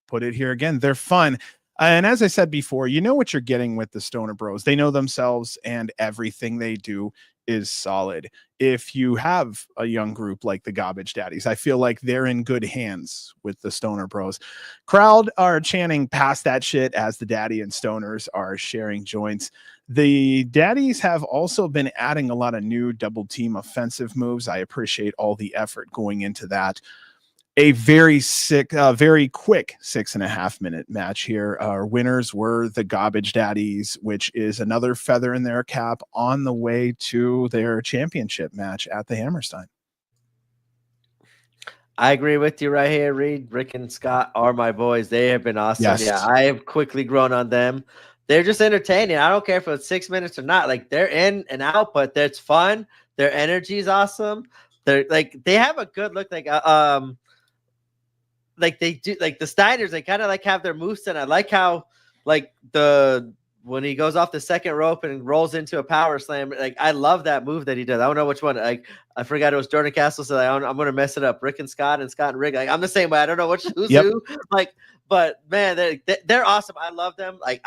put it here again. They're fun. And as I said before, you know what you're getting with the Stoner Bros. They know themselves, and everything they do is solid. If you have a young group like the Garbage Daddies, I feel like they're in good hands with the Stoner Bros. Crowd are chanting "pass that shit" as the Daddy and Stoners are sharing joints. The Daddies have also been adding a lot of new double team offensive moves. I appreciate all the effort going into that. A very quick 6.5 minute match here. Our winners were the Garbage Daddies, which is another feather in their cap on the way to their championship match at the Hammerstein. I agree with you right here, Reed. Rick and Scott are my boys. They have been awesome. Yes. Yeah, I have quickly grown on them. They're just entertaining. I don't care if it's 6 minutes or not. Like, they're in and out, but it's fun. Their energy is awesome. They're like, they have a good look. Like they do, like the Steiners, they kind of like have their moveset. I like how like when he goes off the second rope and rolls into a power slam, like I love that move that he does. I don't know which one. Like I forgot it was Jordan Castle, so I'm gonna mess it up. Rick and Scott and Rick. Like I'm the same way. I don't know who's who. Like, but man, they're awesome. I love them. Like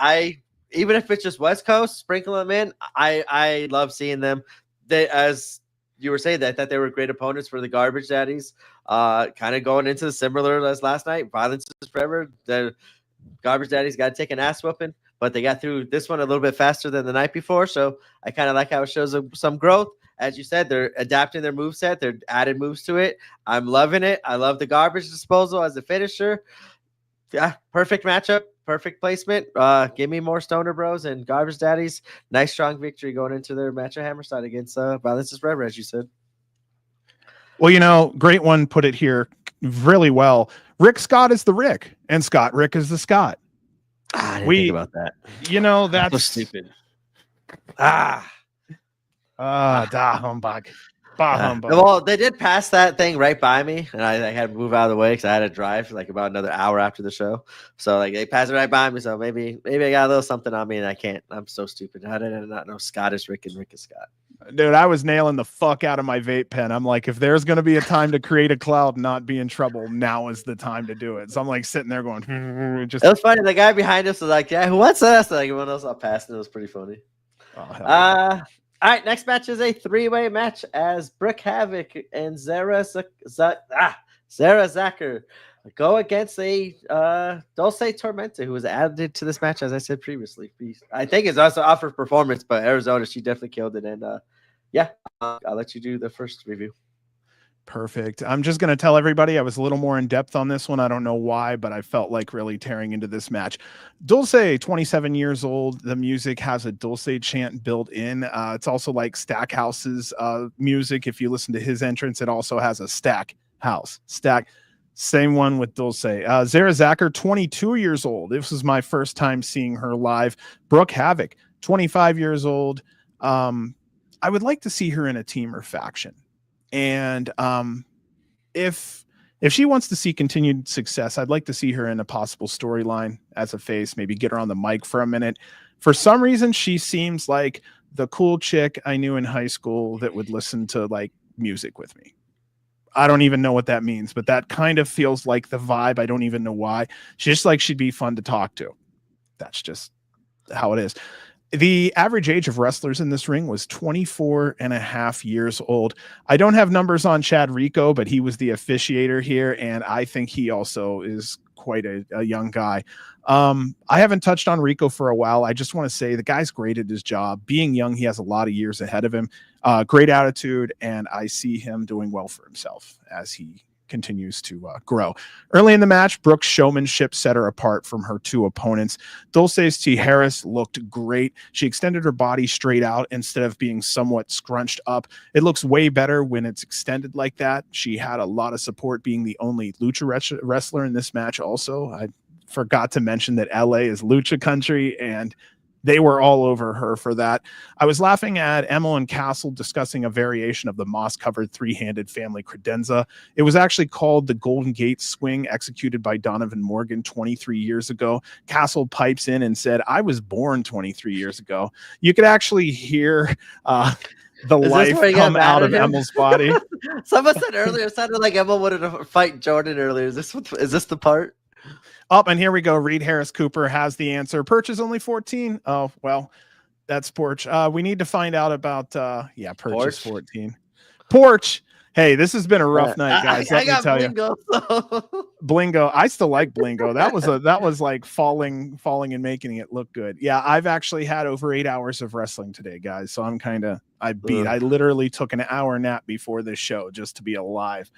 even if it's just West Coast, sprinkle them in. I love seeing them. They, as you were saying, that they were great opponents for the Garbage Daddies. Kind of going into the similar as last night. Violence is forever. The Garbage Daddies got to take an ass whooping, but they got through this one a little bit faster than the night before. So I kind of like how it shows some growth. As you said, they're adapting their moveset. They're adding moves to it. I'm loving it. I love the garbage disposal as a finisher. Yeah, perfect matchup. Perfect placement. Give me more Stoner Bros and Garbage Daddies. Nice, strong victory going into their match at Hammerstein against Violence is Forever, as you said. Well, you know, great one put it here really well. Rick Scott is the Rick, and Scott Rick is the Scott. I didn't think about that. You know, that's so stupid. Da humbug. Well, they did pass that thing right by me, and I had to move out of the way because I had to drive for like about another hour after the show. So like they passed it right by me. So maybe I got a little something on me, and I can't. I'm so stupid. How did I not know Scott is Rick and Rick is Scott? Dude, I was nailing the fuck out of my vape pen. I'm like, if there's going to be a time to create a cloud and not be in trouble, now is the time to do it. So I'm like sitting there going, just. It was funny. The guy behind us was like, yeah, what's us? Like everyone else all passed, and it was pretty funny. Oh, hell yeah. All right, next match is a 3-way match as Brooke Havoc and Sarah Zacher go against a Dulce Tormenta, who was added to this match, as I said previously. I think it's also off her performance, but Arizona, she definitely killed it. And I'll let you do the first review. Perfect. I'm just going to tell everybody I was a little more in depth on this one. I don't know why, but I felt like really tearing into this match. Dulce, 27 years old. The music has a Dulce chant built in. It's also like Stackhouse's music. If you listen to his entrance, it also has a Stack House. Same one with Dulce. Zara Zacher, 22 years old. This was my first time seeing her live. Brooke Havoc, 25 years old. I would like to see her in a team or faction. And if she wants to see continued success, I'd like to see her in a possible storyline as a face, maybe get her on the mic for a minute. For some reason, she seems like the cool chick I knew in high school that would listen to like music with me. I don't even know what that means, but that kind of feels like the vibe. I don't even know why. She's just like she'd be fun to talk to. That's just how it is. The average age of wrestlers in this ring was 24 and a half years old. I don't have numbers on Chad Rico, but he was the officiator here, and I think he also is quite a young guy. I haven't touched on Rico for a while. I just want to say the guy's great at his job. Being young, he has a lot of years ahead of him. Great attitude, and I see him doing well for himself as he continues to grow. Early in the match, Brooke's showmanship set her apart from her two opponents. Dulce's T. Harris looked great. She extended her body straight out instead of being somewhat scrunched up. It looks way better when it's extended like that. She had a lot of support, being the only lucha wrestler in this match also. I forgot to mention that LA is lucha country, and They were all over her for that. I was laughing at Emil and Castle discussing a variation of the moss-covered three-handed family credenza. It was actually called the Golden Gate Swing, executed by Donovan Morgan 23 years ago. Castle pipes in and said, "I was born 23 years ago." You could actually hear the life come out of Emil's body. Someone said earlier, it sounded like Emil wanted to fight Jordan earlier. Is this the part? And here we go. Reed Harris Cooper has the answer. Perch is only 14. Oh, well, that's Porch. We need to find out about Perch is 14. Porch. Hey, this has been a rough night, guys. Let me tell Blingo, you. Blingo. I still like Blingo. That was like falling and making it look good. Yeah, I've actually had over 8 hours of wrestling today, guys. So I'm I literally took an hour nap before this show just to be alive.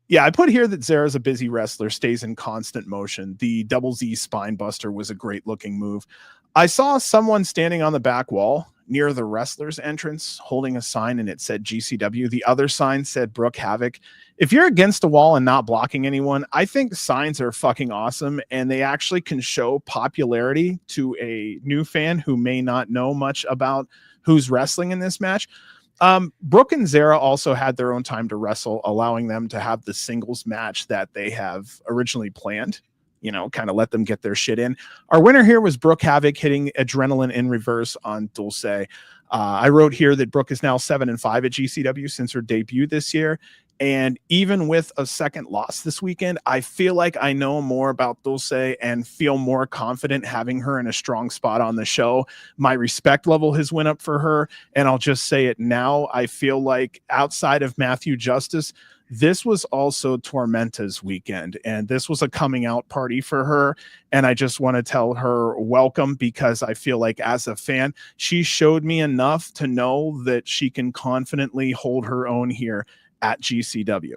Yeah, I put here that Zara's a busy wrestler, stays in constant motion. The double Z spine buster was a great looking move. I saw someone standing on the back wall near the wrestler's entrance holding a sign, and it said GCW. The other sign said Brooke Havoc. If you're against a wall and not blocking anyone, I think signs are fucking awesome, and they actually can show popularity to a new fan who may not know much about who's wrestling in this match. Brooke and Zara also had their own time to wrestle, allowing them to have the singles match that they have originally planned, kind of let them get their shit in. Our winner here was Brooke Havoc hitting Adrenaline in reverse on Dulce. I wrote here that Brooke is now 7-5 at GCW since her debut this year. And even with a second loss this weekend, I feel like I know more about Dulce and feel more confident having her in a strong spot on the show. My respect level has went up for her. And I'll just say it now. I feel like outside of Matthew Justice, this was also Tormenta's weekend, and this was a coming out party for her. And I just want to tell her welcome, because I feel like as a fan, she showed me enough to know that she can confidently hold her own here at GCW.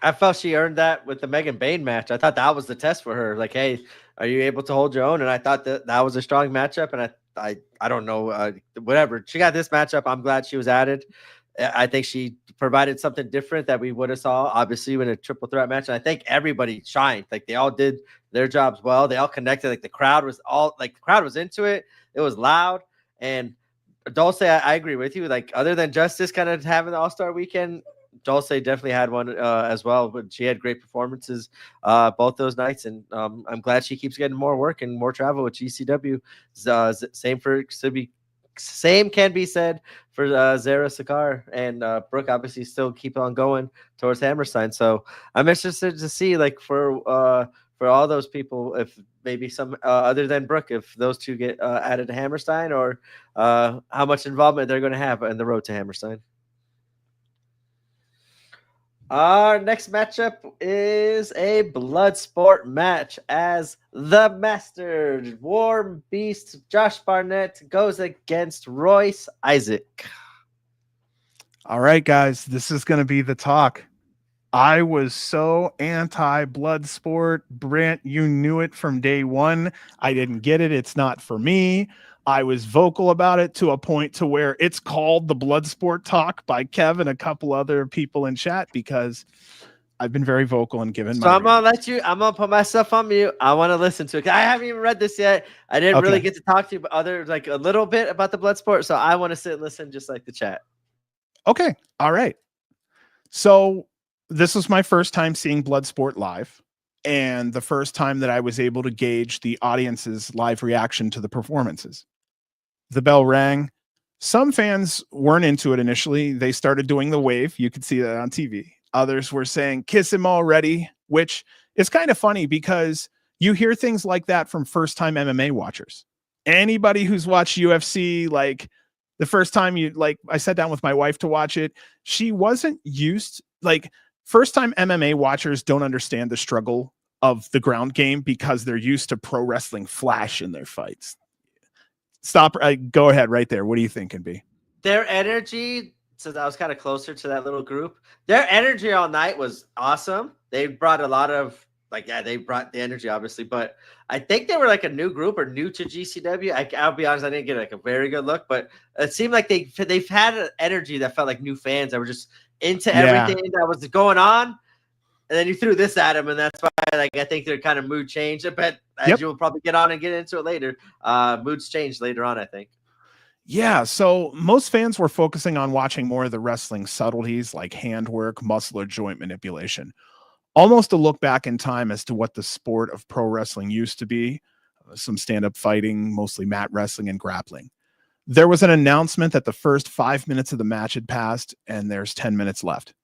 I felt she earned that with the Megan Bain match. I thought that was the test for her. Like, hey, are you able to hold your own? And I thought that was a strong matchup. And I don't know, whatever. She got this matchup. I'm glad she was added. I think she provided something different that we would have saw, obviously, in a triple threat match. And I think everybody shined. Like, they all did their jobs well. They all connected. Like, the crowd was into it. It was loud. And Dulce, I agree with you. Like, other than Justice kind of having the All-Star weekend, Dulce definitely had one as well. But she had great performances both those nights, and I'm glad she keeps getting more work and more travel with GCW. Same can be said for Zara Sakar, and Brooke obviously still keep on going towards Hammerstein. So I'm interested to see, like, for all those people, if maybe some other than Brooke, if those two get added to Hammerstein, or how much involvement they're going to have in the road to Hammerstein. Our next matchup is a blood sport match, as the Master War Beast Josh Barnett goes against Royce Isaac. All right, guys, this is going to be the talk. I was so anti-blood sport. Brent, you knew it from day one. I didn't get it. It's not for me. I was vocal about it to a point to where it's called the Blood Sport Talk by Kev and a couple other people in chat, because I've been very vocal and given. So I'm gonna put myself on mute. I want to listen to it. I haven't even read this yet. I didn't really get to talk to you, but like a little bit about the blood sport. So I want to sit and listen, just like the chat. Okay. All right. So this was my first time seeing Bloodsport live, and the first time that I was able to gauge the audience's live reaction to the performances. The bell rang. Some fans weren't into it initially. They started doing the wave. You could see that on TV. Others were saying, "Kiss him already," which is kind of funny, because you hear things like that from first-time MMA watchers. Anybody who's watched UFC, like, the first time I sat down with my wife to watch it, she wasn't used, like, first-time MMA watchers don't understand the struggle of the ground game, because they're used to pro wrestling flash in their fights. Stop. Go ahead right there. What do you think, can be? Their energy, since I was kind of closer to that little group, their energy all night was awesome. They brought a lot of, they brought the energy, obviously, but I think they were like a new group or new to GCW. I'll be honest, I didn't get like a very good look, but it seemed like they've had an energy that felt like new fans that were just into everything that was going on. And then you threw this at him, and that's why, like, I think their kind of mood changed a bit, as you'll probably get on and get into it later. Moods changed later on, I think. Yeah, so most fans were focusing on watching more of the wrestling subtleties like handwork, muscle, or joint manipulation. Almost a look back in time as to what the sport of pro wrestling used to be. Some stand-up fighting, mostly mat wrestling and grappling. There was an announcement that the first 5 minutes of the match had passed and there's 10 minutes left.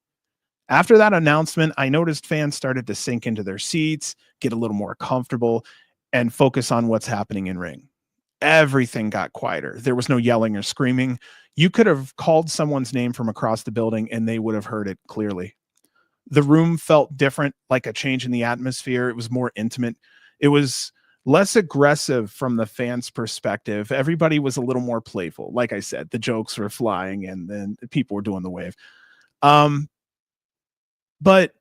After that announcement, I noticed fans started to sink into their seats, get a little more comfortable, and focus on what's happening in ring. Everything got quieter. There was no yelling or screaming. You could have called someone's name from across the building and they would have heard it clearly. The room felt different, like a change in the atmosphere. It was more intimate. It was less aggressive from the fans' perspective. Everybody was a little more playful. Like I said, the jokes were flying and then people were doing the wave. But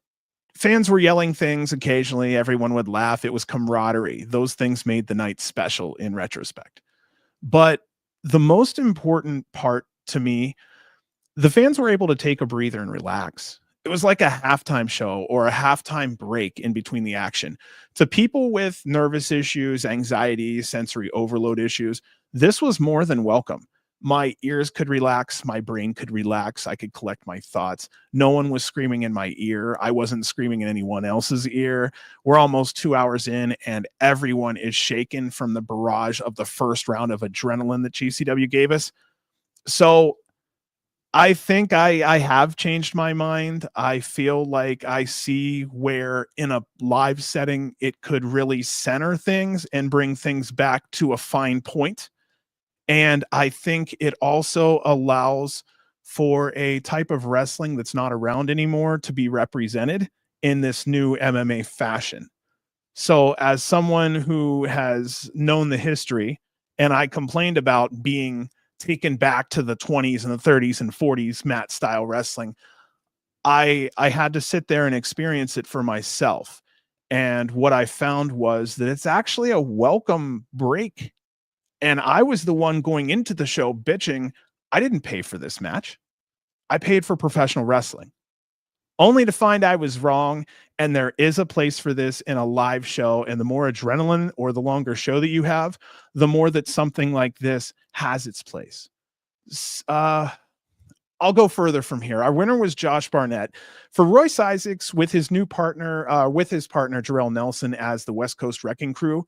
fans were yelling things occasionally. Everyone would laugh. It was camaraderie. Those things made the night special in retrospect. But the most important part to me, the fans were able to take a breather and relax. It was like a halftime show or a halftime break in between the action. To people with nervous issues, anxiety, sensory overload issues, this was more than welcome. My ears could relax. My brain could relax. I could collect my thoughts. No one was screaming in my ear. I wasn't screaming in anyone else's ear. We're almost 2 hours in, and everyone is shaken from the barrage of the first round of adrenaline that GCW gave us. So I think I have changed my mind. I feel like I see where in a live setting it could really center things and bring things back to a fine point. And I think it also allows for a type of wrestling that's not around anymore to be represented in this new MMA fashion. So as someone who has known the history, and I complained about being taken back to the 20s and the 30s and 40s mat style wrestling, I had to sit there and experience it for myself. And what I found was that it's actually a welcome break. And I was the one going into the show bitching, I didn't pay for this match. I paid for professional wrestling. Only to find I was wrong, and there is a place for this in a live show. And the more adrenaline or the longer show that you have, the more that something like this has its place. I'll go further from here. Our winner was Josh Barnett. For Royce Isaacs, with his partner Jarrell Nelson as the West Coast Wrecking Crew,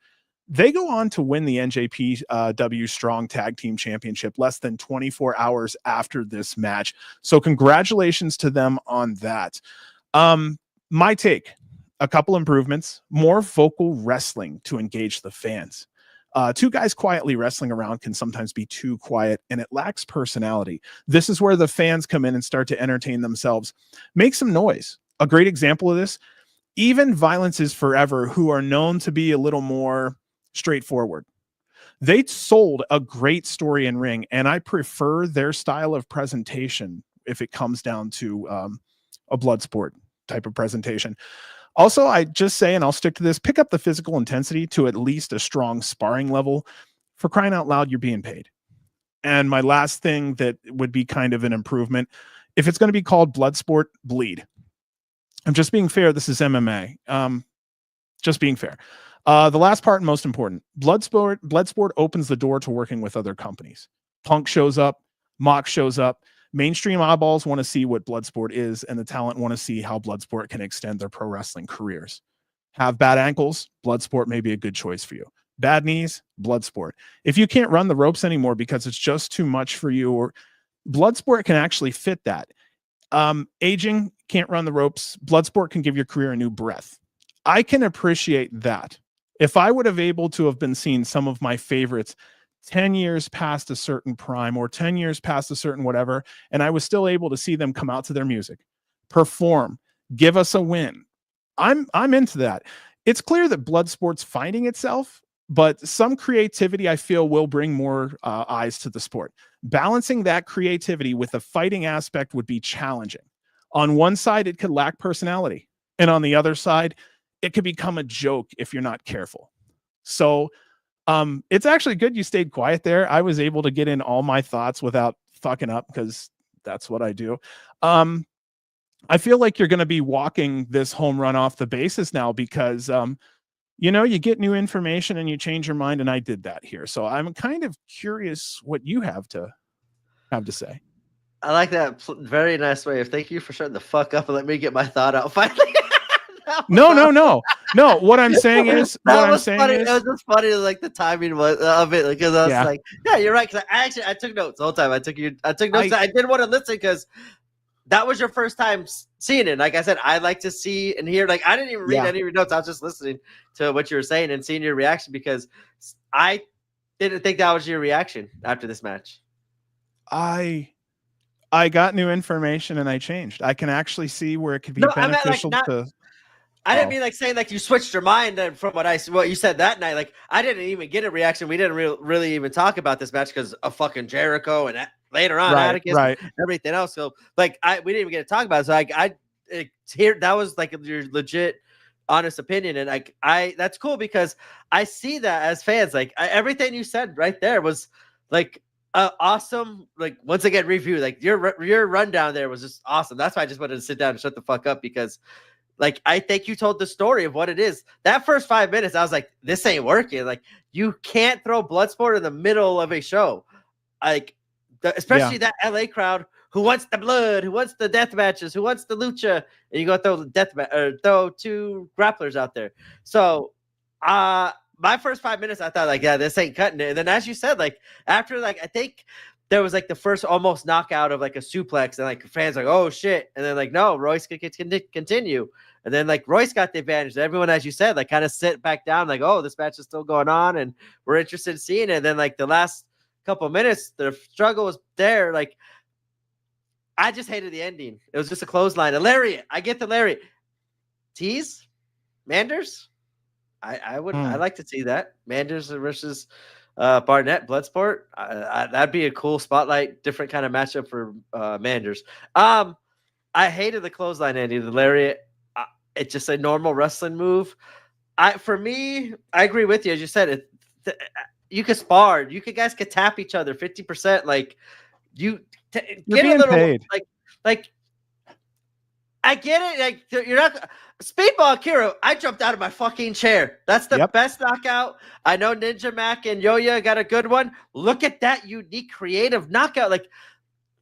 they go on to win the NJPW Strong Tag Team Championship less than 24 hours after this match. So congratulations to them on that. My take, a couple improvements, more vocal wrestling to engage the fans. Two guys quietly wrestling around can sometimes be too quiet and it lacks personality. This is where the fans come in and start to entertain themselves. Make some noise. A great example of this, even Violence is Forever, who are known to be a little more straightforward. They sold a great story in ring, and I prefer their style of presentation if it comes down to a blood sport type of presentation. Also, I just say, and I'll stick to this, pick up the physical intensity to at least a strong sparring level. For crying out loud, you're being paid. And my last thing that would be kind of an improvement, if it's going to be called blood sport, bleed. I'm just being fair. This is MMA. Just being fair. The last part, most important, Bloodsport opens the door to working with other companies. Punk shows up, Mox shows up. Mainstream eyeballs want to see what Bloodsport is, and the talent want to see how Bloodsport can extend their pro wrestling careers. Have bad ankles? Bloodsport may be a good choice for you. Bad knees? Bloodsport. If you can't run the ropes anymore because it's just too much for you, or Bloodsport can actually fit that. Aging, can't run the ropes. Bloodsport can give your career a new breath. I can appreciate that. If I would have able to have been seeing some of my favorites 10 years past a certain prime or 10 years past a certain whatever, and I was still able to see them come out to their music, perform, give us a win, I'm into that. It's clear that Bloodsport's finding itself, but some creativity I feel will bring more eyes to the sport. Balancing that creativity with the fighting aspect would be challenging. On one side, it could lack personality, and on the other side, it could become a joke if you're not careful. So it's actually good you stayed quiet there. I was able to get in all my thoughts without fucking up because that's what I do. I feel like you're going to be walking this home run off the bases now because, you get new information and you change your mind. And I did that here. So I'm kind of curious what you have to say. I like that. Very nice way of thank you for shutting the fuck up and let me get my thought out finally. No. What I'm saying is, It was just funny, like the timing of it, because I was like, yeah, you're right. Because I took notes the whole time. I took notes. I didn't want to listen because that was your first time seeing it. Like I said, I like to see and hear. Like I didn't even read any of your notes. I was just listening to what you were saying and seeing your reaction because I didn't think that was your reaction after this match. I got new information and I changed. I can actually see where it could be beneficial to. I didn't mean like saying like you switched your mind from what you said that night. Like I didn't even get a reaction. We didn't really even talk about this match because of fucking Jericho and later on Atticus and everything else. So like we didn't even get to talk about it. So I here that was like your legit honest opinion, and like that's cool because I see that as fans. Like everything you said right there was like awesome. Like once again review. Like your rundown there was just awesome. That's why I just wanted to sit down and shut the fuck up because. Like, I think you told the story of what it is. That first 5 minutes, I was like, this ain't working. Like, you can't throw Bloodsport in the middle of a show. Like, especially that LA crowd who wants the blood, who wants the death matches, who wants the lucha, and you go throw two grapplers out there. So, my first 5 minutes, I thought, like, yeah, this ain't cutting it. And then, as you said, like, after, like, I think there was, like, the first almost knockout of, like, a suplex, and, like, fans like, oh, shit. And then, like, no, Royce could continue. And then, like, Royce got the advantage. Everyone, as you said, like, kind of sit back down, like, oh, this match is still going on, and we're interested in seeing it. And then, like, the last couple of minutes, the struggle was there. Like, I just hated the ending. It was just a clothesline. A lariat. I get the lariat. Tease? Manders? I would. I'd like to see that. Manders versus Barnett, Bloodsport. That'd be a cool spotlight, different kind of matchup for Manders. I hated the clothesline ending. The lariat. It's just a normal wrestling move. For me, I agree with you. As you said, you could spar. Guys could tap each other 50%. Like you get a little paid. Like I get it. Like you're not Speedball Akira. I jumped out of my fucking chair. That's the best knockout. I know Ninja Mac and Yoya got a good one. Look at that unique, creative knockout. Like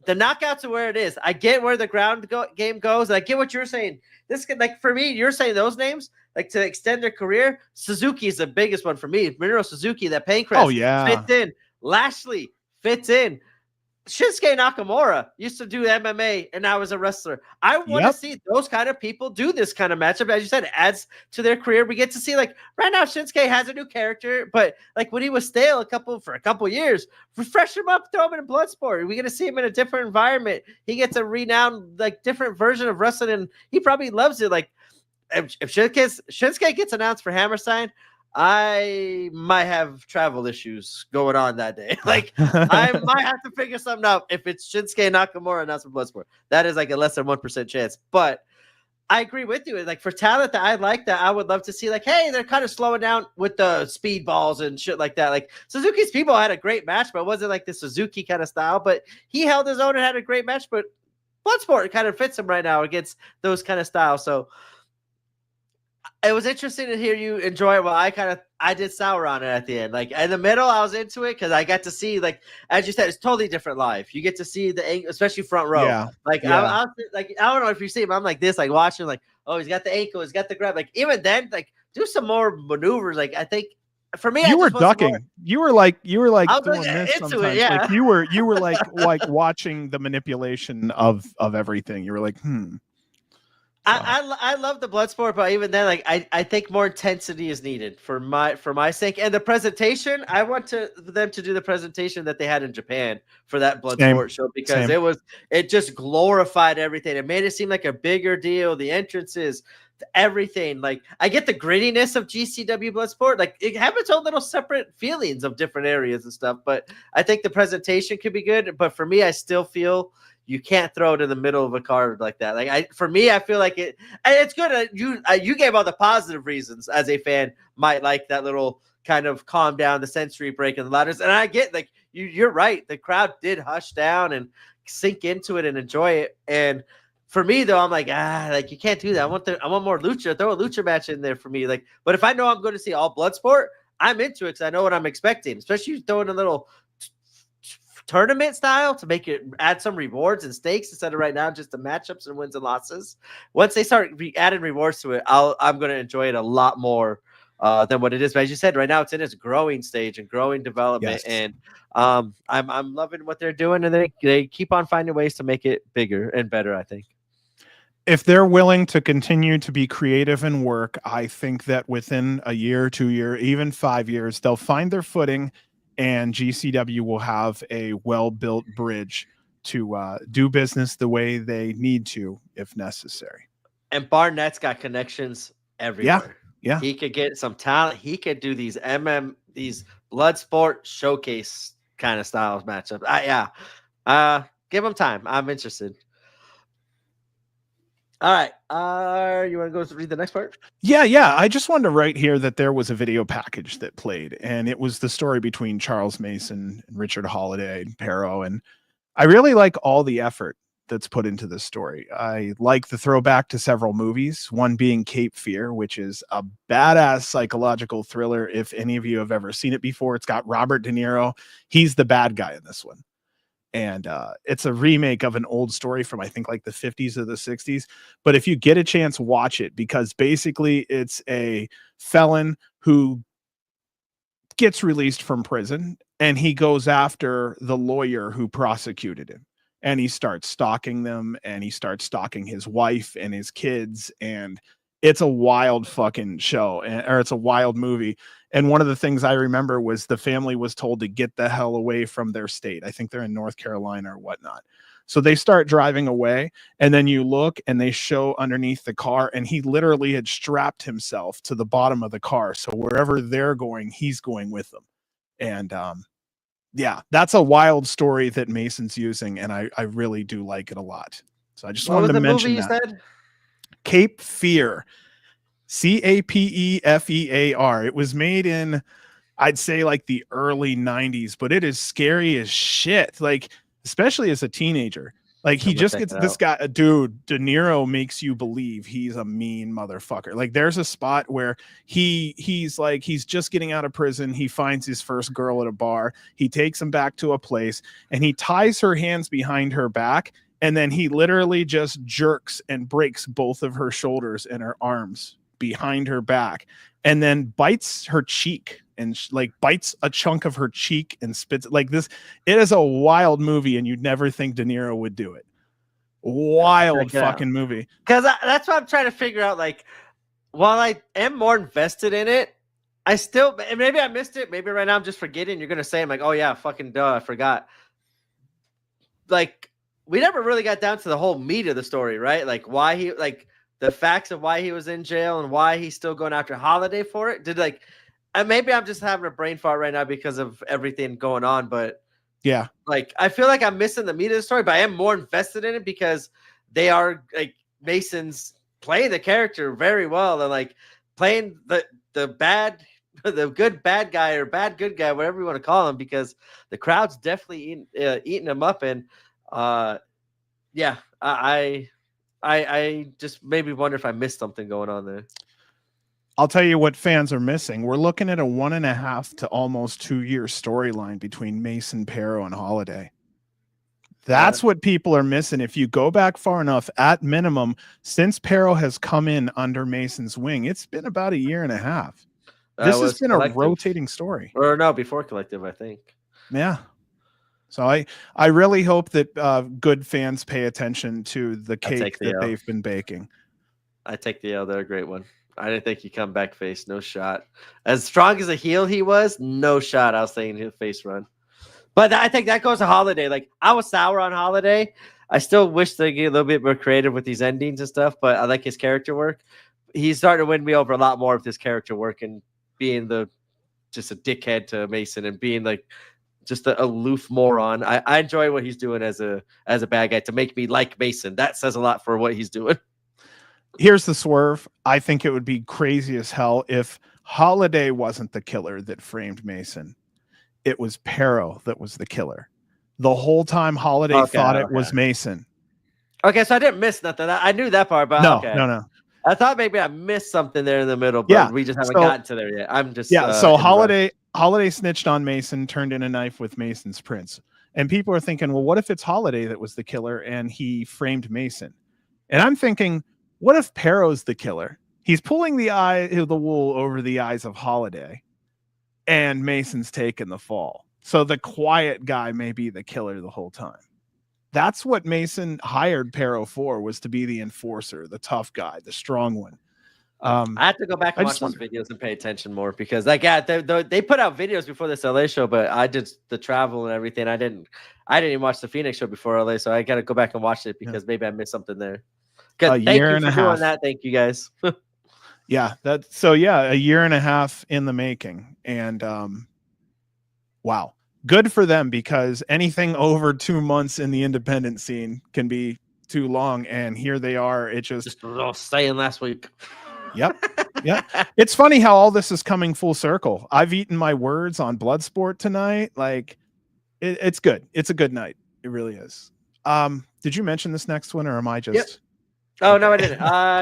the knockouts are where it is. I get where the ground game goes. I get what you're saying. This could, like, for me, you're saying those names, like, to extend their career. Suzuki is the biggest one for me. Minoru Suzuki, that pancreas fits in. Lashley fits in. Shinsuke Nakamura used to do MMA and now is a wrestler. I want to see those kind of people do this kind of matchup. As you said, it adds to their career. We get to see, like, right now Shinsuke has a new character, but like when he was stale for a couple years, refresh him up, throw him in Bloodsport. We're going to see him in a different environment. He gets a renowned, like, different version of wrestling, and he probably loves it. Like, if Shinsuke gets announced for Hammerstein, I might have travel issues going on that day. Like, I might have to figure something out if it's Shinsuke Nakamura and not some Bloodsport. That is like a less than 1% chance. But I agree with you. Like, for talent that I like, that I would love to see, like, hey, they're kind of slowing down with the speedballs and shit like that. Like, Suzuki's Speedball had a great match, but it wasn't like the Suzuki kind of style. But he held his own and had a great match. But Bloodsport kind of fits him right now against those kind of styles. So it was interesting to hear you enjoy it. Well, I did sour on it at the end. Like in the middle, I was into it because I got to see, like, as you said, it's totally different live. You get to see especially front row. Yeah. Like I don't know if you see him. I'm like this, like watching, like, oh, he's got the ankle, he's got the grab. Like even then, like do some more maneuvers. Like I think for me, you were ducking. You were like doing this sometimes. It, yeah. Like you were like watching the manipulation of everything. You were like, I love the Bloodsport, but even then, like I think more intensity is needed for my sake. And the presentation, I want them to do the presentation that they had in Japan for that Bloodsport show because it just glorified everything. It made it seem like a bigger deal. The entrances, everything. Like I get the grittiness of GCW Bloodsport. Like it have its own little separate feelings of different areas and stuff. But I think the presentation could be good. But for me, I still feel you can't throw it in the middle of a card like that. Like I feel like it's good. You gave all the positive reasons as a fan might like that little kind of calm down the sensory break and the ladders. And I get like you're right. The crowd did hush down and sink into it and enjoy it. And for me though, I'm like, like you can't do that. I want more lucha. Throw a lucha match in there for me. Like, but if I know I'm going to see all blood sport, I'm into it because I know what I'm expecting. Especially throwing a little tournament style to make it add some rewards and stakes instead of right now just the matchups and wins and losses. Once they start adding rewards to it, I'm going to enjoy it a lot more than what it is. But as you said, right now it's in its growing stage and growing development, and I'm loving what they're doing, and they keep on finding ways to make it bigger and better, I think. If they're willing to continue to be creative and work, I think that within a year, 2 years, even 5 years, they'll find their footing, and GCW will have a well-built bridge to do business the way they need to, if necessary. And Barnett's got connections everywhere. Yeah. He could get some talent. He could do these these blood sport showcase kind of styles matchups. Give him time. I'm interested. All right. You want to go read the next part? Yeah. I just wanted to write here that there was a video package that played, and it was the story between Charles Mason and Richard Holiday and Pero. And I really like all the effort that's put into this story. I like the throwback to several movies, one being Cape Fear, which is a badass psychological thriller. If any of you have ever seen it before, it's got Robert De Niro. He's the bad guy in this one. And it's a remake of an old story from, I think, like the 50s or the 60s. But if you get a chance, watch it, because basically it's a felon who gets released from prison, and he goes after the lawyer who prosecuted him. And he starts stalking them, and he starts stalking his wife and his kids. And it's a wild fucking show, or it's a wild movie. And one of the things I remember was the family was told to get the hell away from their state. I think they're in North Carolina or whatnot. So they start driving away, and then you look and they show underneath the car, and he literally had strapped himself to the bottom of the car. So wherever they're going, he's going with them. And yeah, that's a wild story that Mason's using, and I really do like it a lot. So I just wanted to mention that. What was the movie you said? Cape Fear. Capefear. It was made in, I'd say, like the early 90s, but it is scary as shit. Like, especially as a teenager. Like, he just gets this guy, dude, De Niro makes you believe he's a mean motherfucker. Like, there's a spot where he's just getting out of prison. He finds his first girl at a bar. He takes him back to a place, and he ties her hands behind her back. And then he literally just jerks and breaks both of her shoulders and her arms behind her back, and then bites her cheek and bites a chunk of her cheek and spits like this. It is a wild movie, and you'd never think De Niro would do it. Wild fucking movie. Because that's what I'm trying to figure out. Like, while I am more invested in it, I still, maybe I missed it. Maybe right now I'm just forgetting. You're going to say, I'm like, oh yeah, fucking duh, I forgot. Like, we never really got down to the whole meat of the story, right? Like, why he, like, the facts of why he was in jail and why he's still going after Holiday for it. Maybe I'm just having a brain fart right now because of everything going on, but yeah, like, I feel like I'm missing the meat of the story, but I am more invested in it because they are, like, Mason's playing the character very well, and like playing the good bad guy or bad good guy, whatever you want to call him, because the crowd's definitely eating him up. And yeah, I just maybe wonder if I missed something going on there. I'll tell you what fans are missing. We're looking at a 1.5 to almost 2 year storyline between Mason, Pero, and Holiday. That's what people are missing. If you go back far enough, at minimum, since Pero has come in under Mason's wing, it's been about 1.5 years. This has been Collective. A rotating story. Or no, before Collective, I think. Yeah. So I really hope that good fans pay attention to the cake that they've been baking. I take the L. They're a great one. I didn't think he'd come back face. No shot. As strong as a heel he was, no shot. I was saying he'll face run. But I think that goes to Holiday. Like, I was sour on Holiday. I still wish they get a little bit more creative with these endings and stuff, but I like his character work. He's starting to win me over a lot more with his character work and being just a dickhead to Mason and being like just an aloof moron. I enjoy what he's doing as a bad guy to make me like Mason. That says a lot for what he's doing. Here's the swerve. I think it would be crazy as hell if Holiday wasn't the killer that framed Mason. It was Pero that was the killer. The whole time Holiday thought it was Mason. Okay, so I didn't miss nothing. I knew that part, but No, okay. no. I thought maybe I missed something there in the middle, but Yeah, we just haven't so- gotten to there yet. I'm just Yeah, so in the rush. Holiday snitched on Mason, turned in a knife with Mason's prints. And people are thinking, well, what if it's Holiday that was the killer and he framed Mason? And I'm thinking, what if Perro's the killer? He's pulling the wool over the eyes of Holiday, and Mason's taking the fall. So the quiet guy may be the killer the whole time. That's what Mason hired Perro for, was to be the enforcer, the tough guy, the strong one. I have to go back and watch those videos and pay attention more, because like, yeah, they put out videos before this LA show, but I did the travel and everything. I didn't even watch the Phoenix show before LA, so I got to go back and watch it because maybe I missed something there. Good. Thank you for doing that. Thank you guys. Yeah, a year and a half in the making, and wow, good for them, because anything over 2 months in the independent scene can be too long, and here they are. It just saying last week. Yep. Yeah. It's funny how all this is coming full circle. I've eaten my words on Bloodsport tonight. Like, it's good. It's a good night. It really is. Did you mention this next one, or am I just? Yep. Oh, okay. No, I didn't.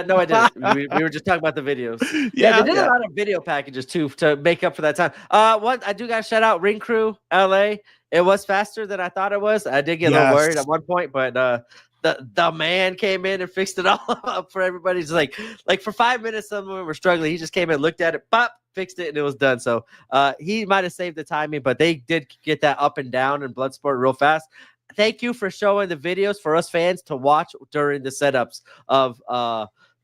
No, I didn't. we were just talking about the videos. Yeah, they did a lot of video packages too to make up for that time. What I do got to shout out Ring Crew LA. It was faster than I thought it was. I did get a little worried at one point, but the man came in and fixed it all up for everybody. It's like for 5 minutes, someone were struggling. He just came in, looked at it, pop, fixed it, and it was done. So he might have saved the timing, but they did get that up and down in Bloodsport real fast. Thank you for showing the videos for us fans to watch during the setups of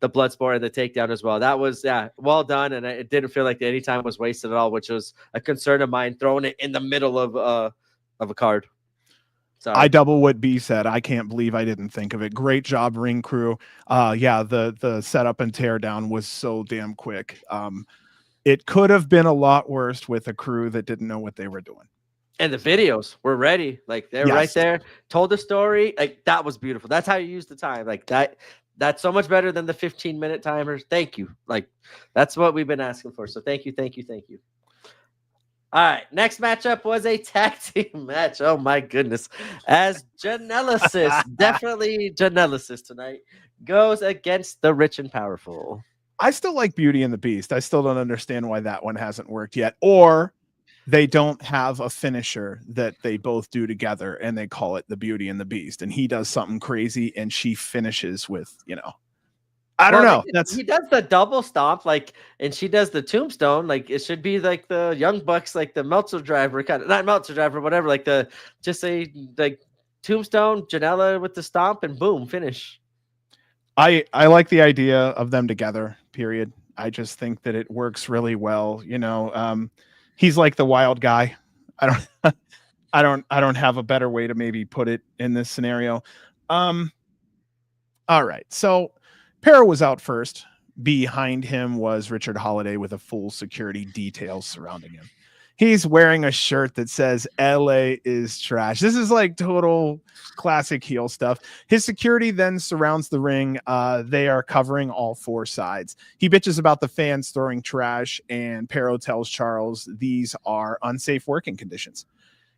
the Bloodsport and the takedown as well. That was well done, and it didn't feel like any time was wasted at all, which was a concern of mine, throwing it in the middle of a card. Sorry. I double what B said. I can't believe I didn't think of it. Great job, Ring Crew. The setup and teardown was so damn quick. It could have been a lot worse with a crew that didn't know what they were doing. And the videos were ready. Like, they're right there, told the story. Like, that was beautiful. That's how you use the time. Like, that's so much better than the 15-minute timers. Thank you. Like, that's what we've been asking for. So thank you. All right, next matchup was a tag team match. Oh my goodness. As Janelysis, definitely Janelysis tonight, goes against the Rich and Powerful. I still like Beauty and the Beast. I still don't understand why that one hasn't worked yet. Or they don't have a finisher that they both do together and they call it the Beauty and the Beast. And he does something crazy and she finishes with, I don't know. He does the double stomp, like, and she does the tombstone. Like, it should be like the Young Bucks, like the Meltzer driver, kind of, not Meltzer driver, whatever. Like just a tombstone, Janela with the stomp, and boom, finish. I like the idea of them together. Period. I just think that it works really well. He's like the wild guy. I don't have a better way to maybe put it in this scenario. All right, so Perro was out first. Behind him was Richard Holiday with a full security detail surrounding him. He's wearing a shirt that says LA is trash. This is like total classic heel stuff. His security then surrounds the ring. They are covering all four sides. He bitches about the fans throwing trash, and Perro tells Charles these are unsafe working conditions.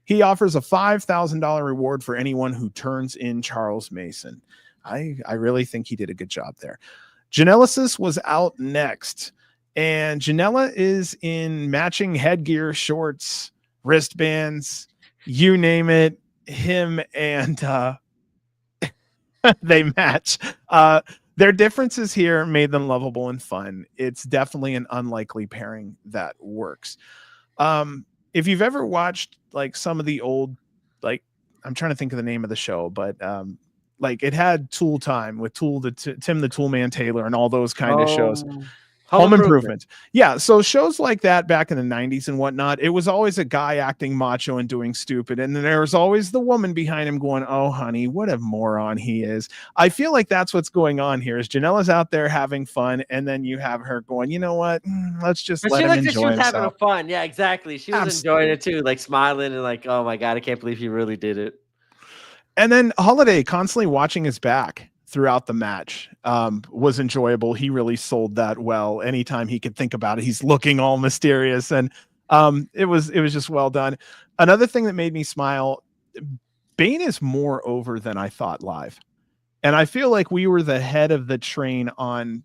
He offers a $5,000 reward for anyone who turns in Charles Mason. I really think he did a good job there. Janelysis was out next, and Janela is in matching headgear, shorts, wristbands, you name it. Him and they match. Their differences here made them lovable and fun. It's definitely an unlikely pairing that works. If you've ever watched like some of the old, like, I'm trying to think of the name of the show, but like it had Tool Time with Tim the Toolman Taylor and all those kind of shows. Home Improvement. Yeah. So shows like that back in the 90s and whatnot, it was always a guy acting macho and doing stupid. And then there was always the woman behind him going, oh, honey, what a moron he is. I feel like that's what's going on here is Janela's out there having fun. And then you have her going, you know what? Let's just let him enjoy himself. She was having fun. Yeah, exactly. She was enjoying it too, like smiling and like, oh my God, I can't believe he really did it. And then Holiday constantly watching his back throughout the match was enjoyable. He really sold that well. Anytime he could think about it, he's looking all mysterious, and it was just well done. Another thing that made me smile, Bane is more over than I thought live. And I feel like we were the head of the train on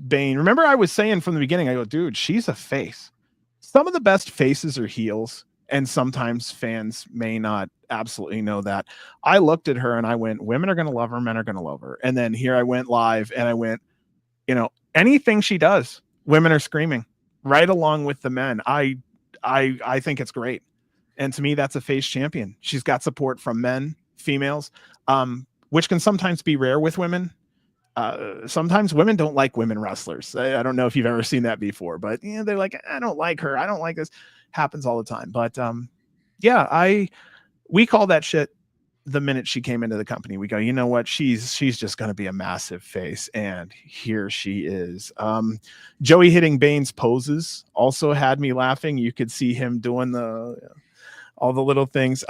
Bane. Remember, I was saying from the beginning, I go, dude, she's a face. Some of the best faces are heels, and sometimes fans may not absolutely know that. I looked at her and I went, women are going to love her, men are going to love her. And then here I went live and I went, anything she does, women are screaming right along with the men. I think it's great. And to me, that's a face champion. She's got support from men, females, which can sometimes be rare with women. Sometimes women don't like women wrestlers. I don't know if you've ever seen that before, but they're like, I don't like her. I don't like this. Happens all the time. But we call that shit the minute she came into the company. We go, you know what? She's just going to be a massive face. And here she is. Joey hitting Bane's poses also had me laughing. You could see him doing all the little things.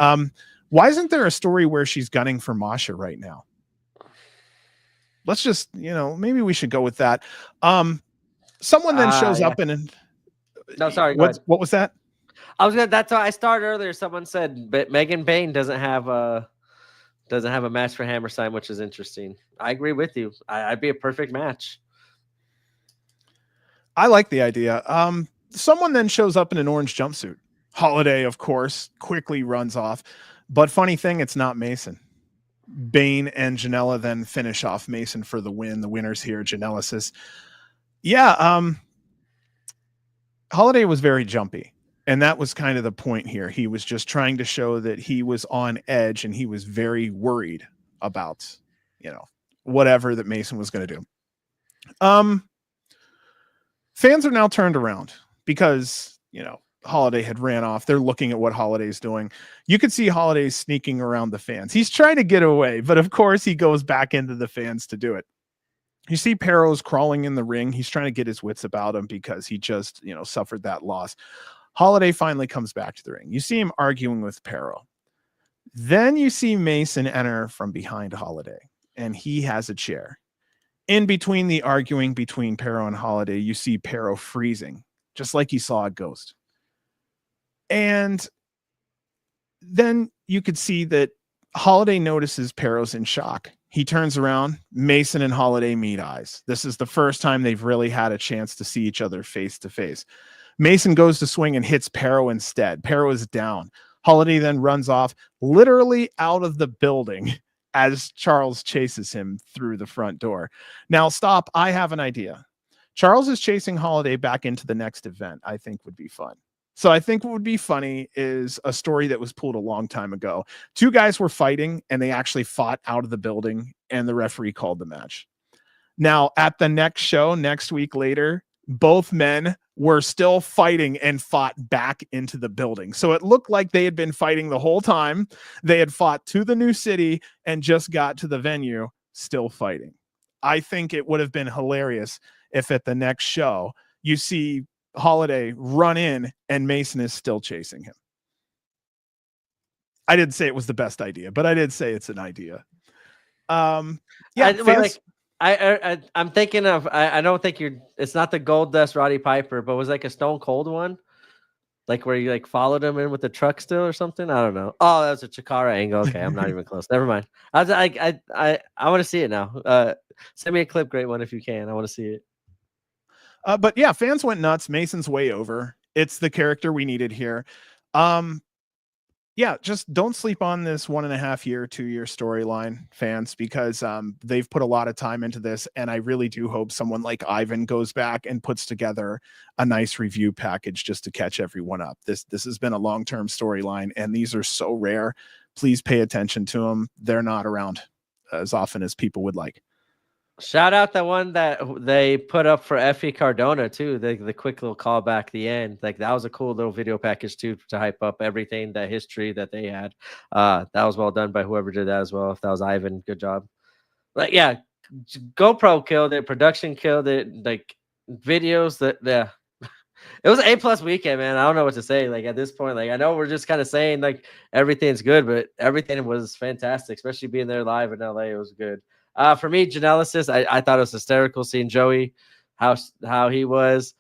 Why isn't there a story where she's gunning for Masha right now? Let's just, maybe we should go with that. Someone then shows up and no, sorry. What was that? That's how I started earlier. Someone said, but Megan Bane doesn't have a match for Hammerstein, which is interesting. I agree with you. I'd be a perfect match. I like the idea. Someone then shows up in an orange jumpsuit. Holiday, of course, quickly runs off. But funny thing, it's not Mason. Bane and Janela then finish off Mason for the win. The winner's here. Janela says, Holiday was very jumpy. And that was kind of the point here. He was just trying to show that he was on edge and he was very worried about, whatever that Mason was going to do. Fans are now turned around because, Holiday had ran off. They're looking at what Holiday's doing. You could see Holiday sneaking around the fans. He's trying to get away, but of course he goes back into the fans to do it. You see Perro's crawling in the ring. He's trying to get his wits about him because he just, suffered that loss. Holiday finally comes back to the ring. You see him arguing with Perro. Then you see Mason enter from behind Holiday, and he has a chair. In between the arguing between Perro and Holiday, you see Perro freezing, just like he saw a ghost. And then you could see that Holiday notices Perro's in shock. He turns around. Mason and Holiday meet eyes. This is the first time they've really had a chance to see each other face to face. Mason goes to swing and hits Perro instead. Perro is down. Holiday then runs off, literally out of the building as Charles chases him through the front door. Now, stop. I have an idea. Charles is chasing Holiday back into the next event. I think would be fun. So I think what would be funny is a story that was pulled a long time ago. Two guys were fighting and they actually fought out of the building and the referee called the match. Now at the next show, next week later, both men were still fighting and fought back into the building. So it looked like they had been fighting the whole time. They had fought to the new city and just got to the venue still fighting. I think it would have been hilarious if at the next show you see Holiday run in and Mason is still chasing him. I didn't say it was the best idea, but I did say it's an idea. I'm thinking of, I don't think it's not the Gold Dust Roddy Piper, but it was like a Stone Cold one, like where you like followed him in with the truck still or something. I don't know. Oh, that was a Chikara angle. Okay, I'm not even close. Never mind. I want to see it now. Send me a clip, great one if you can. I want to see it. But yeah, fans went nuts. Mason's way over. It's the character we needed here. Just don't sleep on this 1.5 year, 2 year storyline, fans, because they've put a lot of time into this. And I really do hope someone like Ivan goes back and puts together a nice review package just to catch everyone up. This has been a long-term storyline and these are so rare. Please pay attention to them. They're not around as often as people would like. Shout out the one that they put up for Effie Cardona too. The quick little callback at the end. Like that was a cool little video package too to hype up everything, that history that they had. That was well done by whoever did that as well. If that was Ivan, good job. Like yeah, GoPro killed it, production killed it, like videos it was an A+ weekend, man. I don't know what to say. Like at this point, like I know we're just kind of saying like everything's good, but everything was fantastic, especially being there live in LA. It was good. For me, Genesis, I thought it was hysterical seeing Joey, how he was.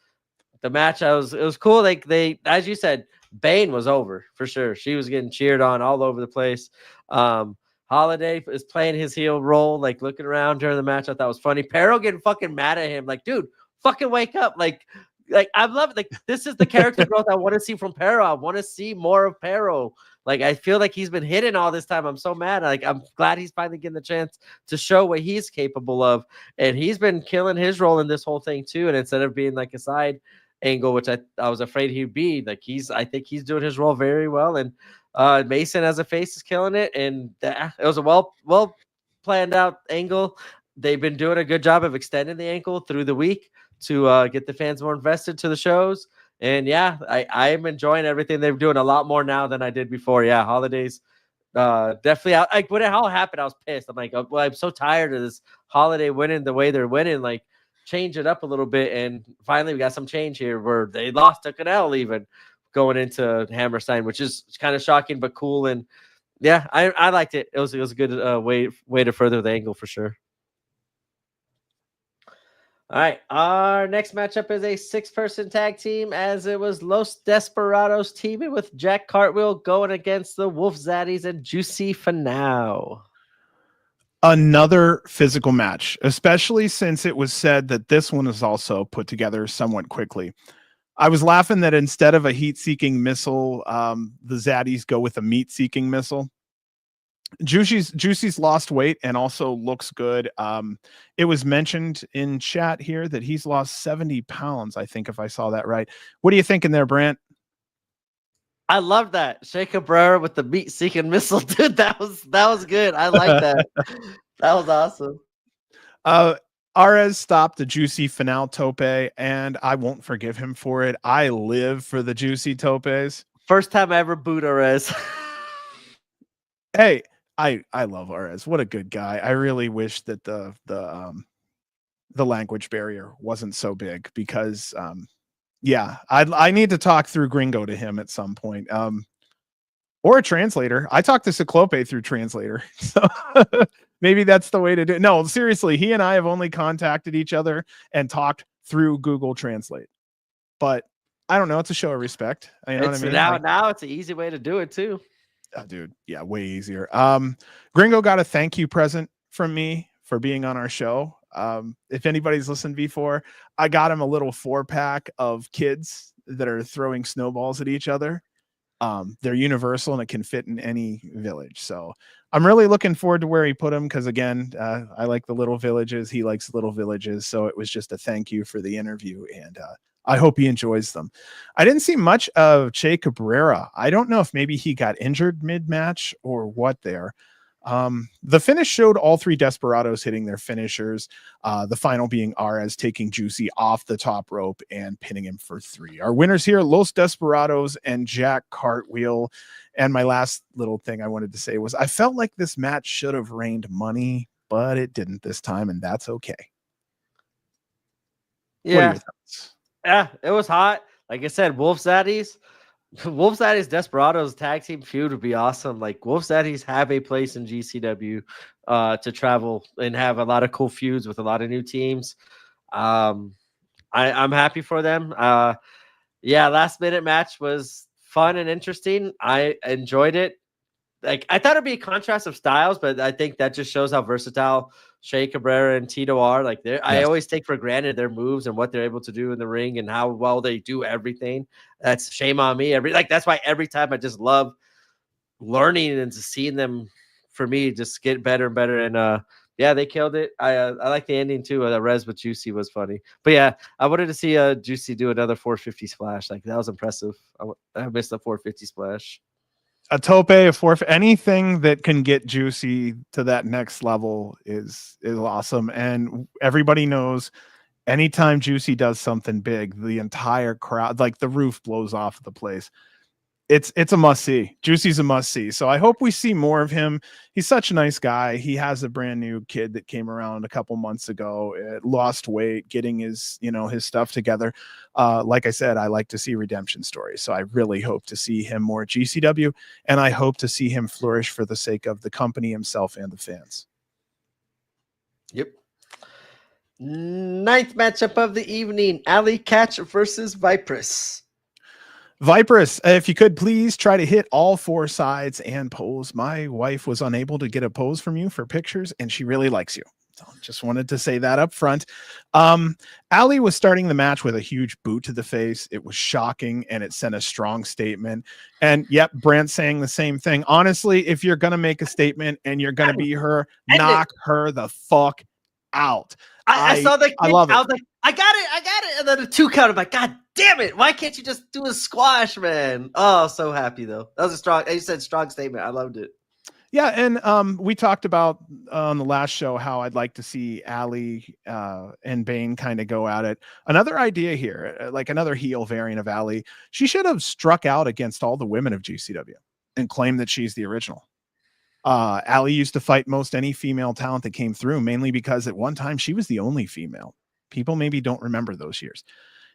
The match, it was cool. Like they, as you said, Bane was over for sure. She was getting cheered on all over the place. Holiday is playing his heel role, like looking around during the match. I thought was funny. Pero getting fucking mad at him, like, dude, fucking wake up. Like I love it. Like, this is the character growth I want to see from Pero. I want to see more of Pero. Like, I feel like he's been hidden all this time. I'm so mad. Like, I'm glad he's finally getting the chance to show what he's capable of. And he's been killing his role in this whole thing too. And instead of being like a side angle, which I was afraid he'd be, like, I think he's doing his role very well. And Mason as a face is killing it. And it was a well planned out angle. They've been doing a good job of extending the ankle through the week to get the fans more invested to the shows. And yeah, I'm enjoying everything they're doing a lot more now than I did before. Yeah, Holidays definitely. Like when it all happened, I was pissed. I'm like, oh, well, I'm so tired of this Holiday winning the way they're winning. Like, change it up a little bit. And finally, we got some change here where they took an L even going into Hammerstein, which is kind of shocking but cool. And yeah, I liked it. It was a good way to further the angle for sure. All right, our next matchup is a 6-person tag team, as it was Los Desperados teaming with Jack Cartwheel going against the Wolf Zaddies and Juicy Finau. Another physical match, especially since it was said that this one is also put together somewhat quickly. I was laughing that instead of a heat-seeking missile, the Zaddies go with a meat-seeking missile. Juicy's lost weight and also looks good. It was mentioned in chat here that he's lost 70 pounds, I think, if I saw that right. What are you thinking there, Brant? I love that. Shea Cabrera with the meat-seeking missile, dude. That was good. I like that. That was awesome. Arez stopped the Juicy Finau tope, and I won't forgive him for it. I live for the Juicy topes. First time I ever booed Arez. Hey, I love Arez. What a good guy. I really wish that the language barrier wasn't so big, because yeah, I need to talk through Gringo to him at some point. Or a translator. I talked to Ciclope through translator. So maybe that's the way to do it. No, seriously, he and I have only contacted each other and talked through Google Translate. But I don't know, it's a show of respect. You know what I mean? Now it's an easy way to do it too. Oh, dude, yeah, way easier. Gringo got a thank you present from me for being on our show. If anybody's listened before, I got him a little 4-pack of kids that are throwing snowballs at each other. They're universal and it can fit in any village. So I'm really looking forward to where he put them, because again, I like the little villages. He likes little villages. So it was just a thank you for the interview, and I hope he enjoys them. I didn't see much of Che Cabrera. I don't know if maybe he got injured mid-match or what there. The finish showed all 3 Desperados hitting their finishers. The final being Arez taking Juicy off the top rope and pinning him for 3. Our winners here, Los Desperados and Jack Cartwheel. And my last little thing I wanted to say was I felt like this match should have rained money, but it didn't this time, and that's okay. Yeah. Yeah, it was hot. Like I said, Wolf Zaddies Desperados tag team feud would be awesome. Like, Wolf Zaddies have a place in GCW to travel and have a lot of cool feuds with a lot of new teams. I'm happy for them. Yeah, last minute match was fun and interesting. I enjoyed it. Like, I thought it'd be a contrast of styles, but I think that just shows how versatile Shea Cabrera and Tito are. Like, I always take for granted their moves and what they're able to do in the ring and how well they do everything. That's shame on me. That's why every time I just love learning and seeing them, for me, just get better and better. And yeah, they killed it. I like the ending too. The Rez with Juicy was funny. But yeah, I wanted to see Juicy do another 450 splash. Like, that was impressive. I missed the 450 splash. A tope, a forfeit, anything that can get Juicy to that next level is awesome. And everybody knows anytime Juicy does something big, the entire crowd, like the roof blows off the place. It's a must see. Juicy's a must see. So I hope we see more of him. He's such a nice guy. He has a brand new kid that came around a couple months ago, lost weight, getting his stuff together. Like I said, I like to see redemption stories. So I really hope to see him more at GCW, and I hope to see him flourish for the sake of the company, himself, and the fans. Yep. 9th matchup of the evening, Alley Catch versus Vipress. Viperous, if you could please try to hit all 4 sides and pose. My wife was unable to get a pose from you for pictures, and she really likes you. So just wanted to say that up front. Ali was starting the match with a huge boot to the face. It was shocking, and it sent a strong statement. And yep, Brant's saying the same thing. Honestly, if you're going to make a statement and you're going to be her, knock her the fuck out. I saw the kick. I love it. I was like, I got it. And then the 2 count. I'm like, God damn it. Why can't you just do a squash, man? Oh, so happy, though. That was a strong, you said strong statement. I loved it. Yeah, and we talked about on the last show how I'd like to see Ali and Bane kind of go at it. Another idea here, like another heel variant of Ali, she should have struck out against all the women of GCW and claimed that she's the original. Ali used to fight most any female talent that came through, mainly because at one time she was the only female. People maybe don't remember those years.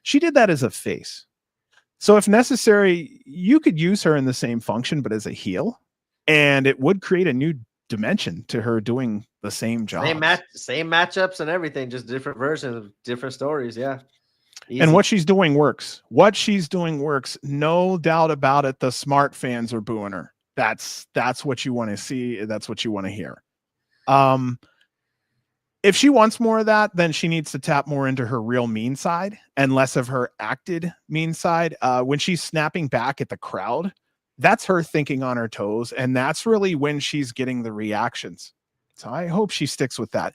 She did that as a face. So if necessary, you could use her in the same function, but as a heel. And it would create a new dimension to her doing the same job. Same matchups and everything, just different versions, different stories. Yeah. Easy. And what she's doing works. What she's doing works. No doubt about it. The smart fans are booing her. That's what you want to see. That's what you want to hear. If she wants more of that, then she needs to tap more into her real mean side and less of her acted mean side. When she's snapping back at the crowd, that's her thinking on her toes, and that's really when she's getting the reactions. So I hope she sticks with that.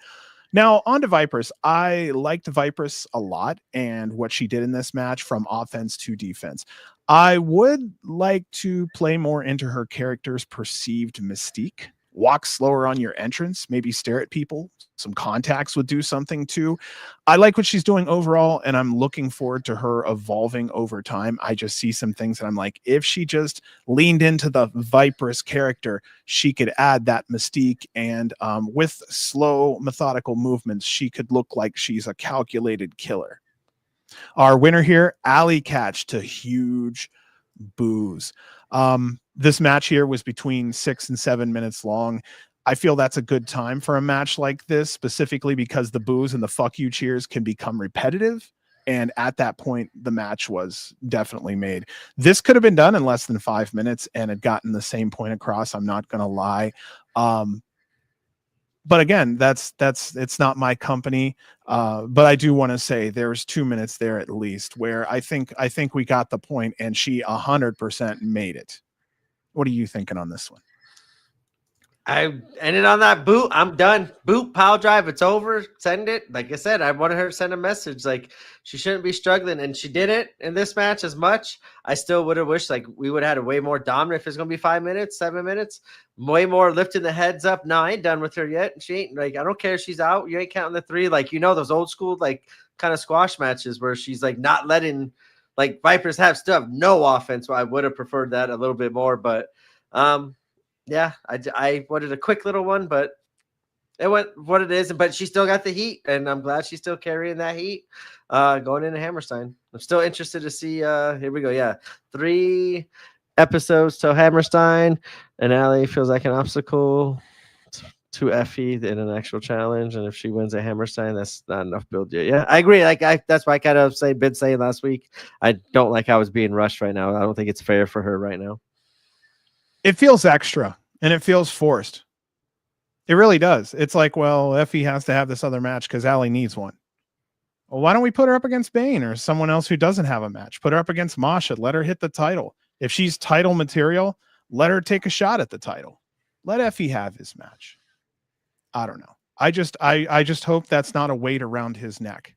Now, on to Viperous. I liked Viperous a lot and what she did in this match from offense to defense. I would like to play more into her character's perceived mystique. Walk slower on your entrance, maybe stare at people. Some contacts would do something too. I like what she's doing overall, and I'm looking forward to her evolving over time. I just see some things that I'm like, if she just leaned into the Viperous character, she could add that mystique, and with slow, methodical movements, she could look like she's a calculated killer. Our winner here, Ali Catch, to huge boos. This match here was between 6 and 7 minutes long. I feel that's a good time for a match like this, specifically because the boos and the fuck you cheers can become repetitive. And at that point, the match was definitely made. This could have been done in less than 5 minutes and had gotten the same point across. I'm not going to lie. But again, it's not my company. But I do want to say there's 2 minutes there at least where I think we got the point, and she 100% made it. What are you thinking on this one? I ended on that boot. I'm done. Boot, pile drive. It's over. Send it. Like I said, I wanted her to send a message. Like, she shouldn't be struggling, and she didn't in this match as much. I still would have wished like we would have had a way more dominant. If it's gonna be 5 minutes, 7 minutes, way more lifting the heads up. No, I ain't done with her yet. She ain't like, I don't care if she's out. You ain't counting the 3. Like, you know, those old school like kind of squash matches where she's like not letting like Vipers have stuff. No offense. I would have preferred that a little bit more, but yeah, I wanted a quick little one, but it went what it is. But she still got the heat, and I'm glad she's still carrying that heat going into Hammerstein. I'm still interested to see. Here we go. Yeah, 3 episodes till Hammerstein, and Ali feels like an obstacle to Effie in an actual challenge. And if she wins at Hammerstein, that's not enough build yet. Yeah, I agree. Like that's why I kind of been saying last week. I don't like how it's being rushed right now. I don't think it's fair for her right now. It feels extra and it feels forced. It really does. It's like, well, Effie has to have this other match because Ali needs one. Well, why don't we put her up against Bane or someone else who doesn't have a match? Put her up against Masha. Let her hit the title. If she's title material, let her take a shot at the title. Let Effie have his match. I don't know. I just hope that's not a weight around his neck.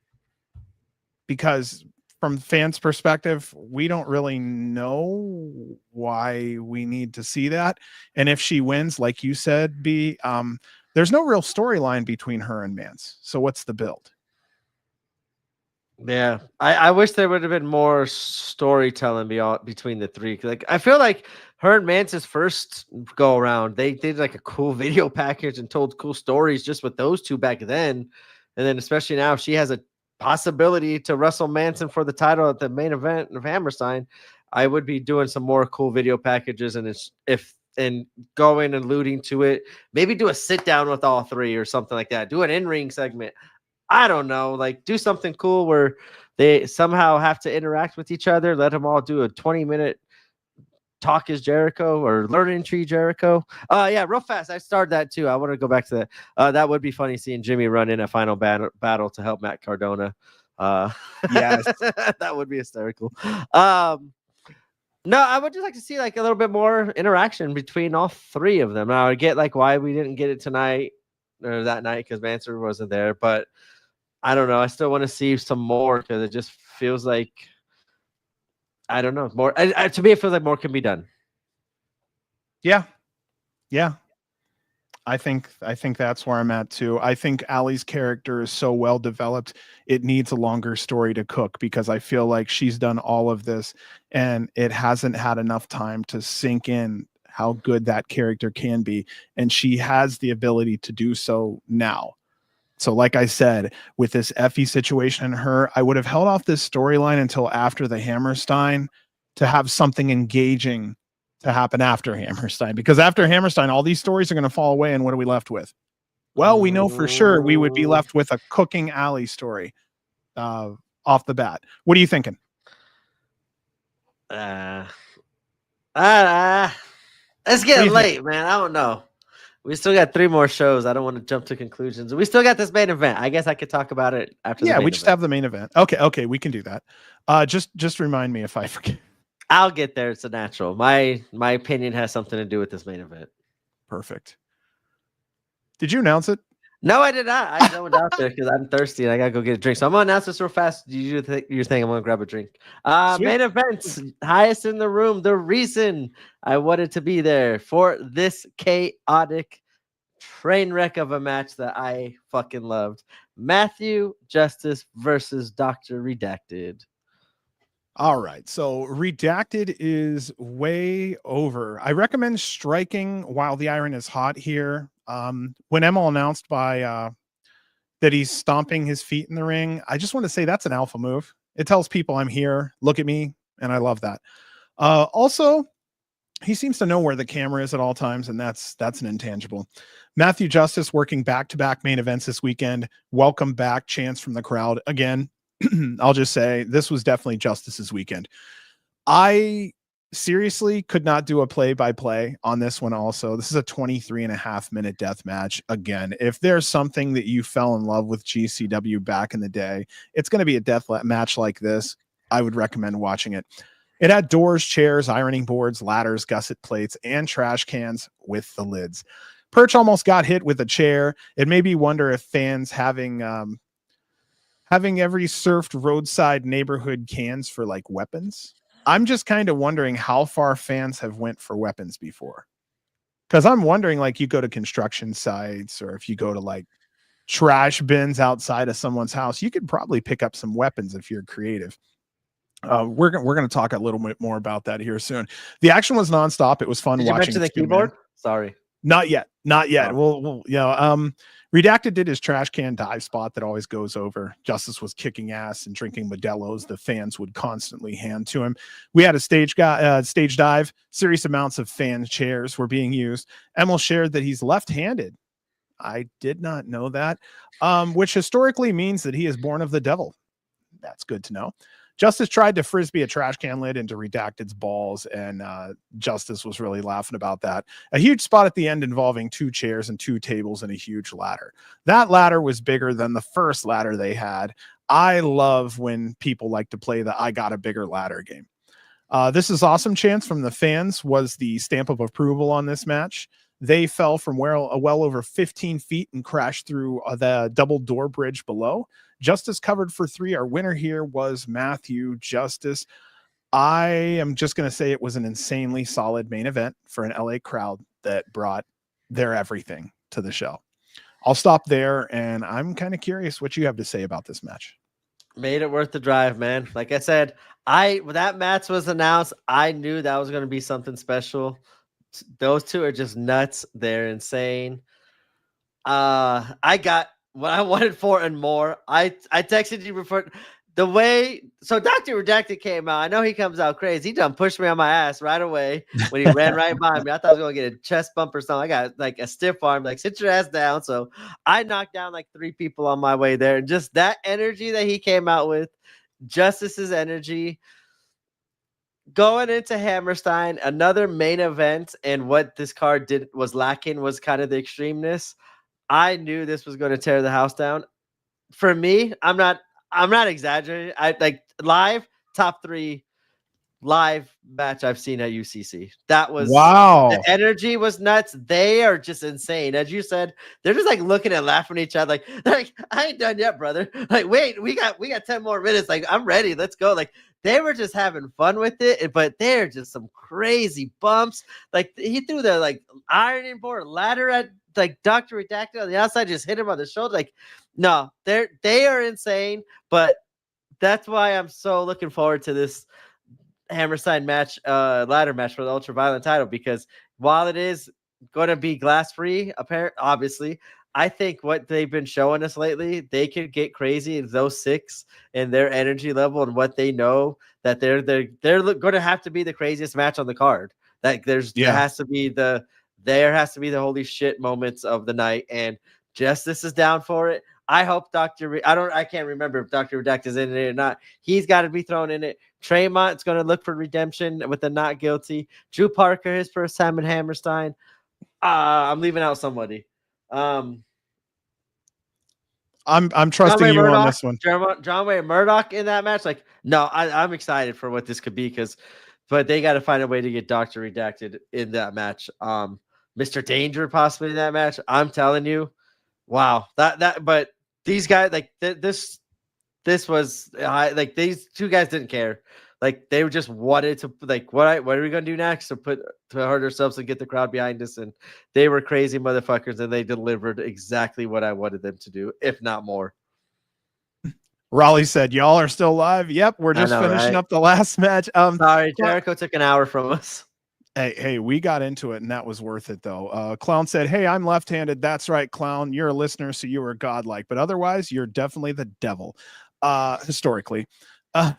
Because from fans' perspective, we don't really know why we need to see that. And if she wins, like you said, B, there's no real storyline between her and Mance. So what's the build? Yeah, I wish there would have been more storytelling between the 3. Like I feel like her and Mance's first go around, they did like a cool video package and told cool stories just with those 2 back then. And then especially now, she has a possibility to wrestle Manson for the title at the main event of Hammerstein. I would be doing some more cool video packages and going and alluding to it. Maybe do a sit down with all 3 or something like that. Do an in-ring segment. I don't know, like do something cool where they somehow have to interact with each other. Let them all do a 20-minute talk is Jericho or learning tree Jericho. Yeah, real fast. I started that too. I want to go back to that. That would be funny seeing Jimmy run in a final battle to help Matt Cardona. Yes. That would be hysterical. No, I would just like to see like a little bit more interaction between all three of them. Now I get like why we didn't get it tonight or that night because Mansour wasn't there, but I don't know. I still want to see some more because it just feels like I don't know more. To me, it feels like more can be done. Yeah. I think that's where I'm at too. I think Allie's character is so well developed. It needs a longer story to cook because I feel like she's done all of this and it hasn't had enough time to sink in how good that character can be. And she has the ability to do so now. So like I said, with this Effie situation and her, I would have held off this storyline until after the Hammerstein to have something engaging to happen after Hammerstein, because after Hammerstein, all these stories are going to fall away. And what are we left with? Well, we know for sure we would be left with a cooking alley story off the bat. What are you thinking? It's getting late, man. I don't know. We still got 3 more shows. I don't want to jump to conclusions. We still got this main event. I guess I could talk about it after. Yeah, we just have the main event. Okay, we can do that. Just remind me if I forget. I'll get there. It's a natural. My opinion has something to do with this main event. Perfect. Did you announce it? No, I did not. I zoned out there because I'm thirsty and I gotta go get a drink. So I'm gonna announce this real fast. You do your thing. I'm gonna grab a drink. Main events, highest in the room. The reason I wanted to be there for this chaotic train wreck of a match that I fucking loved. Matthew Justice versus Dr. Redacted. All right, so Redacted is way over. I recommend striking while the iron is hot here. When Emil announced by that he's stomping his feet in the ring, I just want to say that's an alpha move. It tells people I'm here, look at me, and I love that. Also, he seems to know where the camera is at all times, and that's an intangible. Matthew Justice working back-to-back main events this weekend. Welcome back, chants from the crowd. Again, I'll just say this was definitely Justice's weekend. I seriously could not do a play-by-play on this one also. This is a 23.5-minute death match. Again, if there's something that you fell in love with GCW back in the day, it's going to be a death match like this. I would recommend watching it. It had doors, chairs, ironing boards, ladders, gusset plates, and trash cans with the lids. Perch almost got hit with a chair. It made me wonder if fans having every surfed roadside neighborhood cans for like weapons. I'm just kind of wondering how far fans have went for weapons before. Because I'm wondering, like, you go to construction sites or if you go to like trash bins outside of someone's house, you could probably pick up some weapons if you're creative. We're going to talk a little bit more about that here soon. The action was nonstop. It was fun watching. Did you mention the keyboard? Sorry. Not yet. Oh. We'll Redacted did his trash can dive spot that always goes over. Justice was kicking ass and drinking Modelo's the fans would constantly hand to him. We had a stage dive. Serious amounts of fan chairs were being used. Emil shared that he's left-handed. I did not know that, which historically means that he is born of the devil. That's good to know. Justice tried to frisbee a trash can lid into Redacted's balls, and Justice was really laughing about that. A huge spot at the end involving 2 chairs and 2 tables and a huge ladder. That ladder was bigger than the first ladder they had. I love when people like to play the I got a bigger ladder game. This is awesome chance from the fans was the stamp of approval on this match. They fell from well over 15 feet and crashed through the double door bridge below. Justice covered for 3. Our winner here was Matthew Justice. I am just going to say it was an insanely solid main event for an LA crowd that brought their everything to the show. I'll stop there, and I'm kind of curious what you have to say about this match. Made it worth the drive, man. Like I said, when that match was announced, I knew that was going to be something special. Those two are just nuts. They're insane. I got what I wanted for and more. I texted you before the way. So Dr. Redacted came out. I know he comes out crazy. He done pushed me on my ass right away when he ran right by me. I thought I was going to get a chest bump or something. I got like a stiff arm, like sit your ass down. So I knocked down like 3 people on my way there. And just that energy that he came out with Justice's energy going into Hammerstein, another main event, and what this card was lacking was kind of the extremeness. I knew this was going to tear the house down. For me, I'm not exaggerating. I like live top 3 live match I've seen at UCC. That was wow. The energy was nuts. They are just insane. As you said, they're just like looking and laughing at each other. Like I ain't done yet, brother. Like, wait, we got 10 more minutes. Like, I'm ready. Let's go. Like, they were just having fun with it, but they're just some crazy bumps. Like, he threw the like ironing board ladder at like Dr. Redacted on the outside, just hit him on the shoulder. Like, no, they are insane. But that's why I'm so looking forward to this Hammerstein match, ladder match for the ultraviolet title, because while it is going to be glass free, obviously, I think what they've been showing us lately, they could get crazy in those 6 and their energy level and what they know that they're going to have to be the craziest match on the card. Like there has to be the holy shit moments of the night, and Justice is down for it. I hope I can't remember if Dr. Redacted is in it or not. He's got to be thrown in it. Traymont's going to look for redemption with the not guilty. Drew Parker, his first time in Hammerstein. I'm leaving out somebody. I'm trusting you on this one. John Wayne Murdoch in that match. Like, no, I'm excited for what this could be, but they got to find a way to get Dr. Redacted in that match. Mr. Danger possibly in that match. I'm telling you, wow. But these guys, like this was like these 2 guys didn't care. Like they just wanted to like, what are we gonna do next to hurt ourselves and get the crowd behind us? And they were crazy motherfuckers, and they delivered exactly what I wanted them to do, if not more. Raleigh said, "Y'all are still live." Yep, we're just finishing up the last match. Sorry, Jericho took an hour from us. Hey, we got into it, and that was worth it, though. Clown said, "Hey, I'm left-handed." That's right, Clown. You're a listener, so you are godlike. But otherwise, you're definitely the devil, historically.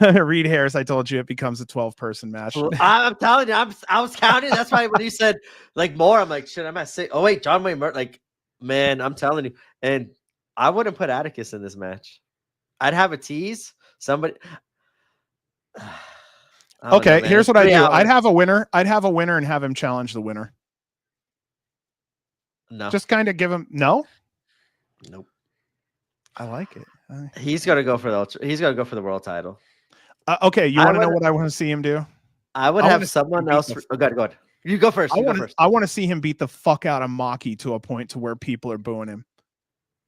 Reed Harris, I told you it becomes a 12-person match. I'm telling you, I was counting. That's why when he said, like, more, I'm like, shit, I'm at 6. Oh, wait, John Wayne Murdoch. Like, man, I'm telling you. And I wouldn't put Atticus in this match. I'd have a tease. Somebody... Okay, here's what I do. I'd have a winner and have him challenge the winner. No. Just kind of give him Nope. I like it. He's gonna go for the world title. Okay, you want to know what I want to see him do? I would have someone else. Go ahead. You go first. I want to see him beat the fuck out of Maki to a point to where people are booing him.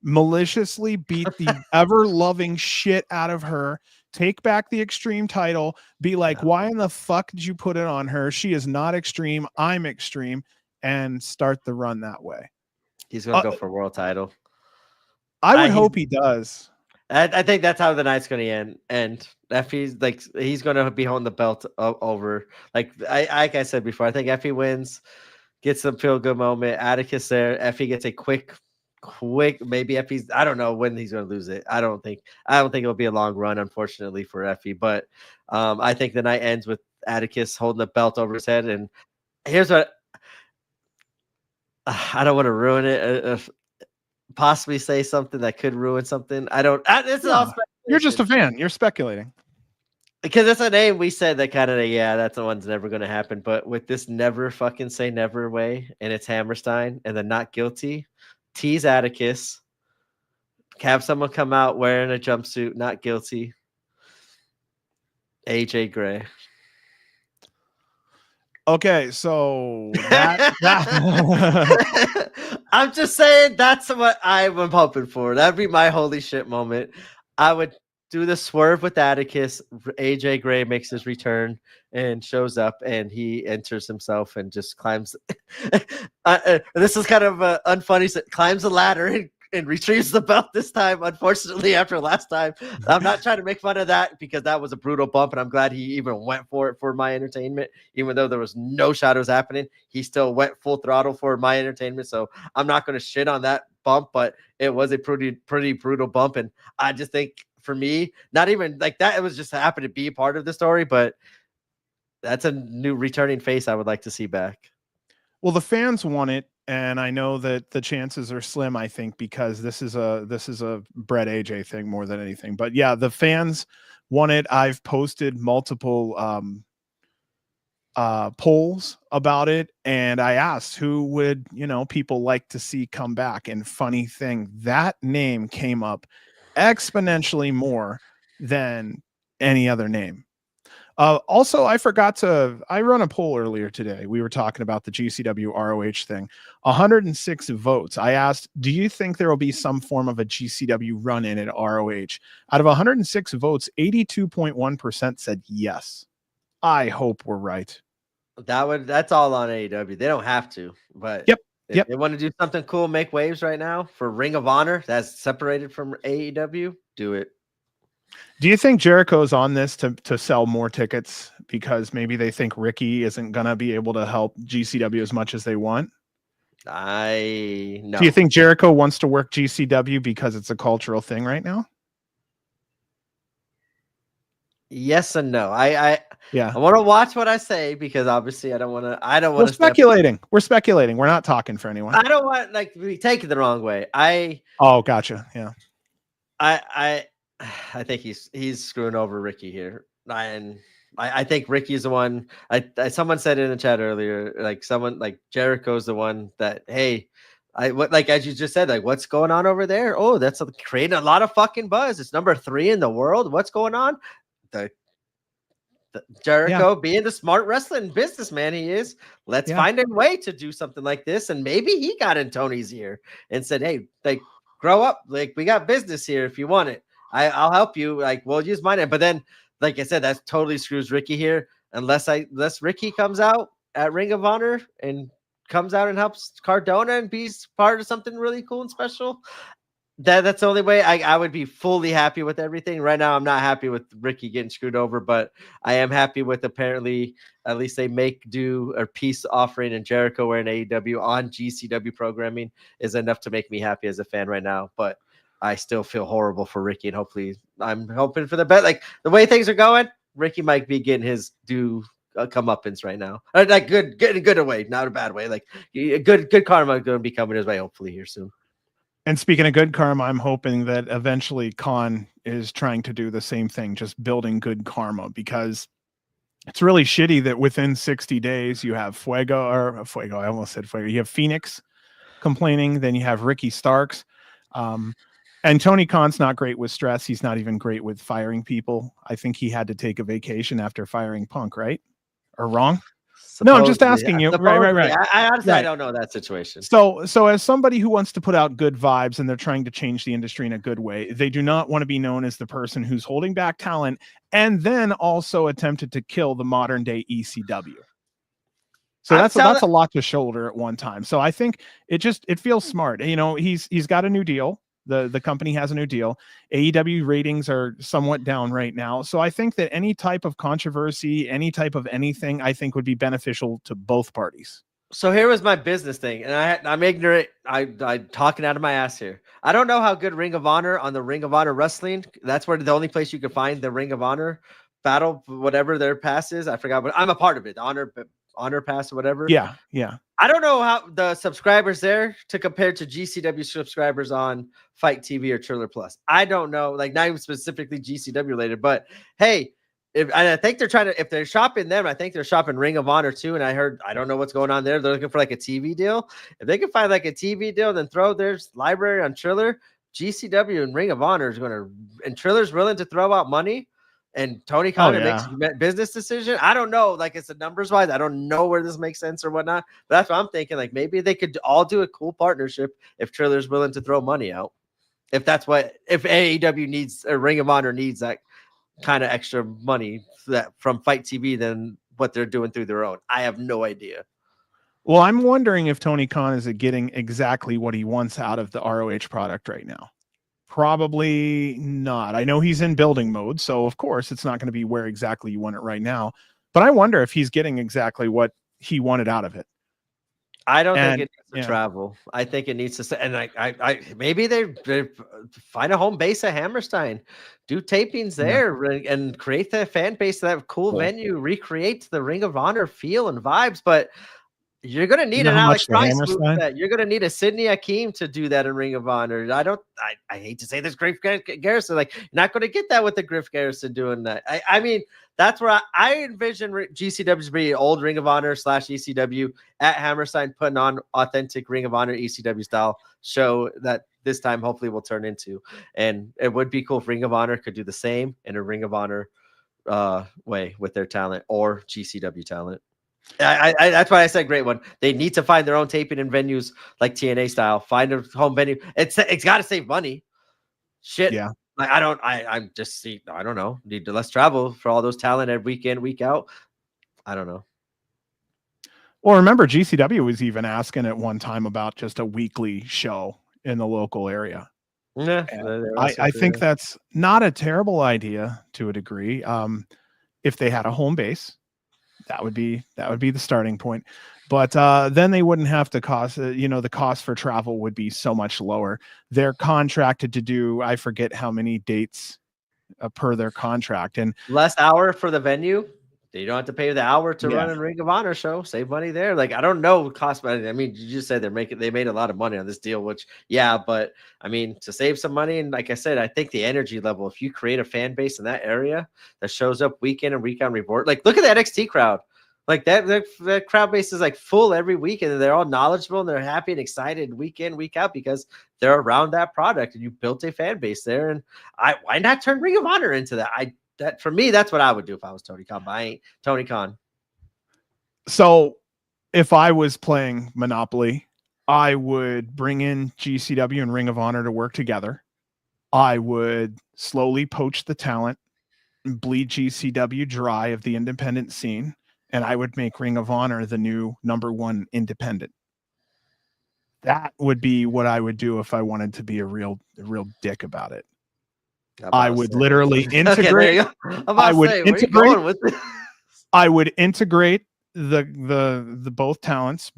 Maliciously beat the ever-loving shit out of her. Take back the Extreme title. Be like, why in the fuck did you put it on her? She is not Extreme. I'm Extreme. And start the run that way. He's going to go for world title. I would hope he does. I think that's how the night's going to end. And if he's going to be holding the belt over. Like I said before, I think Effie wins, gets some feel-good moment. Atticus there. Effie gets a quick, maybe Effie's, I don't know when he's going to lose it. I don't think it'll be a long run, unfortunately, for Effie. But I think the night ends with Atticus holding the belt over his head. And here's what I don't want to ruin it. Possibly say something that could ruin something. This is all speculation. You're just a fan. You're speculating. Because it's a name we said that kind of, that's the one's never going to happen. But with this never fucking say never way, and it's Hammerstein and the not guilty, tease Atticus, have someone come out wearing a jumpsuit, not guilty. AJ Gray. Okay, so I'm just saying that's what I'm hoping for. That'd be my holy shit moment. I would do the swerve with Atticus. AJ Gray makes his return and shows up, and he enters himself and just climbs. This is kind of unfunny. So climbs the ladder and retrieves the belt this time, unfortunately, after last time. I'm not trying to make fun of that because that was a brutal bump, and I'm glad he even went for it for my entertainment. Even though there was no shot it was happening, he still went full throttle for my entertainment. So I'm not going to shit on that bump, but it was a pretty brutal bump. And I just think for me, not even like that, it was just happened to be a part of the story, but that's a new returning face I would like to see back. Well, the fans want it. And I know that the chances are slim, I think, because this is a Brett AJ thing more than anything. But yeah, the fans won it. I've posted multiple polls about it, and I asked who would, people like to see come back. And funny thing, that name came up exponentially more than any other name. Also, I run a poll earlier today. We were talking about the GCW ROH thing. 106 votes. I asked, do you think there will be some form of a GCW run in at ROH? Out of 106 votes, 82.1% said yes. I hope we're right. That's all on AEW. They don't have to, but if they want to do something cool, make waves right now for Ring of Honor that's separated from AEW, do it. Do you think Jericho's on this to sell more tickets because maybe they think Ricky isn't going to be able to help GCW as much as they want? No. Do you think Jericho wants to work GCW because it's a cultural thing right now? Yes and no. I want to watch what I say because obviously I don't want to. We're speculating. We're speculating. We're not talking for anyone. I don't want to be taken the wrong way. Oh, gotcha. Yeah. I think he's screwing over Ricky here, and I think Ricky's the one. Someone said in the chat earlier, like Jericho's the one that as you just said, like what's going on over there? Oh, that's creating a lot of fucking buzz. It's number 3 in the world. What's going on? The Jericho being the smart wrestling businessman he is. Let's find a way to do something like this, and maybe he got in Tony's ear and said, "Hey, grow up. Like we got business here. If you want it, I'll help you. Like we'll use mine." But then, like I said, that totally screws Ricky here. Unless Ricky comes out at Ring of Honor and comes out and helps Cardona and be part of something really cool and special. That's the only way I would be fully happy with everything. Right now, I'm not happy with Ricky getting screwed over, but I am happy with apparently at least they make do or peace offering and Jericho wearing AEW on GCW programming is enough to make me happy as a fan right now. But I still feel horrible for Ricky, and hopefully I'm hoping for the best. Like the way things are going, Ricky might be getting his due comeuppance right now. Like good away, not a bad way. Like good karma going to be coming his way hopefully here soon. And speaking of good karma, I'm hoping that eventually Khan is trying to do the same thing, just building good karma, because it's really shitty that within 60 days you have Fuego. I almost said Fuego. You have Phoenix complaining. Then you have Ricky Starks. And Tony Khan's not great with stress. He's not even great with firing people. I think he had to take a vacation after firing Punk, right? Or wrong? No, I'm just asking you. Right. I honestly I don't know that situation. So as somebody who wants to put out good vibes and they're trying to change the industry in a good way, they do not want to be known as the person who's holding back talent and then also attempted to kill the modern day ECW. So that's a lot to shoulder at one time. So I think it feels smart. He's got a new deal. The company has a new deal. AEW ratings are somewhat down right now. So I think that any type of controversy, any type of anything, I think would be beneficial to both parties. So here was my business thing, and I'm ignorant. I'm talking out of my ass here. I don't know how good Ring of Honor on the Ring of Honor wrestling. That's where the only place you can find the Ring of Honor battle, whatever their pass is. I forgot, but I'm a part of it. Honor pass or whatever. Yeah. I don't know how the subscribers there to compare to GCW subscribers on Fight TV or Triller Plus. I don't know, like not even specifically GCW related, but hey, I think they're trying to, if they're shopping them, I think they're shopping Ring of Honor too. And I don't know what's going on there. They're looking for like a TV deal. If they can find like a TV deal, then throw their library on Triller, GCW and Ring of Honor is going to, and Triller's willing to throw out money. And Tony Khan makes a business decision. I don't know, like it's a numbers wise. I don't know where this makes sense or whatnot. But that's what I'm thinking. Like maybe they could all do a cool partnership if Triller's willing to throw money out. If AEW needs or Ring of Honor needs that kind of extra money from Fight TV than what they're doing through their own. I have no idea. Well, I'm wondering if Tony Khan is getting exactly what he wants out of the ROH product right now. Probably not. I know he's in building mode, so of course it's not going to be where exactly you want it right now. But I wonder if he's getting exactly what he wanted out of it. I don't think it needs to travel. I think it needs to, and I maybe they find a home base at Hammerstein, do tapings there, and create the fan base of that cool venue, recreate the Ring of Honor feel and vibes. But You're gonna need You know an how Alex much the Price move Hammerstein? that. You're gonna need a Sidney Akeem to do that in Ring of Honor. I hate to say this, Griff Garrison. Like, you're not gonna get that with the Griff Garrison doing that. I mean, that's where I envision GCW to be old Ring of Honor / ECW at Hammerstein, putting on authentic Ring of Honor ECW style show that this time hopefully will turn into. And it would be cool if Ring of Honor could do the same in a Ring of Honor way with their talent or GCW talent. That's why I said great one. They need to find their own taping in venues like TNA style. Find a home venue. It's got to save money. Shit. Yeah. Like, I'm just see. I don't know. Need to less travel for all those talent every week in, week out. I don't know. Well, remember GCW was even asking at one time about just a weekly show in the local area. Yeah, I think that's not a terrible idea to a degree. If they had a home base, that would be the starting point. But then they wouldn't have to cost, the cost for travel would be so much lower. They're contracted to do, I forget how many dates per their contract, and less hour for the venue. You don't have to pay the hour to run a Ring of Honor show. Save money there. Like, I don't know cost, but I mean, you just said they made a lot of money on this deal, which but I mean, to save some money, and like I said, I think the energy level, if you create a fan base in that area that shows up week in and week out report, like look at the NXT crowd. Like that crowd base is like full every week, and they're all knowledgeable and they're happy and excited week in, week out because they're around that product and you built a fan base there. And why not turn Ring of Honor into that? That for me, that's what I would do if I was Tony Khan. But I ain't Tony Khan. So if I was playing Monopoly, I would bring in GCW and Ring of Honor to work together. I would slowly poach the talent and bleed GCW dry of the independent scene, and I would make Ring of Honor the new #1 independent. That would be what I would do if I wanted to be a real dick about it. I would literally integrate. I would integrate the both talents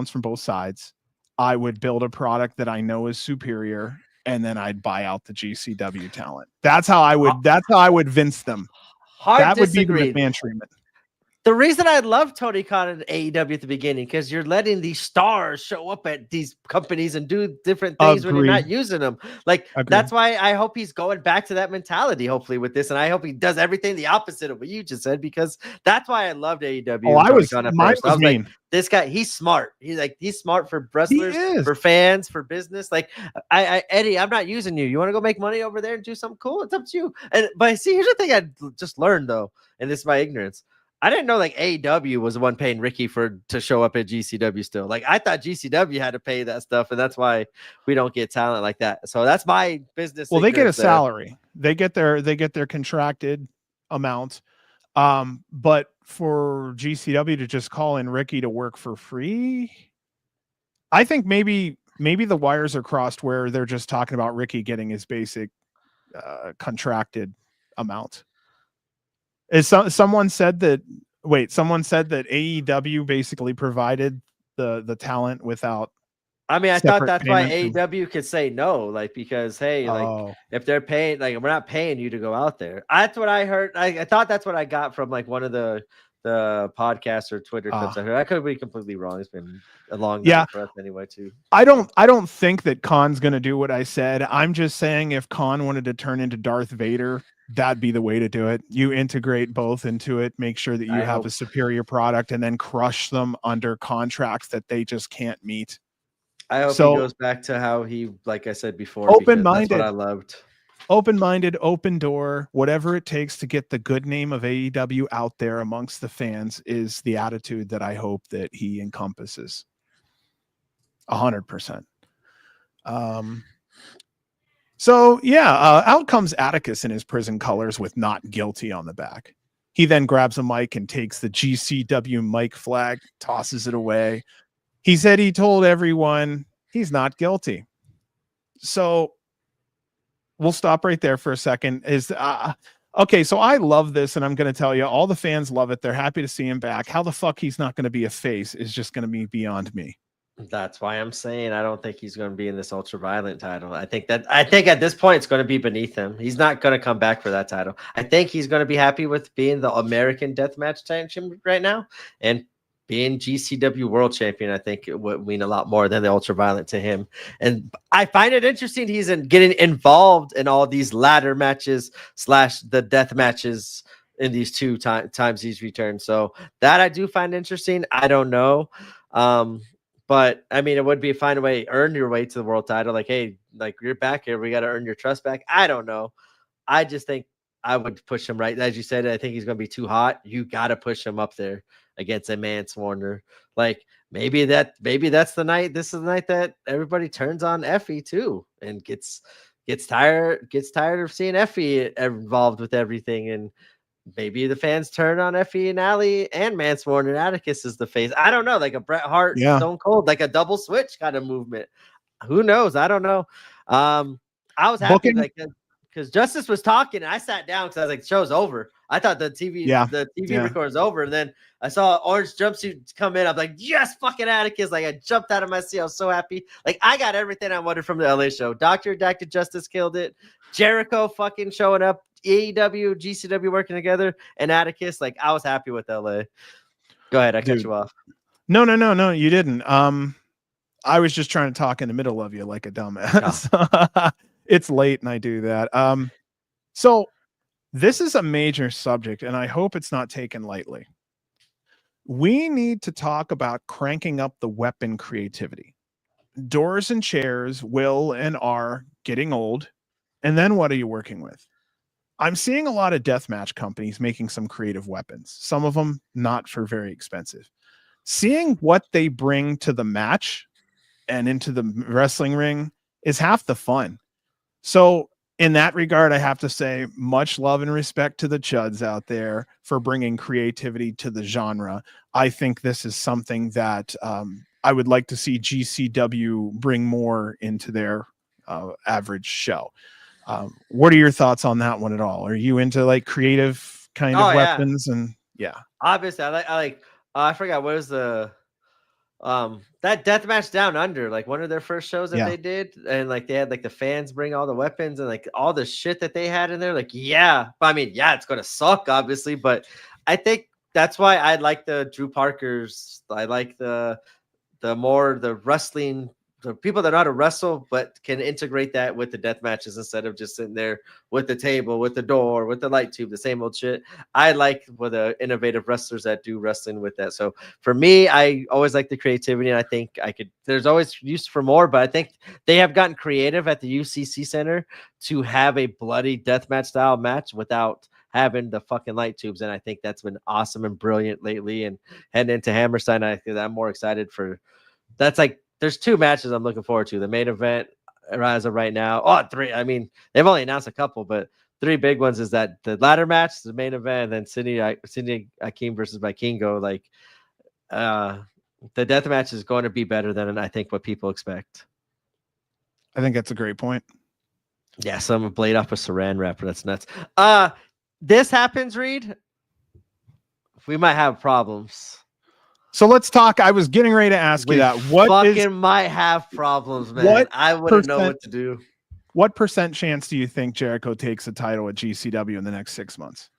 from both sides. I would build a product that I know is superior, and then I'd buy out the GCW talent. That's how I would Vince them. That would be the McMahon treatment. The reason I love Tony Khan and AEW at the beginning, because you're letting these stars show up at these companies and do different things when you're not using them. Like, that's why I hope he's going back to that mentality, hopefully, with this. And I hope he does everything the opposite of what you just said, because that's why I loved AEW. Oh, I was mean. Like, this guy, he's smart. He's smart for wrestlers, for fans, for business. Like, Eddie, I'm not using you. You want to go make money over there and do something cool? It's up to you. But see, here's the thing I just learned, though, and this is my ignorance. I didn't know like AEW was the one paying Ricky to show up at GCW still. Like, I thought GCW had to pay that stuff, and that's why we don't get talent like that. So that's my business. Well, they get a salary. They get their contracted amount. But for GCW to just call in Ricky to work for free, I think maybe the wires are crossed where they're just talking about Ricky getting his basic contracted amount. Someone said that AEW basically provided the talent without. I mean, I thought that's why AEW could say no, like, because hey, like if they're paying, like, we're not paying you to go out there. That's what I heard. I thought that's what I got from like one of the podcasts or Twitter clips I heard. I could be completely wrong. It's been a long night for us anyway too. I don't think that Khan's gonna do what I said. I'm just saying if Khan wanted to turn into Darth Vader, that'd be the way to do it. You integrate both into it, make sure that you have a superior product, and then crush them under contracts that they just can't meet. I hope he goes back to how he, like I said before, open-minded. That's what I loved. Open-minded, open door, whatever it takes to get the good name of AEW out there amongst the fans is the attitude that I hope that he encompasses. 100%. So yeah, out comes Atticus in his prison colors with "not guilty" on the back. He then grabs a mic and takes the GCW mic flag, tosses it away. He said he told everyone he's not guilty. So we'll stop right there for a second. Okay, so I love this, and I'm going to tell you, all the fans love it. They're happy to see him back. How the fuck he's not going to be a face is just going to be beyond me. That's why I'm saying I don't think he's going to be in this ultra violent title. I think at this point it's going to be beneath him. He's not going to come back for that title. I think he's going to be happy with being the American Deathmatch champion right now and being GCW World Champion, I think it would mean a lot more than the Ultraviolet to him. And I find it interesting he's getting involved in all these ladder matches / the death matches in these two times he's returned. So that I do find interesting. I don't know. But I mean, it would be a fine way to earn your way to the world title. Like, hey, like you're back here. We got to earn your trust back. I don't know. I just think I would push him right. As you said, I think he's going to be too hot. You got to push him up there against a Mance Warner. Like maybe that's the night. This is the night that everybody turns on Effie too and gets tired of seeing Effie involved with everything. And maybe the fans turn on Effie and Allie and Mance Warner and Atticus is the face. I don't know, like a Bret Hart, Stone Cold, like a double switch kind of movement. Who knows? I don't know. I was happy because Justice was talking and I sat down because I was like, the show's over. I thought the TV record's over. And then I saw orange jumpsuit come in. I'm like, yes, fucking Atticus. Like I jumped out of my seat. I was so happy. Like I got everything I wanted from the LA show. Dr. Justice killed it. Jericho fucking showing up. AEW, GCW working together, and Atticus. Like I was happy with LA. Go ahead, I cut you off. No, you didn't. I was just trying to talk in the middle of you like a dumbass. Oh. It's late and I do that. So this is a major subject, and I hope it's not taken lightly. We need to talk about cranking up the weapon creativity. Doors and chairs will and are getting old. And then what are you working with? I'm seeing a lot of deathmatch companies making some creative weapons, some of them not for very expensive. Seeing what they bring to the match and into the wrestling ring is half the fun. So in that regard, I have to say much love and respect to the Chuds out there for bringing creativity to the genre. I think this is something that I would like to see GCW bring more into their average show. What are your thoughts on that one at all? Are you into like creative kind of weapons? And obviously I forgot what was the that deathmatch down under, like one of their first shows that they did, and like they had like the fans bring all the weapons and like all the shit that they had in there. Like but I mean it's gonna suck obviously, but I think that's why I like the Drew Parkers. I like the wrestling, the people that know how to wrestle but can integrate that with the death matches instead of just sitting there with the table, with the door, with the light tube, the same old shit. I like with the innovative wrestlers that do wrestling with that. So for me, I always like the creativity, and I think there's always use for more, but I think they have gotten creative at the UCC Center to have a bloody deathmatch style match without having the fucking light tubes. And I think that's been awesome and brilliant lately. And heading into Hammerstein, I'm more excited for that's like, there's two matches I'm looking forward to. The main event as of right now. Oh, three. I mean, they've only announced a couple, but three big ones is that the ladder match, the main event, and then Cindy Akeem versus Vikingo. Like, the death match is going to be better than I think what people expect. I think that's a great point. Yeah, so I'm a blade off a Saran wrapper. That's nuts. This happens, Reed. We might have problems. So let's talk. I was getting ready to ask you that. Might have problems, man. I wouldn't know what to do. What % chance do you think Jericho takes a title at GCW in the next 6 months?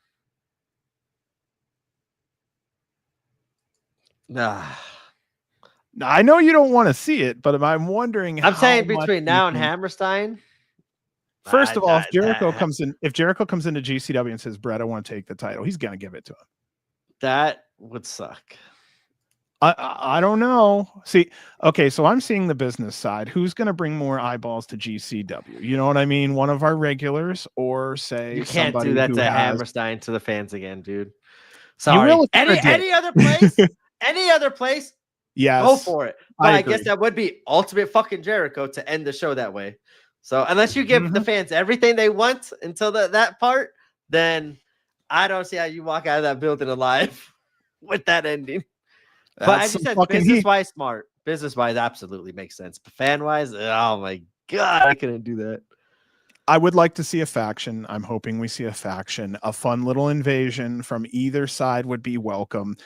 I know you don't want to see it, but I'm wondering. I'm saying between now and Hammerstein. First of all, if Jericho comes into GCW and says, "Brett, I want to take the title," he's gonna give it to him. That would suck. I don't know. See, okay, so I'm seeing the business side. Who's going to bring more eyeballs to GCW? You know what I mean? One of our regulars, or say you can't do that to Hammerstein to the fans again, dude. Sorry. Any other place? Any other place? Yes. Go for it. But I guess that would be ultimate fucking Jericho to end the show that way. So unless you give the fans everything they want until that part, then I don't see how you walk out of that building alive with that ending. But as you said, business-wise, smart. Business-wise, absolutely makes sense. But fan-wise, oh my God, I couldn't do that. I would like to see a faction. I'm hoping we see a faction. A fun little invasion from either side would be welcome.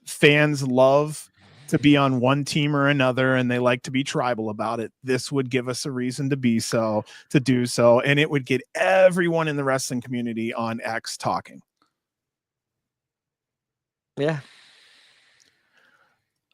Fans love to be on one team or another, and they like to be tribal about it. This would give us a reason to do so, and it would get everyone in the wrestling community on X talking. Yeah.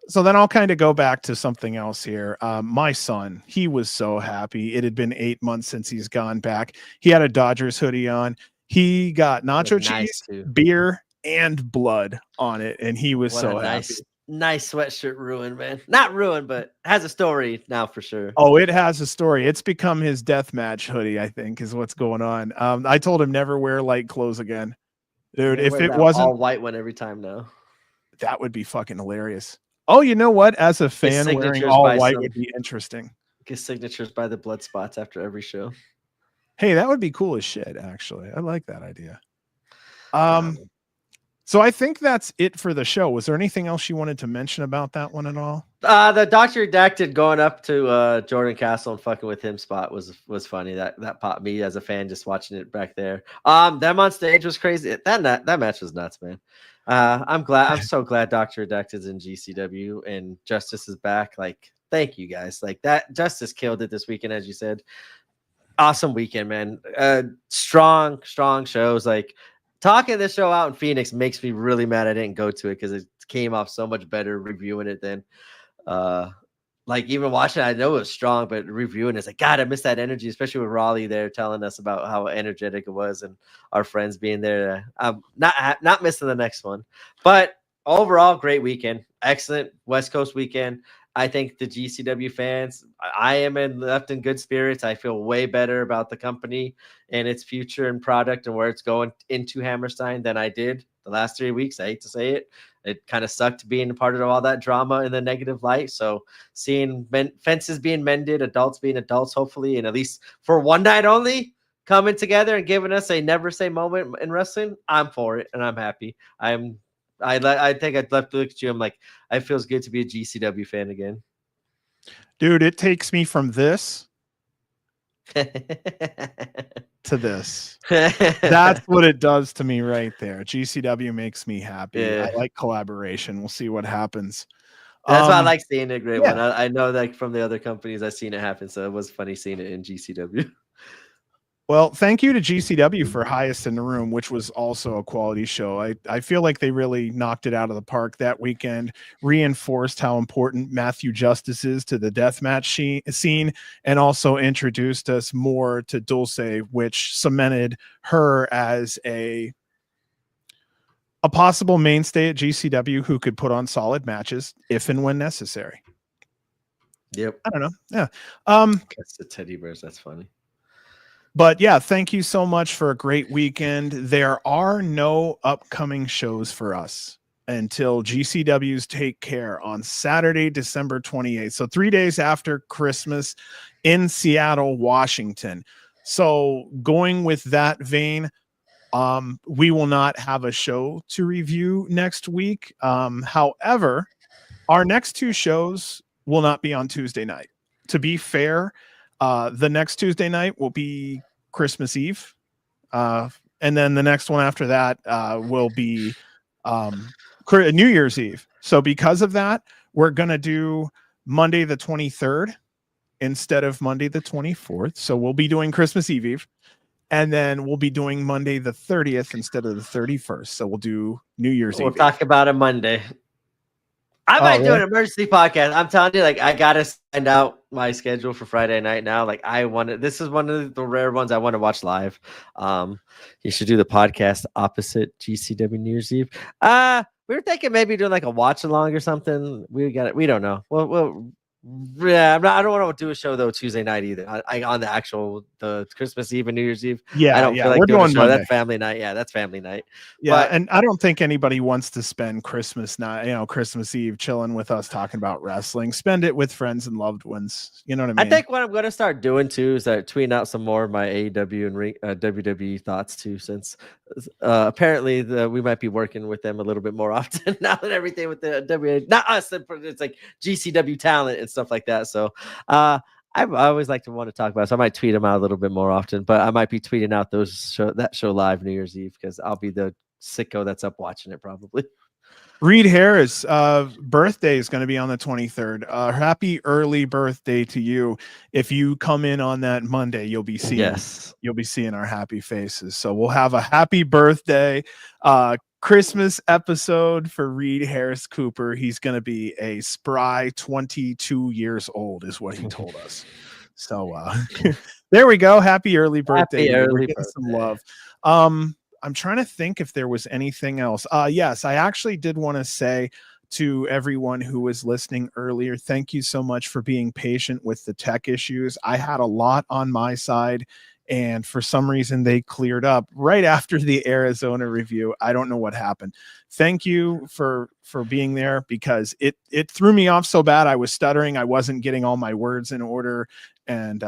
So then I'll kind of go back to something else here. My son, he was so happy. It had been 8 months since he's gone back. He had a Dodgers hoodie on. He got nacho Nice cheese, too. beer, and blood on it, and he was What so a happy. nice sweatshirt ruined, man. Not ruined, but has a story now for sure. Oh, it has a story. It's become his deathmatch hoodie, I think, is what's going on. I told him never wear light clothes again. Dude, if it wasn't all white one every time now. that would be fucking hilarious. Oh, you know what? As a fan, wearing signatures all by white some- would be interesting. Get signatures by the blood spots after every show. Hey, that would be cool as shit, actually. I like that idea. Um, So I think that's it for the show. Was there anything else you wanted to mention about that one at all? The Dr. Redacted going up to Jordan Castle and fucking with him spot was funny. That popped me as a fan just watching it back there. Them on stage was crazy. That match was nuts, man. I'm so glad Dr. Redacted's in GCW and Justice is back. Like, thank you guys. Like that Justice killed it this weekend, as you said. Awesome weekend, man. Strong shows. Like talking this show out in Phoenix makes me really mad I didn't go to it because it came off so much better reviewing it than like even watching it, I know it was strong, but reviewing it's like, God, I miss that energy, especially with Raleigh there telling us about how energetic it was and our friends being there. I'm not missing the next one, but overall, great weekend. Excellent West Coast weekend. I think the GCW fans, I am left in good spirits. I feel way better about the company and its future and product and where it's going into Hammerstein than I did the last 3 weeks. I hate to say it. It kind of sucked being a part of all that drama in the negative light. So seeing fences being mended, adults being adults, hopefully, and at least for one night only, coming together and giving us a never say moment in wrestling, I'm for it and I'm happy. I think I'd love to look at you. I'm like, it feels good to be a GCW fan again. Dude, it takes me from this to this. That's what it does to me right there. GCW makes me happy. Yeah. I like collaboration. We'll see what happens. That's why I like seeing a great yeah. one. I know that from the other companies I've seen it happen, so it was funny seeing it in GCW. Well, thank you to GCW for Highest in the Room, which was also a quality show. I feel like they really knocked it out of the park that weekend, reinforced how important Matthew Justice is to the deathmatch scene, and also introduced us more to Dulce, which cemented her as a possible mainstay at GCW who could put on solid matches if and when necessary. Yep. I don't know. Yeah. That's the teddy bears. That's funny. But yeah, thank you so much for a great weekend. There are no upcoming shows for us until GCW's Take Care on Saturday, December 28th. So 3 days after Christmas in Seattle, Washington. So going with that vein, we will not have a show to review next week. However, our next two shows will not be on Tuesday night. To be fair, the next Tuesday night will be Christmas Eve. And then the next one after that will be New Year's Eve. So because of that, we're going to do Monday the 23rd instead of Monday the 24th. So we'll be doing Christmas Eve. And then we'll be doing Monday the 30th instead of the 31st. So we'll do New Year's Eve. We'll talk about it Monday. I might do an emergency podcast. I'm telling you, like, I gotta find out my schedule for Friday night now. Like, this is one of the rare ones I want to watch live. You should do the podcast opposite GCW New Year's Eve. We were thinking maybe doing like a watch along or something. We don't know. Yeah, I don't want to do a show though Tuesday night either. On the Christmas Eve and New Year's Eve. Yeah, I don't feel like we're doing a doing show. Monday. That's family night. Yeah, that's family night. Yeah, But, and I don't think anybody wants to spend Christmas night, Christmas Eve chilling with us talking about wrestling. Spend it with friends and loved ones. You know what I mean? I think what I'm going to start doing too is tweeting out some more of my AEW and WWE thoughts too, since apparently we might be working with them a little bit more often now than everything with the WWE. Not us, it's like GCW talent and stuff like that. So I always like to want to talk about it, so I might tweet them out a little bit more often, but I might be tweeting out that show live New Year's Eve because I'll be the sicko that's up watching it probably. Reed Harris' birthday is going to be on the 23rd. Happy early birthday to you. If you come in on that Monday, you'll be seeing our happy faces. So we'll have a happy birthday. Christmas episode for Reed Harris Cooper. He's going to be a spry 22 years old is what he told us. So there we go. Happy early birthday. Happy early We're getting some love. I'm trying to think if there was anything else. Yes, I actually did want to say to everyone who was listening earlier, thank you so much for being patient with the tech issues. I had a lot on my side, and for some reason they cleared up right after the Arizona review. I don't know what happened. Thank you for being there, because it threw me off so bad. I was stuttering. I wasn't getting all my words in order, and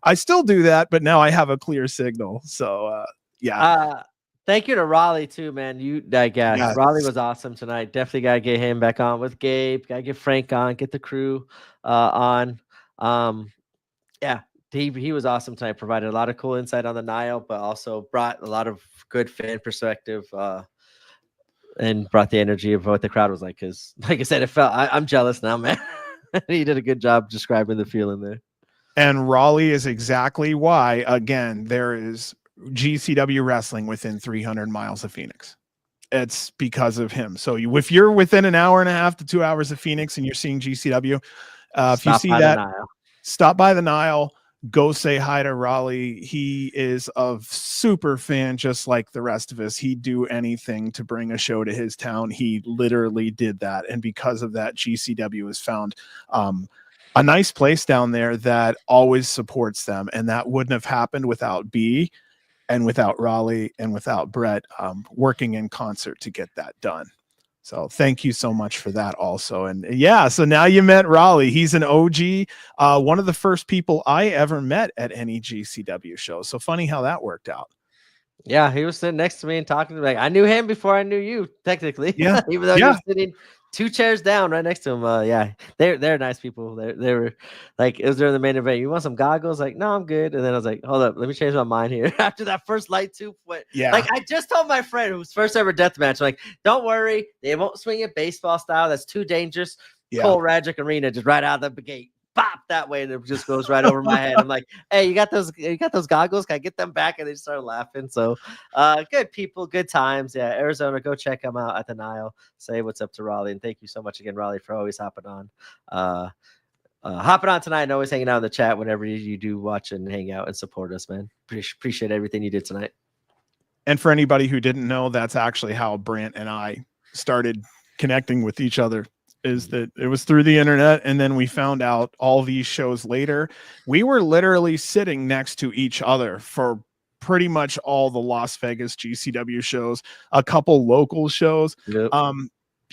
I still do that, but now I have a clear signal. So yeah. Thank you to Raleigh too, man. Yes. Raleigh was awesome tonight. Definitely gotta get him back on with Gabe. Gotta get Frank on, get the crew on. Yeah, he was awesome tonight. Provided a lot of cool insight on the Nile, but also brought a lot of good fan perspective and brought the energy of what the crowd was like. Because, like I said, I'm jealous now, man. He did a good job describing the feeling there. And Raleigh is exactly why, again, there is GCW wrestling within 300 miles of Phoenix. It's because of him. So if you're within an hour and a half to 2 hours of Phoenix and you're seeing GCW, if you see that, stop by the Nile, go say hi to Raleigh. He is a super fan, just like the rest of us. He'd do anything to bring a show to his town. He literally did that. And because of that, GCW has found a nice place down there that always supports them. And that wouldn't have happened without B and without Raleigh and without Brett working in concert to get that done. So thank you so much for that also. And yeah, so now you met Raleigh. He's an OG, one of the first people I ever met at any GCW show. So funny how that worked out. Yeah, he was sitting next to me and talking to me. Like, I knew him before I knew you, technically. Yeah. Even though you were sitting 2 chairs down right next to him. Yeah, they're nice people. They were like, it was during the main event. You want some goggles? Like, no, I'm good. And then I was like, hold up, let me change my mind here. After that first light tube went, like, I just told my friend who's first ever death match, like, don't worry, they won't swing it baseball style. That's too dangerous. Cole Radrick Arena, just right out the gate. Pop that way, and it just goes right over my head. I'm like, hey, you got those goggles? Can I get them back? And they started laughing. So good people, good times. Yeah, Arizona, go check them out at the Nile. Say what's up to Raleigh. And thank you so much again, Raleigh, for always hopping on. Hopping on tonight and always hanging out in the chat whenever you do watch and hang out and support us, man. Appreciate everything you did tonight. And for anybody who didn't know, that's actually how Brant and I started connecting with each other. Is that it was through the internet, and then we found out all these shows later. We were literally sitting next to each other for pretty much all the Las Vegas GCW shows, a couple local shows. Yep.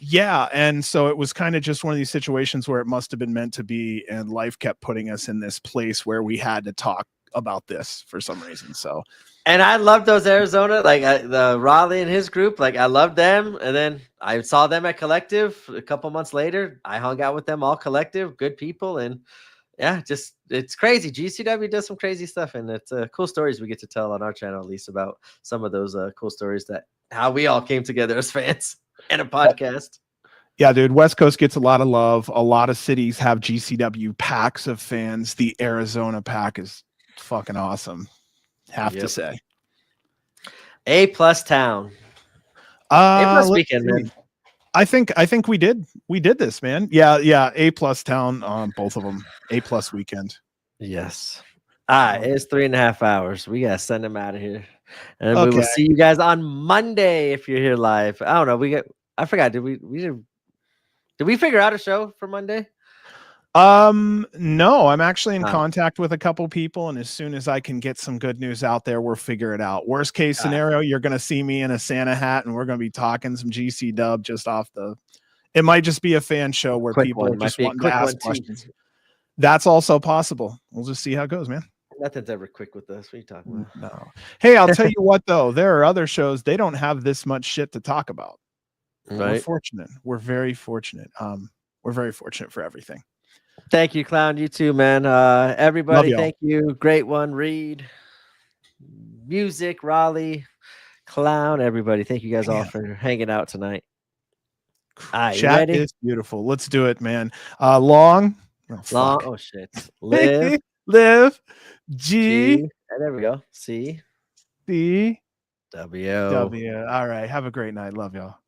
Yeah, and so it was kind of just one of these situations where it must have been meant to be, and life kept putting us in this place where we had to talk about this for some reason. So, and I love those Arizona, like the Raleigh and his group. Like, I love them. And then I saw them at Collective a couple months later. I hung out with them all Collective, good people. And yeah, just it's crazy. GCW does some crazy stuff, and it's cool stories we get to tell on our channel, at least about some of those cool stories that how we all came together as fans and a podcast. Yeah, dude, West Coast gets a lot of love. A lot of cities have GCW packs of fans. The Arizona pack is fucking awesome. Have to say. A+ town. A+ weekend, man. I think we did this, man. Yeah. A+ town on both of them. A+ weekend. Yes. It's 3.5 hours. We gotta send them out of here, and we will see you guys on Monday if you're here live. I don't know. I forgot. Did we figure out a show for Monday? No, I'm actually in contact with a couple people, and as soon as I can get some good news out there, we'll figure it out. Worst case scenario, you're going to see me in a Santa hat, and we're going to be talking some GC dub just off it might just be a fan show where people are just wanting to ask questions. That's also possible. We'll just see how it goes, man. Nothing's ever quick with us. What are you talking about? No. Hey, I'll tell you what, though, there are other shows, they don't have this much shit to talk about. Right. We're fortunate. We're very fortunate. We're very fortunate for everything. Thank you, Clown. You too, man. Everybody, thank you. Great one, Reed. Music, Raleigh, Clown, everybody. Thank you guys all for hanging out tonight. Chat is beautiful. Let's do it, man. Long. Oh shit. Live. Live. G. There we go. C. W. W. All right. Have a great night. Love y'all.